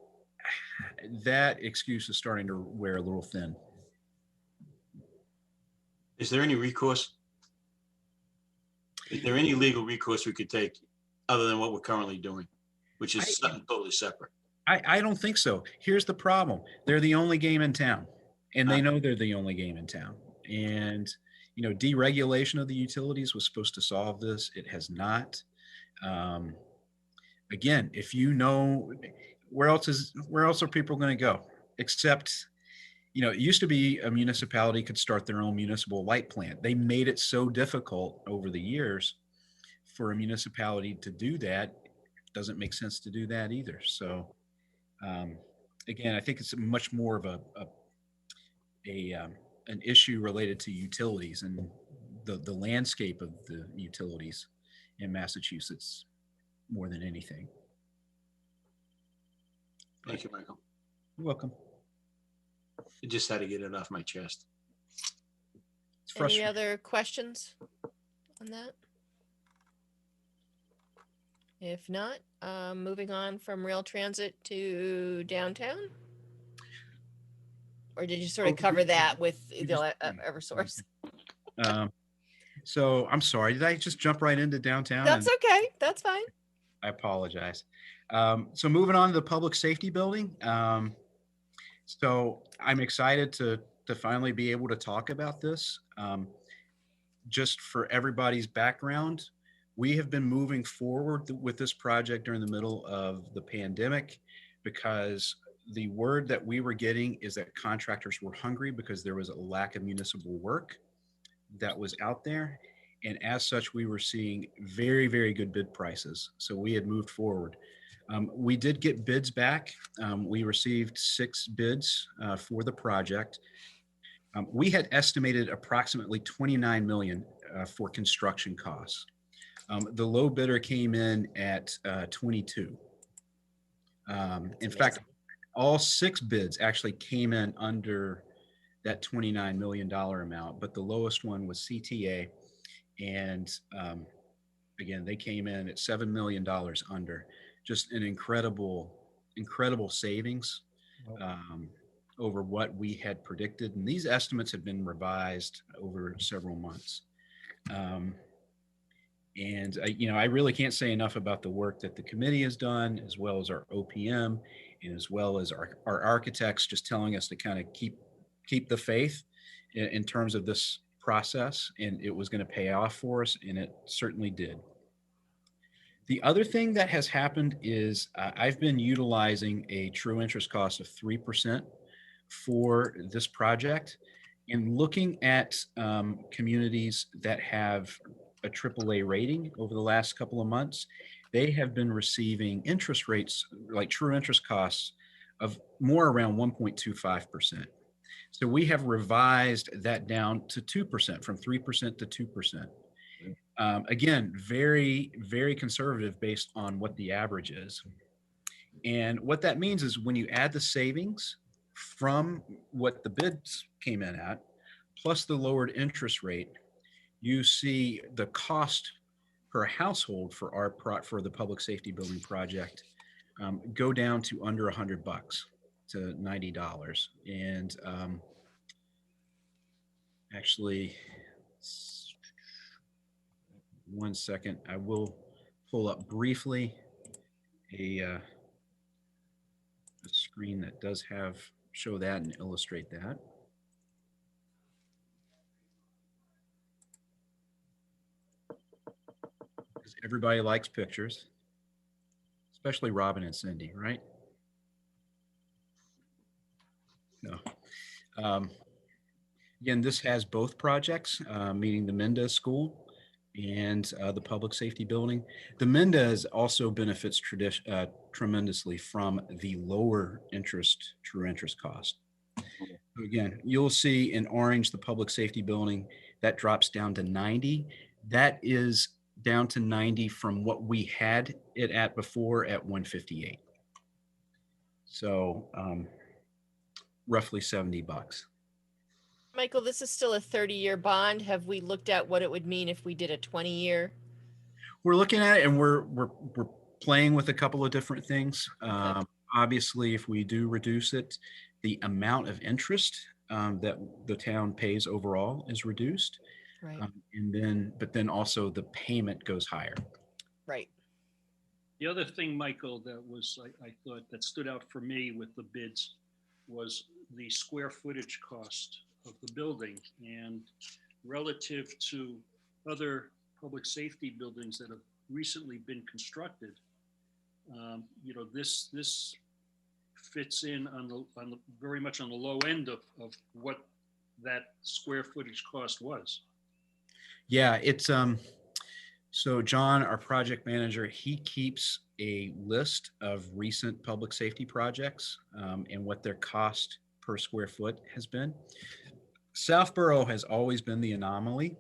that excuse is starting to wear a little thin. Is there any recourse? Is there any legal recourse we could take other than what we're currently doing, which is something totally separate? I don't think so. Here's the problem. They're the only game in town, and they know they're the only game in town. And, deregulation of the utilities was supposed to solve this. It has not. again, if you know, where else are people going to go? Except, it used to be a municipality could start their own municipal light plant. They made it so difficult over the years for a municipality to do that. It doesn't make sense to do that either. So again, I think it's much more of an issue related to utilities and the landscape of the utilities in Massachusetts more than anything. Thank you, Michael. You're welcome. I just had to get it off my chest. It's Any frustrating. other questions on that? If not, moving on from rail transit to downtown? Or did you sort of cover that with the Eversource? So I'm sorry, did I just jump right into downtown? That's okay. That's fine. I apologize. So moving on to the public safety building. So I'm excited to finally be able to talk about this. Just for everybody's background, we have been moving forward with this project during the middle of the pandemic because the word that we were getting is that contractors were hungry because there was a lack of municipal work that was out there. And as such, we were seeing very, very good bid prices. So we had moved forward. We did get bids back. We received 6 bids for the project. We had estimated approximately $29 million for construction costs. The low bidder came in at 22. In fact, all 6 bids actually came in under that $29 million amount, but the lowest one was CTA. And again, they came in at $7 million under. Just an incredible savings over what we had predicted. And these estimates have been revised over several months. And I really can't say enough about the work that the committee has done, as well as our OPM, and as well as our architects, just telling us to kind of keep the faith in terms of this process, and it was going to pay off for us, and it certainly did. The other thing that has happened is I've been utilizing a true interest cost of 3% for this project, and looking at communities that have a AAA rating over the last couple of months, they have been receiving interest rates, like true interest costs, of more around 1.25%. So we have revised that down to 2%, from 3% to 2%. Again, very, very conservative based on what the average is. And what that means is when you add the savings from what the bids came in at, plus the lowered interest rate, you see the cost per household for the public safety building project go down to under $100 to $90. And actually, one second, I will pull up briefly a screen that does show that and illustrate that. Because everybody likes pictures, especially Robin and Cindy, right? No. Again, this has both projects, meaning the Mendez School and the public safety building. The Mendez also benefits tremendously from the lower true interest cost. So again, you'll see in orange, the public safety building, that drops down to 90. That is down to 90 from what we had it at before at 158. So roughly $70. Michael, this is still a 30-year bond. Have we looked at what it would mean if we did a 20-year? We're looking at it, and we're playing with a couple of different things. Obviously, if we do reduce it, the amount of interest that the town pays overall is reduced. Right. But then also the payment goes higher. Right. The other thing, Michael, that was, I thought that stood out for me with the bids was the square footage cost of the building, and relative to other public safety buildings that have recently been constructed, This fits in on the very much on the low end of what that square footage cost was. Yeah, it's so John, our project manager, he keeps a list of recent public safety projects and what their cost per square foot has been. Southborough has always been the anomaly.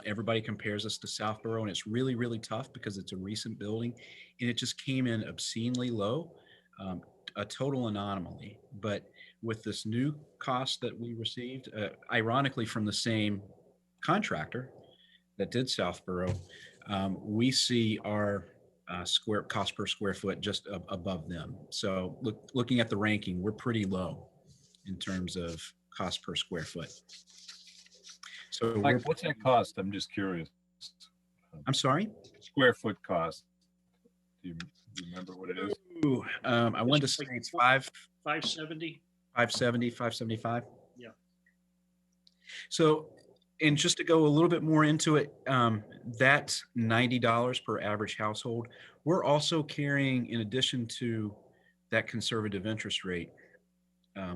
Everybody compares us to Southborough, and it's really, really tough because it's a recent building and it just came in obscenely low, a total anomaly. But with this new cost that we received, ironically from the same contractor that did Southborough, we see our square cost per square foot just above them. So looking at the ranking, we're pretty low in terms of cost per square foot. So Mike, what's that cost? I'm just curious. I'm sorry? Square foot cost. Do you remember what it is? Ooh, I wanted to say it's 570. 570, 575. Yeah. So, and just to go a little bit more into it, that's $90 per average household. We're also carrying, in addition to that conservative interest rate,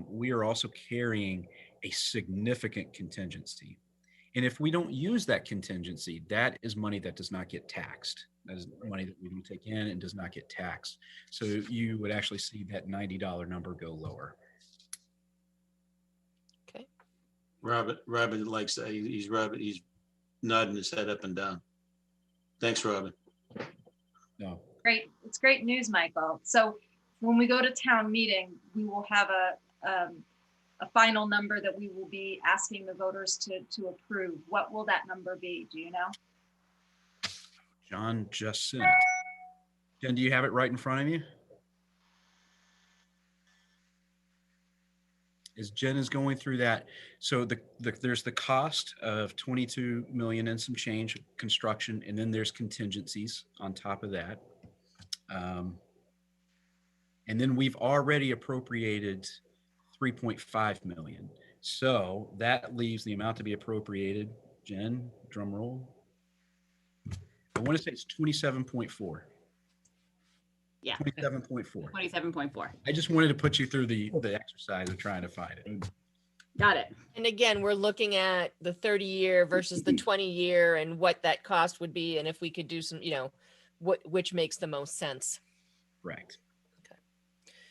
we are also carrying a significant contingency. And if we don't use that contingency, that is money that does not get taxed. That is money that we do take in and does not get taxed. So you would actually see that $90 number go lower. Okay. Robert likes that. He's nodding his head up and down. Thanks, Robin. No. Great. It's great news, Michael. So when we go to town meeting, we will have a final number that we will be asking the voters to approve. What will that number be? Do you know? John just sent it. Jen, do you have it right in front of you? As Jen is going through that, so there's the cost of 22 million and some change construction, and then there's contingencies on top of that. And then we've already appropriated 3.5 million. So that leaves the amount to be appropriated. Jen, drum roll. I want to say it's 27.4. Yeah. 27.4. 27.4. I just wanted to put you through the exercise of trying to find it. Got it. And again, we're looking at the 30-year versus the 20-year and what that cost would be. And if we could do some, which makes the most sense. Correct.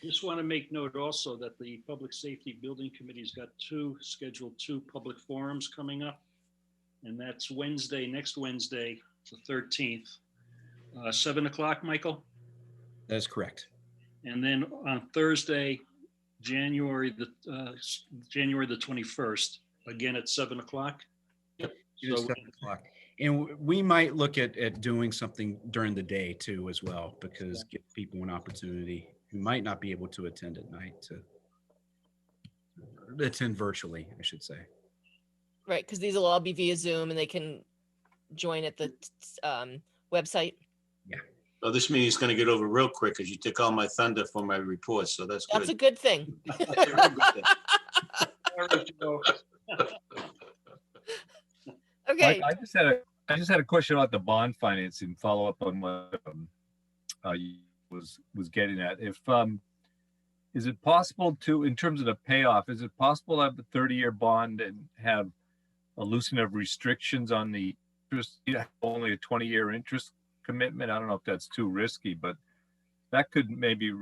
Just want to make note also that the Public Safety Building Committee's got scheduled two public forums coming up. And that's next Wednesday, the 13th, 7 o'clock, Michael? That is correct. And then on Thursday, January the 21st, again at 7 o'clock. Yep. It is 7 o'clock. And we might look at doing something during the day too as well, because give people an opportunity who might not be able to attend at night to attend virtually, I should say. Right, because these will all be via Zoom and they can join at the website. Yeah. Oh, this meeting's going to get over real quick because you took all my thunder for my report, so that's good. That's a good thing. Okay. Mike, I just had a question about the bond financing. Follow up on what you was getting at. If is it possible to, in terms of the payoff, is it possible to have the 30-year bond and have a loosening of restrictions on the interest, only a 20-year interest commitment? I don't know if that's too risky, but that could maybe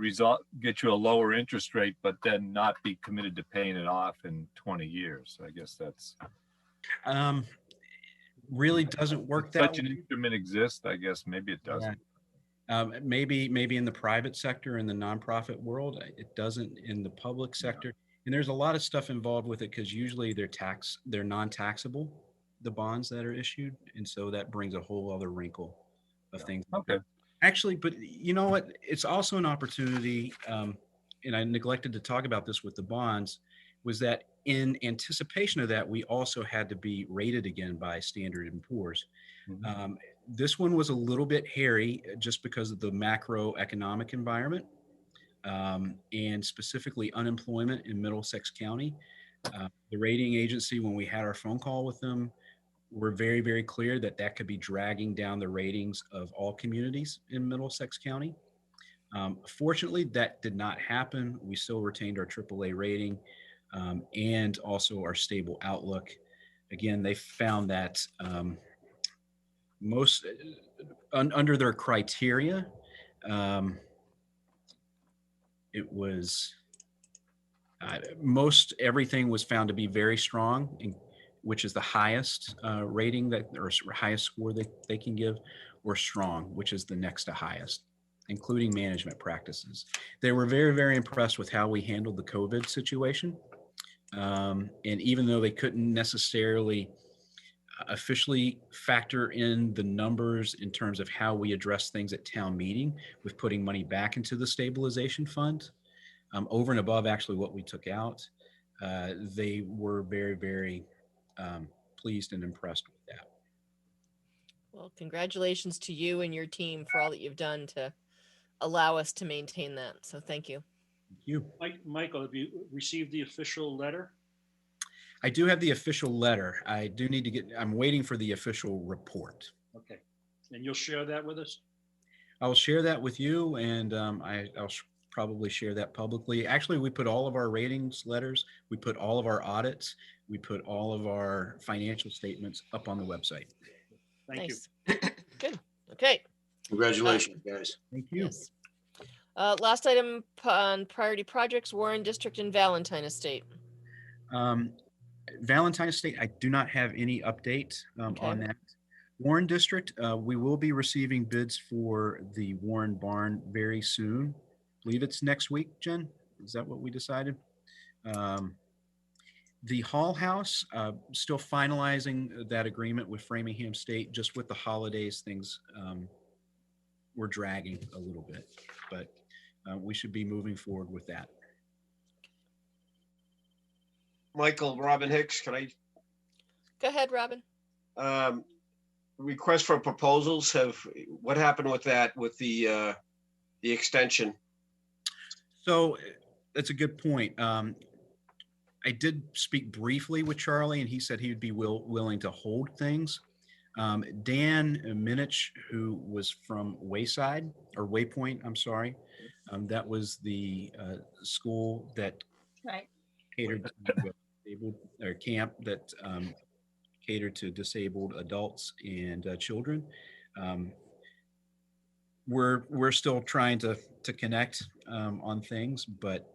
get you a lower interest rate, but then not be committed to paying it off in 20 years. I guess that's really doesn't work that such an instrument exists. I guess maybe it doesn't. Yeah. Maybe in the private sector, in the nonprofit world, it doesn't. In the public sector, and there's a lot of stuff involved with it because usually they're non-taxable, the bonds that are issued, and so that brings a whole other wrinkle of things. Okay. Actually, but you know what? It's also an opportunity, and I neglected to talk about this with the bonds, was that in anticipation of that, we also had to be rated again by Standard & Poor's. Mm-hmm. This one was a little bit hairy just because of the macroeconomic environment and specifically unemployment in Middlesex County. The rating agency, when we had our phone call with them, were very, very clear that could be dragging down the ratings of all communities in Middlesex County. Fortunately, that did not happen. We still retained our AAA rating and also our stable outlook. Again, they found that most under their criteria, it was most everything was found to be very strong, which is the highest rating that or highest score that they can give, or strong, which is the next to highest, including management practices. They were very, very impressed with how we handled the COVID situation. And even though they couldn't necessarily officially factor in the numbers in terms of how we address things at town meeting with putting money back into the stabilization fund, over and above actually what we took out, they were very, very pleased and impressed with that. Well, congratulations to you and your team for all that you've done to allow us to maintain that. So thank you. Thank you. Michael, have you received the official letter? I do have the official letter. I do need to get, I'm waiting for the official report. Okay. And you'll share that with us? I will share that with you, and I'll probably share that publicly. Actually, we put all of our ratings letters, we put all of our audits, we put all of our financial statements up on the website. Thank you. Good. Okay. Congratulations, guys. Thank you. Yes. Last item on priority projects, Warren District and Valentine Estate. Valentine Estate, I do not have any update on that. Warren District, we will be receiving bids for the Warren Barn very soon. I believe it's next week, Jen. Is that what we decided? The Hall House, still finalizing that agreement with Framingham State. Just with the holidays, things were dragging a little bit, but we should be moving forward with that. Michael, Robin Hicks, can I? Go ahead, Robin. Request for proposals what happened with that, with the extension? So that's a good point. I did speak briefly with Charlie, and he said he would be willing to hold things. Dan Minich, who was from Waypoint, I'm sorry. That was the school that catered to disabled, or camp that catered to disabled adults and children. We're still trying to connect on things, but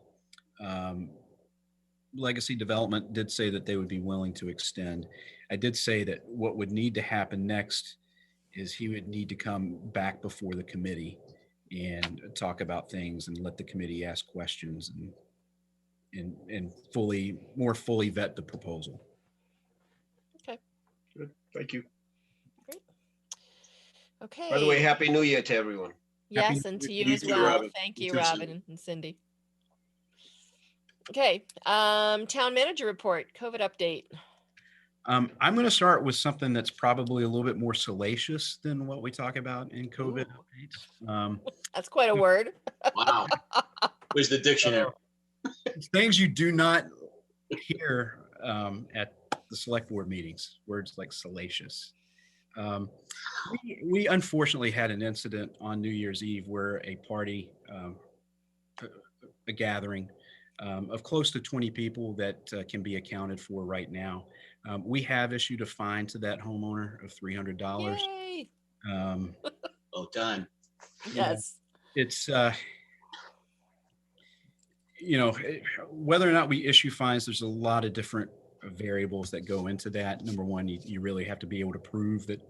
Legacy Development did say that they would be willing to extend. I did say that what would need to happen next is he would need to come back before the committee and talk about things and let the committee ask questions and more fully vet the proposal. Okay. Good. Thank you. Great. Okay. By the way, Happy New Year to everyone. Yes, and to you as well. Thank you, Robin and Cindy. Okay, town manager report, COVID update. I'm going to start with something that's probably a little bit more salacious than what we talk about in COVID updates. That's quite a word. Wow. Where's the dictionary? Things you do not hear at the select board meetings, words like salacious. We unfortunately had an incident on New Year's Eve where a party, a gathering of close to 20 people that can be accounted for right now. We have issued a fine to that homeowner of $300. Yay. Well done. Yes. It's, whether or not we issue fines, there's a lot of different variables that go into that. Number one, you really have to be able to prove that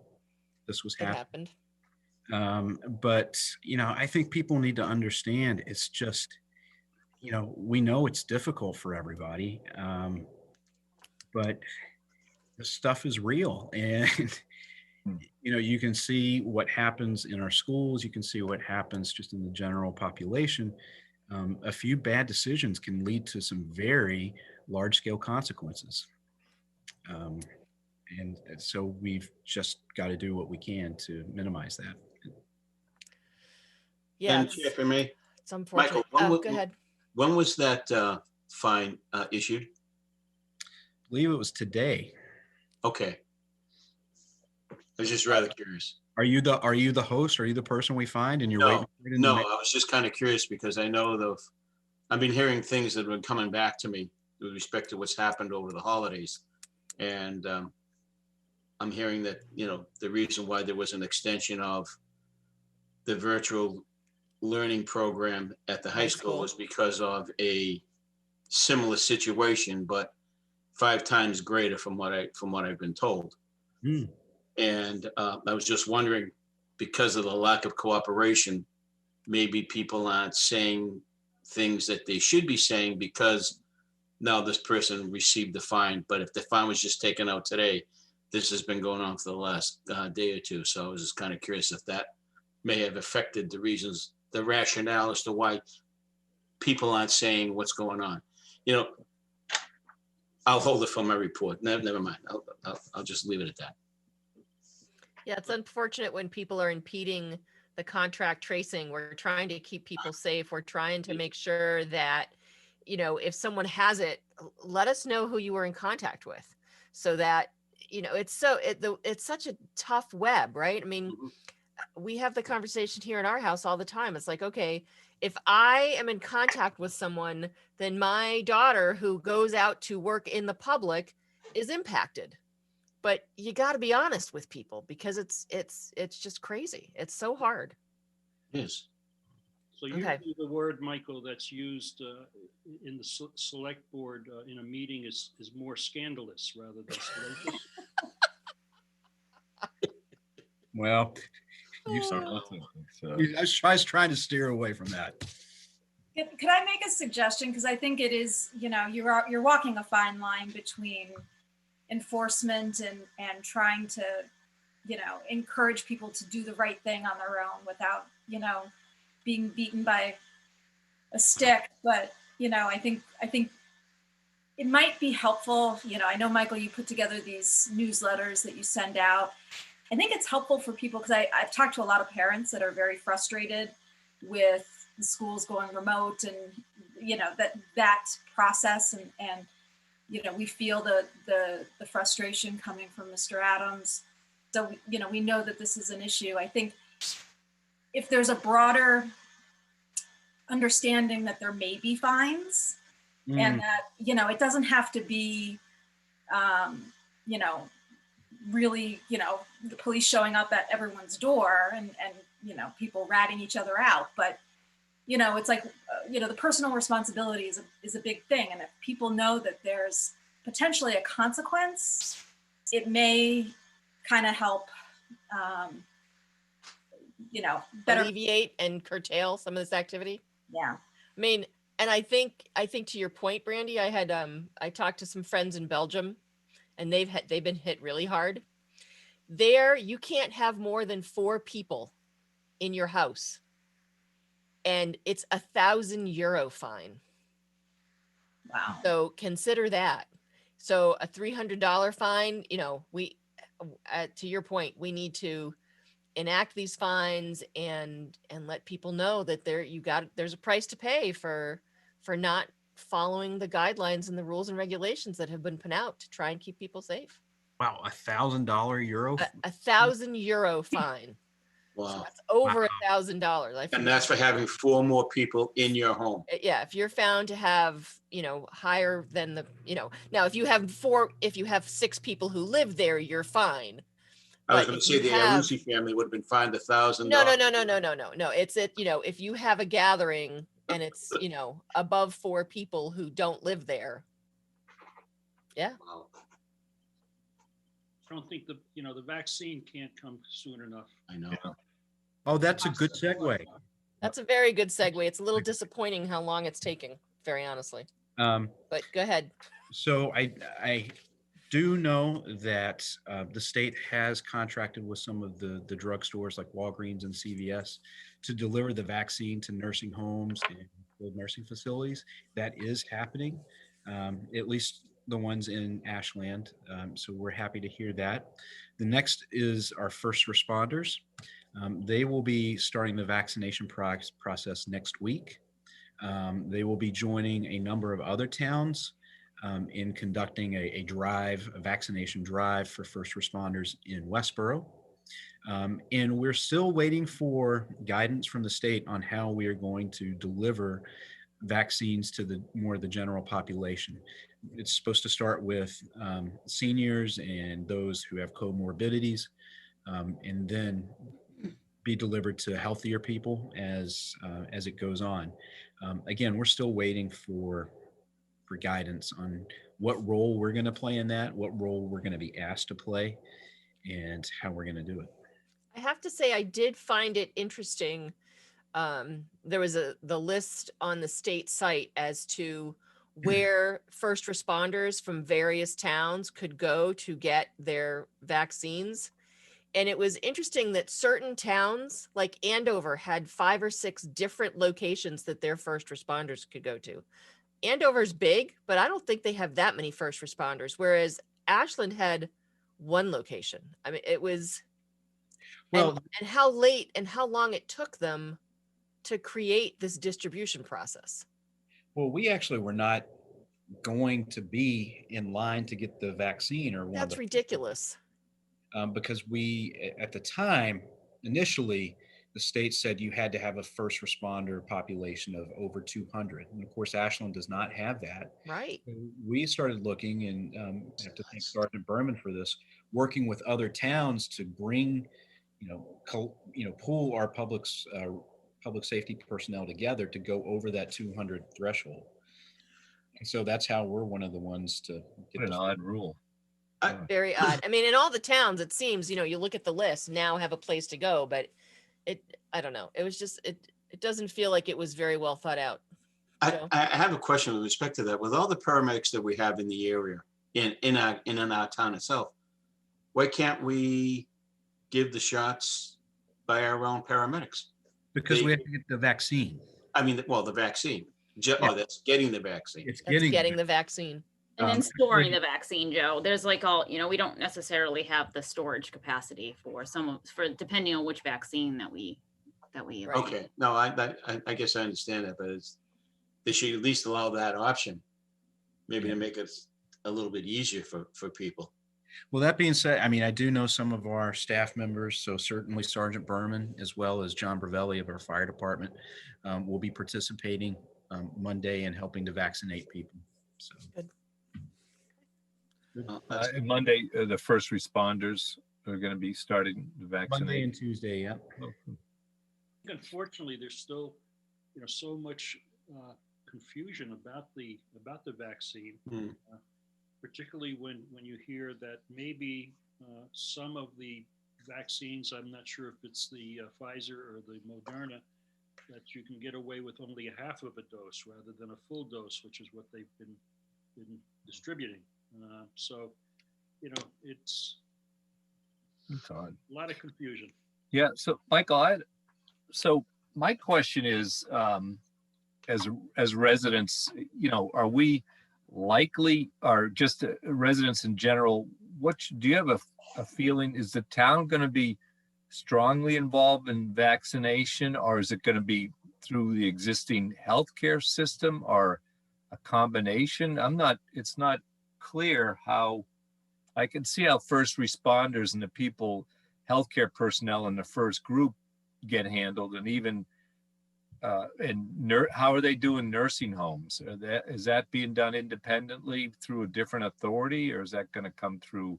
this was happening. But, I think people need to understand it's just, we know it's difficult for everybody, but this stuff is real. And, you can see what happens in our schools. You can see what happens just in the general population. A few bad decisions can lead to some very large scale consequences. And so we've just got to do what we can to minimize that. Yeah. And if I may, it's unfortunate. Michael, go ahead. When was that fine issued? I believe it was today. Okay. I was just rather curious. Are you the host? Are you the person we find and you're No, waiting? for it in the no, ma- I was just kind of curious because I know I've been hearing things that have been coming back to me with respect to what's happened over the holidays. And I'm hearing that, the reason why there was an extension of the virtual learning program at the high school was because of a similar situation, but 5 times greater from what I've been told. Hmm. And I was just wondering, because of the lack of cooperation, maybe people aren't saying things that they should be saying because now this person received the fine. But if the fine was just taken out today, this has been going on for the last day or two. So I was just kind of curious if that may have affected the rationale as to why people aren't saying what's going on. I'll hold it for my report. Never mind. I'll just leave it at that. Yeah, it's unfortunate when people are impeding the contract tracing. We're trying to keep people safe. We're trying to make sure that, if someone has it, let us know who you were in contact with so that, it's such a tough web, right? I mean, we have the conversation here in our house all the time. It's like, okay, if I am in contact with someone, then my daughter who goes out to work in the public is impacted. But you got to be honest with people because it's just crazy. It's so hard. Yes. So usually the word, Michael, that's used in the select board in a meeting is more scandalous rather than salacious. Well, you So, I was trying to steer away from that. Could I make a suggestion? Because I think it is, you're walking a fine line between enforcement and trying to, encourage people to do the right thing on their own without, being beaten by a stick. But, I think it might be helpful. I know, Michael, you put together these newsletters that you send out. I think it's helpful for people because I've talked to a lot of parents that are very frustrated with the schools going remote and, that process and we feel the frustration coming from Mr. Adams. So, we know that this is an issue. I think if there's a broader understanding that there may be fines and that, it doesn't have to be, really, the police showing up at everyone's door and people ratting each other out. But, it's like, the personal responsibility is a big thing. And if people know that there's potentially a consequence, it may kind of help, better alleviate and curtail some of this activity. Yeah. I mean, and I think to your point, Brandy, I talked to some friends in Belgium and they've been hit really hard. There, you can't have more than 4 people in your house. And it's €1,000 fine. Wow. So consider that. So a $300 fine, we, to your point, we need to enact these fines and let people know that there's a price to pay for not following the guidelines and the rules and regulations that have been put out to try and keep people safe. Wow, €1,000 euro. €1,000 fine. Wow. So that's over $1,000. And that's for having 4 more people in your home. Yeah, if you're found to have, higher than the, now if you have 6 people who live there, you're fine. I was going to say the Arusi family would have been fined $1,000. No. It's if you have a gathering and it's, above 4 people who don't live there. Yeah. Wow. I don't think the vaccine can't come soon enough. I know. Yeah. Oh, that's a good segue. That's a very good segue. It's a little disappointing how long it's taking, very honestly. But go ahead. So I do know that the state has contracted with some of the drugstores like Walgreens and CVS to deliver the vaccine to nursing homes and skilled nursing facilities. That is happening, at least the ones in Ashland. So we're happy to hear that. The next is our first responders. They will be starting the vaccination process next week. They will be joining a number of other towns in conducting a vaccination drive for first responders in Westboro. And we're still waiting for guidance from the state on how we are going to deliver vaccines to the more of the general population. It's supposed to start with seniors and those who have comorbidities, and then be delivered to healthier people as it goes on. Again, we're still waiting for guidance on what role we're going to play in that, what role we're going to be asked to play, and how we're going to do it. I have to say, I did find it interesting. There was the list on the state site as to where first responders from various towns could go to get their vaccines. And it was interesting that certain towns like Andover had 5 or 6 different locations that their first responders could go to. Andover's big, but I don't think they have that many first responders, whereas Ashland had one location. I mean, it was, Well, and how late and how long it took them to create this distribution process. well, we actually were not going to be in line to get the vaccine or one of That's the, ridiculous. because we, at the time, initially, the state said you had to have a first responder population of over 200. And of course, Ashland does not have that. Right. So we started looking, and I have to thank Sergeant Berman for this, working with other towns to bring, pool our public safety personnel together to go over that 200 threshold. And so that's how we're one of the ones to get What an odd rule. Very odd. I mean, in all the towns, it seems, you look at the list, now have a place to go, but I don't know. It was just, it doesn't feel like it was very well thought out. I have a question with respect to that. With all the paramedics that we have in the area, in our town itself, why can't we give the shots by our own paramedics? Because we have to get the vaccine. I mean, well, the vaccine. That's getting the vaccine. It's getting the vaccine. And then storing the vaccine, Joe. There's like we don't necessarily have the storage capacity for depending on which vaccine that we. Okay, no, I guess I understand that, but they should at least allow that option, maybe to make it a little bit easier for people. Well, that being said, I mean, I do know some of our staff members, so certainly Sergeant Berman, as well as John Bravelli of our fire department, will be participating Monday and helping to vaccinate people. So. Good. And Monday, the first responders are going to be starting to vaccinate. Monday and Tuesday, yeah. Unfortunately, there's still, so much confusion about the vaccine, particularly when you hear that maybe some of the vaccines, I'm not sure if it's the Pfizer or the Moderna, that you can get away with only a half of a dose rather than a full dose, which is what they've been distributing. So, it's odd. A lot of confusion. Yeah. So, Michael, so my question is, as residents, are we likely, or just residents in general, do you have a feeling, is the town going to be strongly involved in vaccination, or is it going to be through the existing healthcare system, or a combination? It's not clear how. I can see how first responders and the people, healthcare personnel in the first group get handled, and even how are they doing nursing homes? Is that being done independently through a different authority, or is that going to come through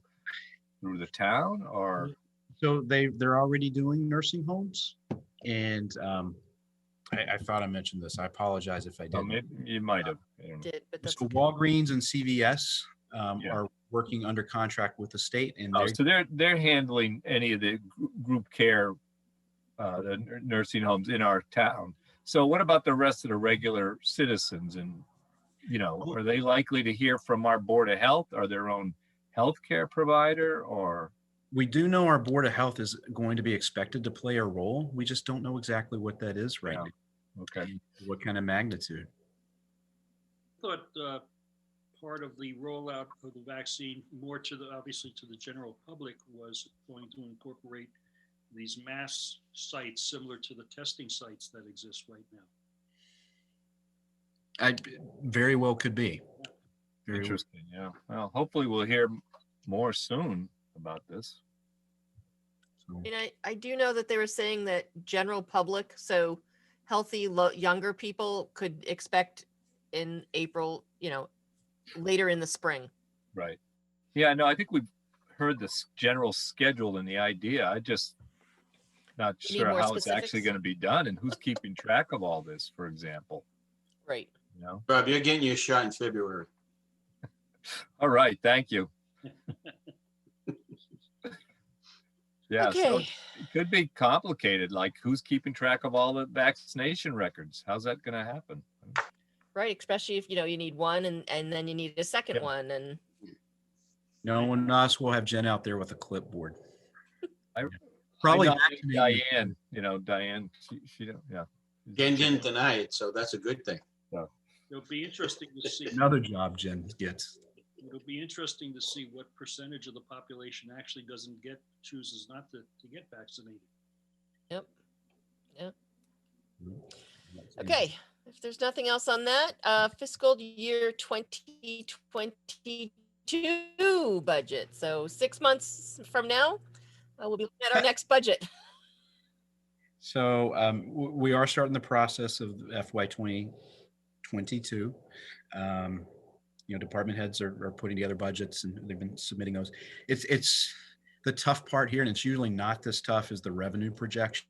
the town? Or so they're already doing nursing homes, and I thought I mentioned this. I apologize if I didn't. Maybe you might have. Did, but that's so okay. Walgreens and CVS are working under contract with the state, and they're handling any of the group care, the nursing homes in our town. So what about the rest of the regular citizens? And are they likely to hear from our Board of Health, or their own healthcare provider? Or we do know our Board of Health is going to be expected to play a role. We just don't know exactly what that is right now. Okay. What kind of magnitude? I thought part of the rollout of the vaccine, more obviously to the general public, was going to incorporate these mass sites similar to the testing sites that exist right now. Very well could be. Very interesting. Yeah. Well, hopefully we'll hear more soon about this. So, And I do know that they were saying that general public, so healthy, younger people could expect in April, later in the spring. Right. Yeah, no, I think we've heard this general schedule and the idea. I just not You need sure more how it's actually specifics? going to be done and who's keeping track of all this, for example. Right. You know? Rob, you're getting your shot in February. All right, thank you. Yeah, so Okay. it could be complicated, like who's keeping track of all the vaccination records? How's that going to happen? Right. Especially if, you need one and then you need a second Yeah. one. And no one else will have Jen out there with a clipboard. I Probably know vaccinated. Diane, she don't, yeah. Jen didn't deny it, so that's a good thing. It'll be interesting to see. Another job Jen gets. It'll be interesting to see what percentage of the population actually chooses not to get vaccinated. Yep. Okay. If there's nothing else on that, fiscal year 2022 budget. So 6 months from now, we'll be looking at our next budget. So we are starting the process of FY 2022. Department heads are putting together budgets and they've been submitting those. It's the tough part here, and it's usually not this tough, is the revenue projection.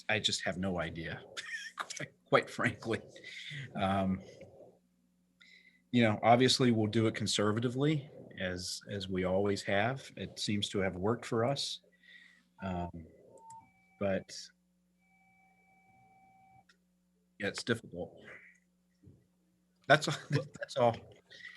I just have no idea, quite frankly. Obviously we'll do it conservatively as we always have. It seems to have worked for us. But yeah, it's difficult. That's all.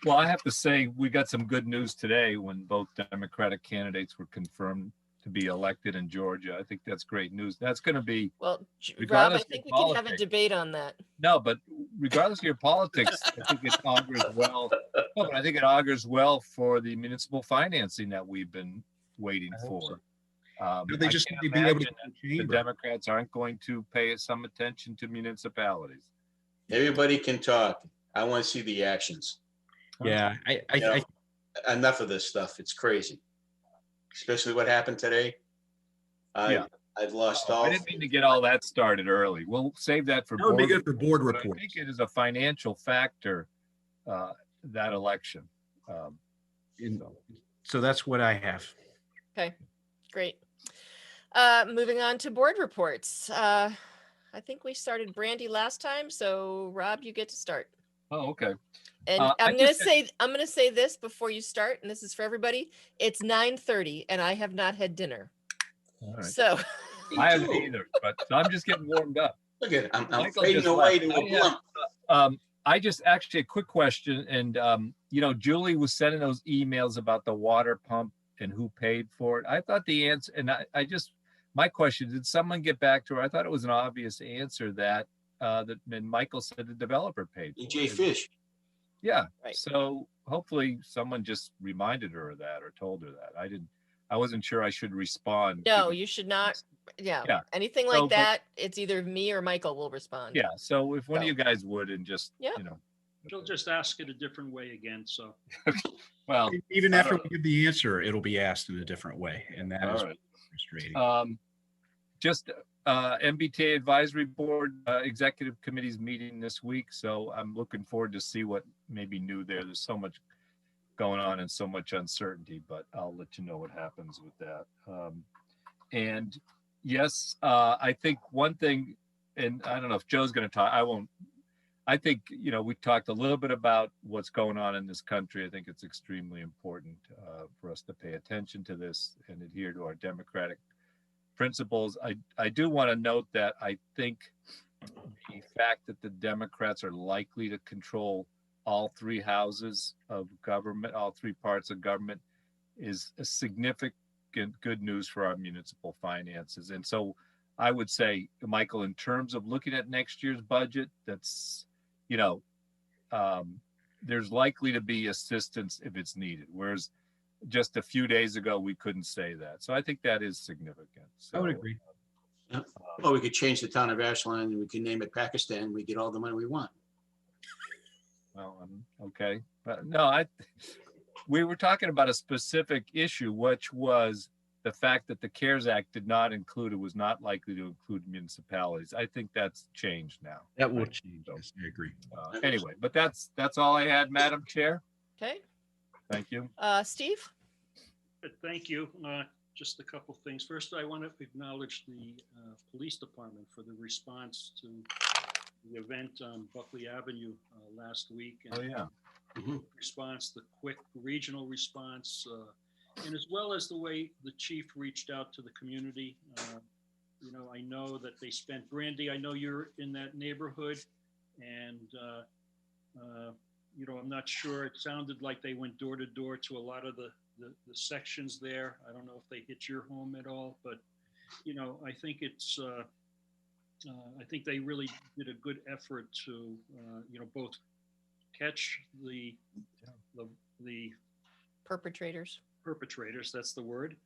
Well, I have to say, we got some good news today when both Democratic candidates were confirmed to be elected in Georgia. I think that's great news. That's going to be, Well, Rob, I regardless of think we can have a politics. debate on that. No, but regardless of your politics, I think it augurs well. No, but I think it augurs well for the municipal financing that we've been waiting for. They I just can't need to be able to imagine that the chamber. Democrats aren't going to pay some attention to municipalities. Everybody can talk. I want to see the actions. Yeah, Enough of this stuff. It's crazy. Especially what happened today. I've lost all. I didn't mean to get all that started early. We'll save that for That would be board good for board but reports. I think it is a financial factor, that election. So that's what I have. Okay, great. Moving on to board reports. I think we started Brandy last time, so Rob, you get to start. Oh, okay. And I I'm gonna just- say this before you start, and this is for everybody. It's 9:30, and I have not had dinner. All right. So I haven't either, but so I'm just getting warmed up. Look at it. I'm Michael fading just away left. to a blunt. I just actually a quick question, and Julie was sending those emails about the water pump and who paid for it. I thought the answer, and my question, did someone get back to her? I thought it was an obvious answer that and Michael said the developer paid for EJ it. Fish. Yeah. Right. So hopefully someone just reminded her of that or told her that. I wasn't sure I should respond. no, you should not. Yeah. Anything like So, but- that, it's either me or Michael will respond. Yeah. So if one of So- you guys would and just, Yeah. She'll just ask it a different way again, so. well, Even after we give the answer, it'll be asked in a different way, and that is all right. frustrating. Just MBTA Advisory Board Executive Committee's meeting this week, so I'm looking forward to see what may be new there. There's so much going on and so much uncertainty, but I'll let you know what happens with that. And yes, I think one thing, and I don't know if Joe's going to talk, I think, we talked a little bit about what's going on in this country. I think it's extremely important for us to pay attention to this and adhere to our democratic principles. I do want to note that I think the fact that the Democrats are likely to control all three houses of government, all three parts of government, is a significant good news for our municipal finances. And so I would say, Michael, in terms of looking at next year's budget, that's, there's likely to be assistance if it's needed. Whereas just a few days ago, we couldn't say that. So I think that is significant. So, I would agree. Well, we could change the town of Ashland and we can name it Pakistan. We get all the money we want. Well, okay. But no, We were talking about a specific issue, which was the fact that the CARES Act did not include, it was not likely to include municipalities. I think that's changed now. That will right? change. So, Yes, I agree. anyway, but that's all I had, Madam Chair. Okay, Thank you. Steve? Thank you. Just a couple things. First, I want to acknowledge the police department for the response to the event on Buckley Avenue last week. And Oh, yeah. response, the quick regional response, and as well as the way the chief reached out to the community. You know, I know that they spent, Brandy, I know you're in that neighborhood, and you know, I'm not sure. It sounded like they went door to door to a lot of the sections there. I don't know if they hit your home at all, but you know, I think it's I think they really did a good effort to you know, both catch the Perpetrators. That's the word,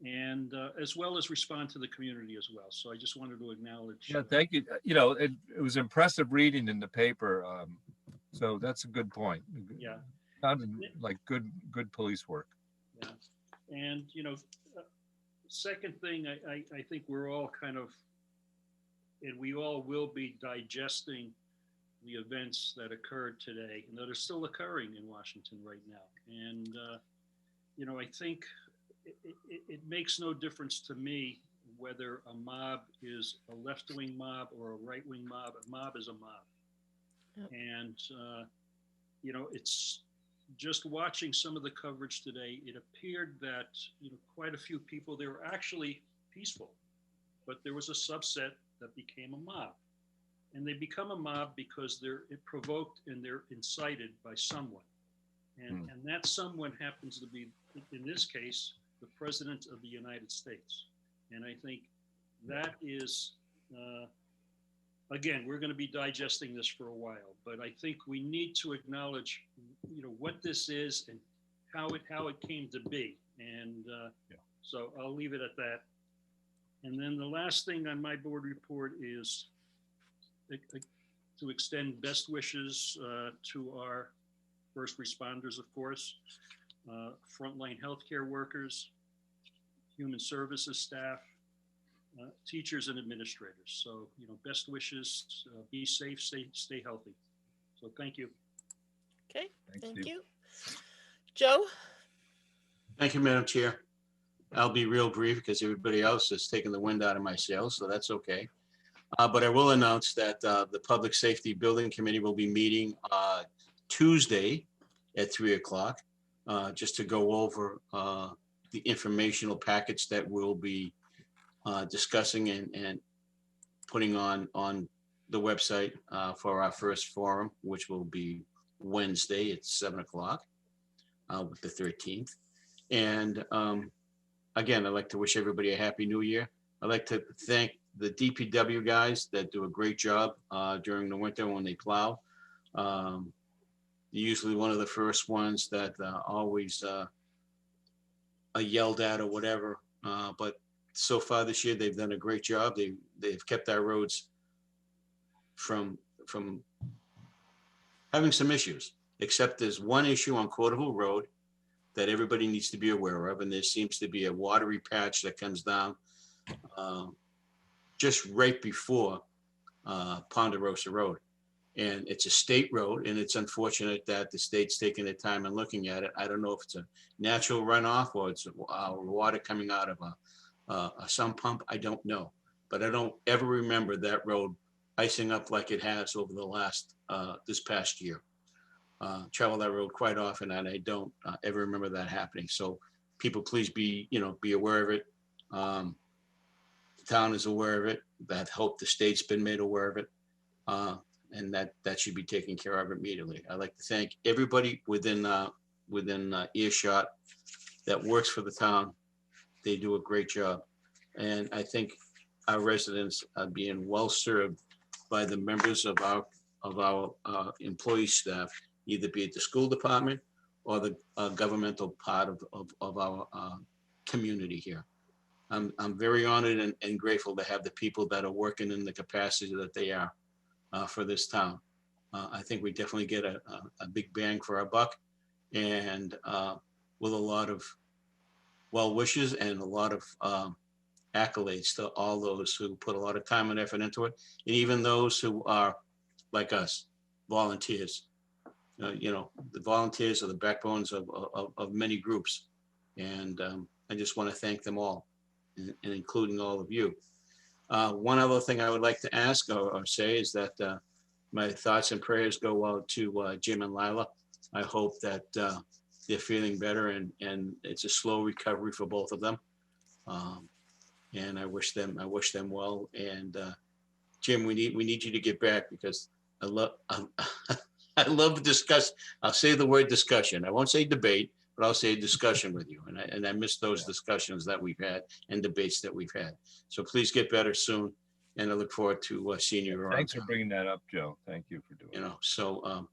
and as well as respond to the community as well. So I just wanted to acknowledge. Yeah, thank you. You know, it was impressive reading in the paper. So that's a good point. Yeah. Sounded like good police work. Yeah. And, you know, second thing, I think we're all kind of, and we all will be digesting the events that occurred today and that are still occurring in Washington right now. And, you know, I think it makes no difference to me whether a mob is a left-wing mob or a right-wing mob. A mob is a mob. Yep. And, you know, it's just watching some of the coverage today, it appeared that, you know, quite a few people, they were actually peaceful, but there was a subset that became a mob. And they become a mob because they're provoked and they're incited by someone. And that someone happens to be, in this case, the President of the United States. And I think that is, again, we're going to be digesting this for a while, but I think we need to acknowledge, you know, what this is and how it came to be. And so I'll leave it at that. And then the last thing on my board report is to extend best wishes to our first responders, of course, frontline healthcare workers, human services staff, teachers and administrators. So, you know, best wishes, be safe, stay healthy. So thank you. Okay, Thanks, thank Steve. you. Joe? Thank you, Madam Chair. I'll be real brief because everybody else has taken the wind out of my sails, so that's okay. But I will announce that the Public Safety Building Committee will be meeting Tuesday at 3 o'clock, just to go over the informational package that we'll be discussing and putting on the website for our first forum, which will be Wednesday at 7 o'clock with the 13th. And again, I'd like to wish everybody a happy new year. I'd like to thank the DPW guys that do a great job during the winter when they plow. Usually one of the first ones that always are yelled at or whatever. But so far this year, they've done a great job. They've kept our roads from having some issues, except there's one issue on Corderville Road that everybody needs to be aware of. And there seems to be a watery patch that comes down just right before Ponderosa Road. And it's a state road, and it's unfortunate that the state's taking their time and looking at it. I don't know if it's a natural runoff or it's water coming out of a sump pump. I don't know, but I don't ever remember that road icing up like it has over the last, this past year. Travel that road quite often, and I don't ever remember that happening. So people, please be aware of it. The town is aware of it. That hope the state's been made aware of it. And that should be taken care of immediately. I'd like to thank everybody within earshot that works for the town. They do a great job. And I think our residents are being well served by the members of our employee staff, either be it the school department or the governmental part of our community here. I'm very honored and grateful to have the people that are working in the capacity that they are for this town. I think we definitely get a big bang for our buck. And with a lot of well wishes and a lot of accolades to all those who put a lot of time and effort into it, and even those who are like us, volunteers. You know, the volunteers are the backbones of many groups, and I just want to thank them all, and including all of you. One other thing I would like to ask or say is that my thoughts and prayers go out to Jim and Lila. I hope that they're feeling better, and it's a slow recovery for both of them. And I wish them well. And Jim, we need you to get back, because I love discuss. I'll say the word discussion. I won't say debate, but I'll say discussion with you. And I miss those discussions that we've had and debates that we've had. So please get better soon. And I look forward to seeing you around. Thanks for bringing that up, Joe. Thank you for doing it. You know, so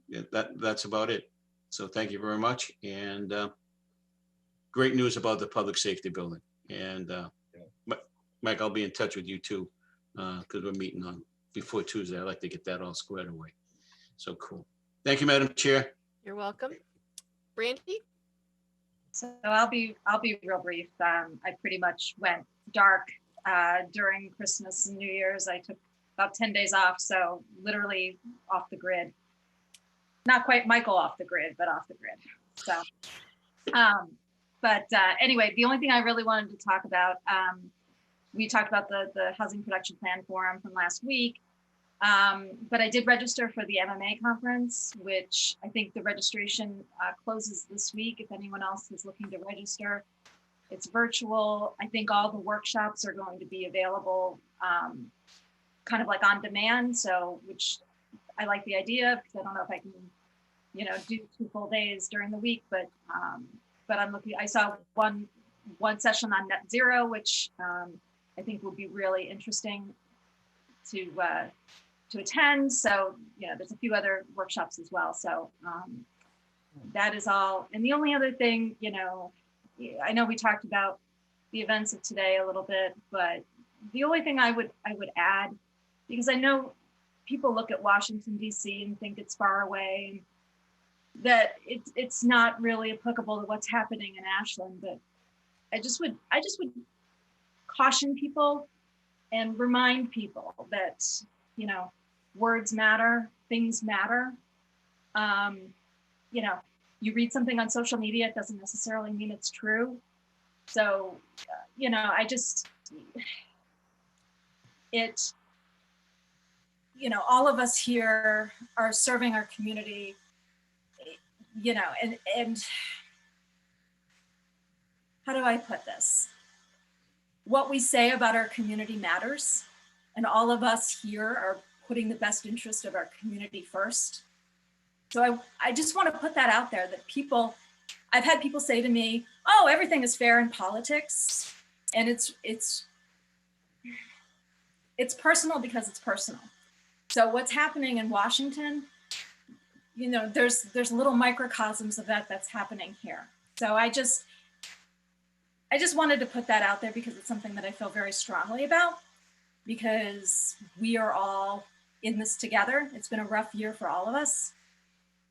yeah, that's about it. So thank you very much. And great news about the public safety building. And Mike, I'll be in touch with you too, because we're meeting on before Tuesday. I'd like to get that all squared away. So cool. Thank you, Madam Chair. You're welcome. Brandy? So I'll be real brief. I pretty much went dark during Christmas and New Year's. I took about 10 days off, so literally off the grid. Not quite Michael off the grid, but off the grid. So, anyway, the only thing I really wanted to talk about, we talked about the Housing Production Plan Forum from last week, but I did register for the MMA conference, which I think the registration closes this week. If anyone else is looking to register, it's virtual. I think all the workshops are going to be available kind of like on demand. So, which I like the idea, because I don't know if I can, you know, do 2 full days during the week, but I'm looking, I saw one session on net zero, which I think would be really interesting to attend. So, you know, there's a few other workshops as well. So that is all. And the only other thing, you know, I know we talked about the events of today a little bit, but the only thing I would add, because I know people look at Washington, D.C. and think it's far away, and that it's not really applicable to what's happening in Ashland. But I just would caution people and remind people that, you know, words matter, things matter. You know, you read something on social media, it doesn't necessarily mean it's true. So, you know, you know, all of us here are serving our community, you know, and how do I put this? What we say about our community matters, and all of us here are putting the best interest of our community first. So I just want to put that out there, that people, I've had people say to me, oh, everything is fair in politics. And it's personal because it's personal. So what's happening in Washington, you know, there's little microcosms of that's happening here. So I just wanted to put that out there, because it's something that I feel very strongly about, because we are all in this together. It's been a rough year for all of us,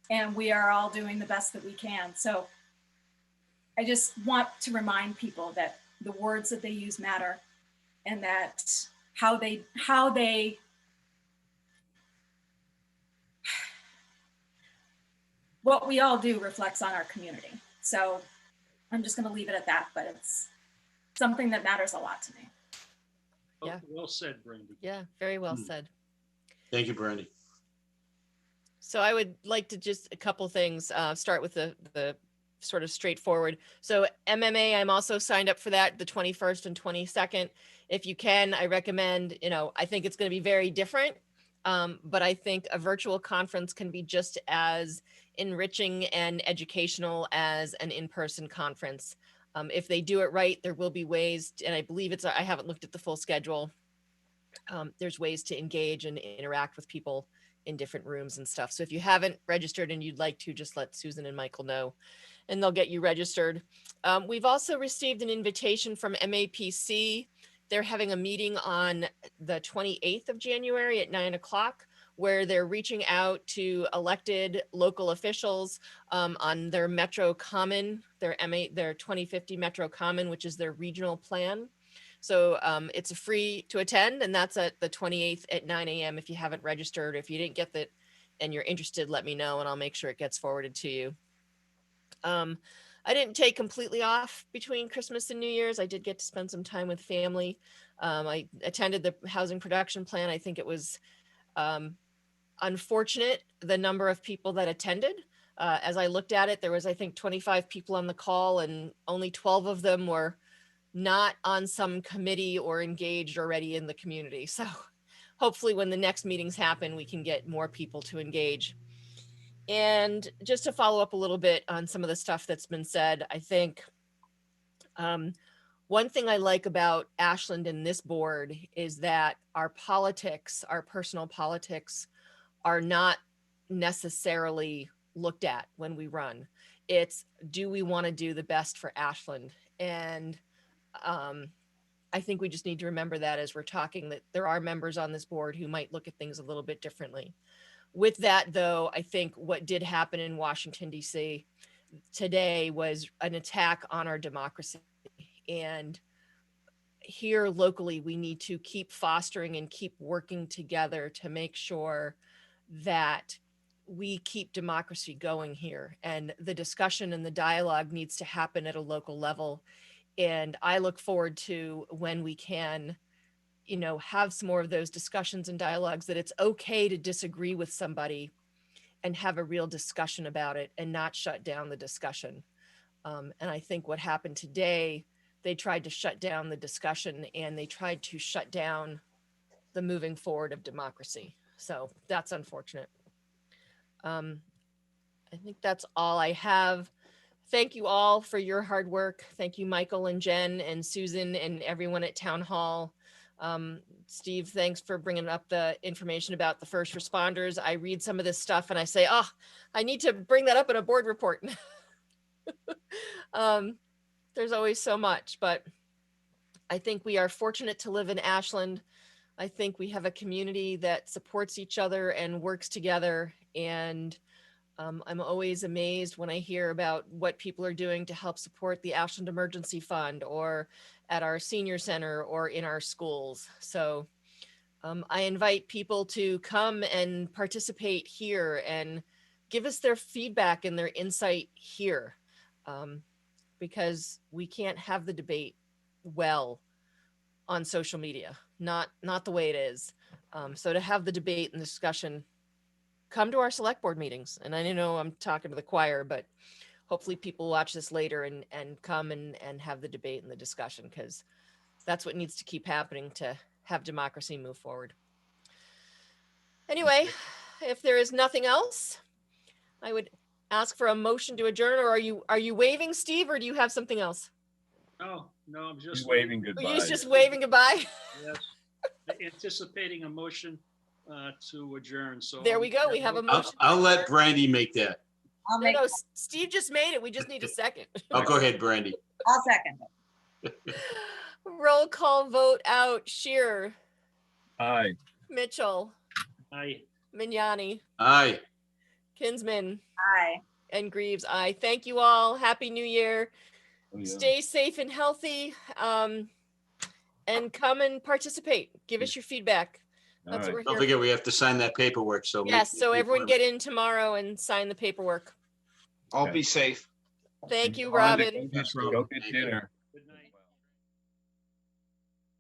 and we are all doing the best that we can. So I just want to remind people that the words that they use matter, and that how they what we all do reflects on our community. So I'm just going to leave it at that, but it's something that matters a lot to me. Yeah. Well said, Brandy. Yeah, very well said. Thank you, Brandy. So I would like to just a couple things, start with the sort of straightforward. So MMA, I'm also signed up for that, the 21st and 22nd. If you can, I recommend, you know, I think it's going to be very different, but I think a virtual conference can be just as enriching and educational as an in-person conference. If they do it right, there will be ways, and I believe I haven't looked at the full schedule. There's ways to engage and interact with people in different rooms and stuff. So if you haven't registered and you'd like to, just let Susan and Michael know, and they'll get you registered. We've also received an invitation from MAPC. They're having a meeting on the 28th of January at 9 o'clock. where they're reaching out to elected local officials on their Metro Common, their 2050 Metro Common, which is their regional plan. So it's a free to attend, and that's at the 28th at 9 a.m. If you haven't registered, if you didn't get that and you're interested, let me know and I'll make sure it gets forwarded to you. I didn't take completely off between Christmas and New Year's. I did get to spend some time with family. I attended the housing production plan. I think it was unfortunate, the number of people that attended. As I looked at it, there was, I think, 25 people on the call and only 12 of them were not on some committee or engaged already in the community. So hopefully when the next meetings happen, we can get more people to engage. And just to follow up a little bit on some of the stuff that's been said, I think one thing I like about Ashland and this board is that our politics, our personal politics, are not necessarily looked at when we run. It's, do we want to do the best for Ashland? And I think we just need to remember that as we're talking, that there are members on this board who might look at things a little bit differently. With that, though, I think what did happen in Washington, D.C. today was an attack on our democracy. And here locally, we need to keep fostering and keep working together to make sure that we keep democracy going here. And the discussion and the dialogue needs to happen at a local level. And I look forward to when we can, you know, have some more of those discussions and dialogues, that it's okay to disagree with somebody and have a real discussion about it and not shut down the discussion. And I think what happened today, they tried to shut down the discussion and they tried to shut down the moving forward of democracy. So that's unfortunate. I think that's all I have. Thank you all for your hard work. Thank you, Michael and Jen and Susan and everyone at Town Hall. Steve, thanks for bringing up the information about the first responders. I read some of this stuff and I say, oh, I need to bring that up in a board report. There's always so much, but I think we are fortunate to live in Ashland. I think we have a community that supports each other and works together. And I'm always amazed when I hear about what people are doing to help support the Ashland Emergency Fund or at our senior center or in our schools. So I invite people to come and participate here and give us their feedback and their insight here, because we can't have the debate well on social media, not the way it is. So to have the debate and discussion, come to our select board meetings. And I know I'm talking to the choir, but hopefully people watch this later and come and have the debate and the discussion, because that's what needs to keep happening to have democracy move forward. Anyway, if there is nothing else, I would ask for a motion to adjourn. Or are you waving, Steve, or do you have something else? No, I'm just He's waving goodbye. He's just waving goodbye. Yes, anticipating a motion to adjourn. So There we go. We have a motion. I'll let Brandy make that. No, Steve just made it. We just need a second. Oh, go ahead, Brandy. I'll second it. Roll call vote out. Shearer, Aye. Mitchell, Aye. Mignani, Aye. Kinsman, Aye. and Greaves. Aye. Thank you all. Happy New Year. Oh, yeah. Stay safe and healthy. And come and participate. Give us your feedback. All That's right. what we're Don't here forget, for. we have to sign that paperwork. So Yes, so everyone get in tomorrow and sign the paperwork. All be safe. Thank you, Go on to- Robin. Go get dinner.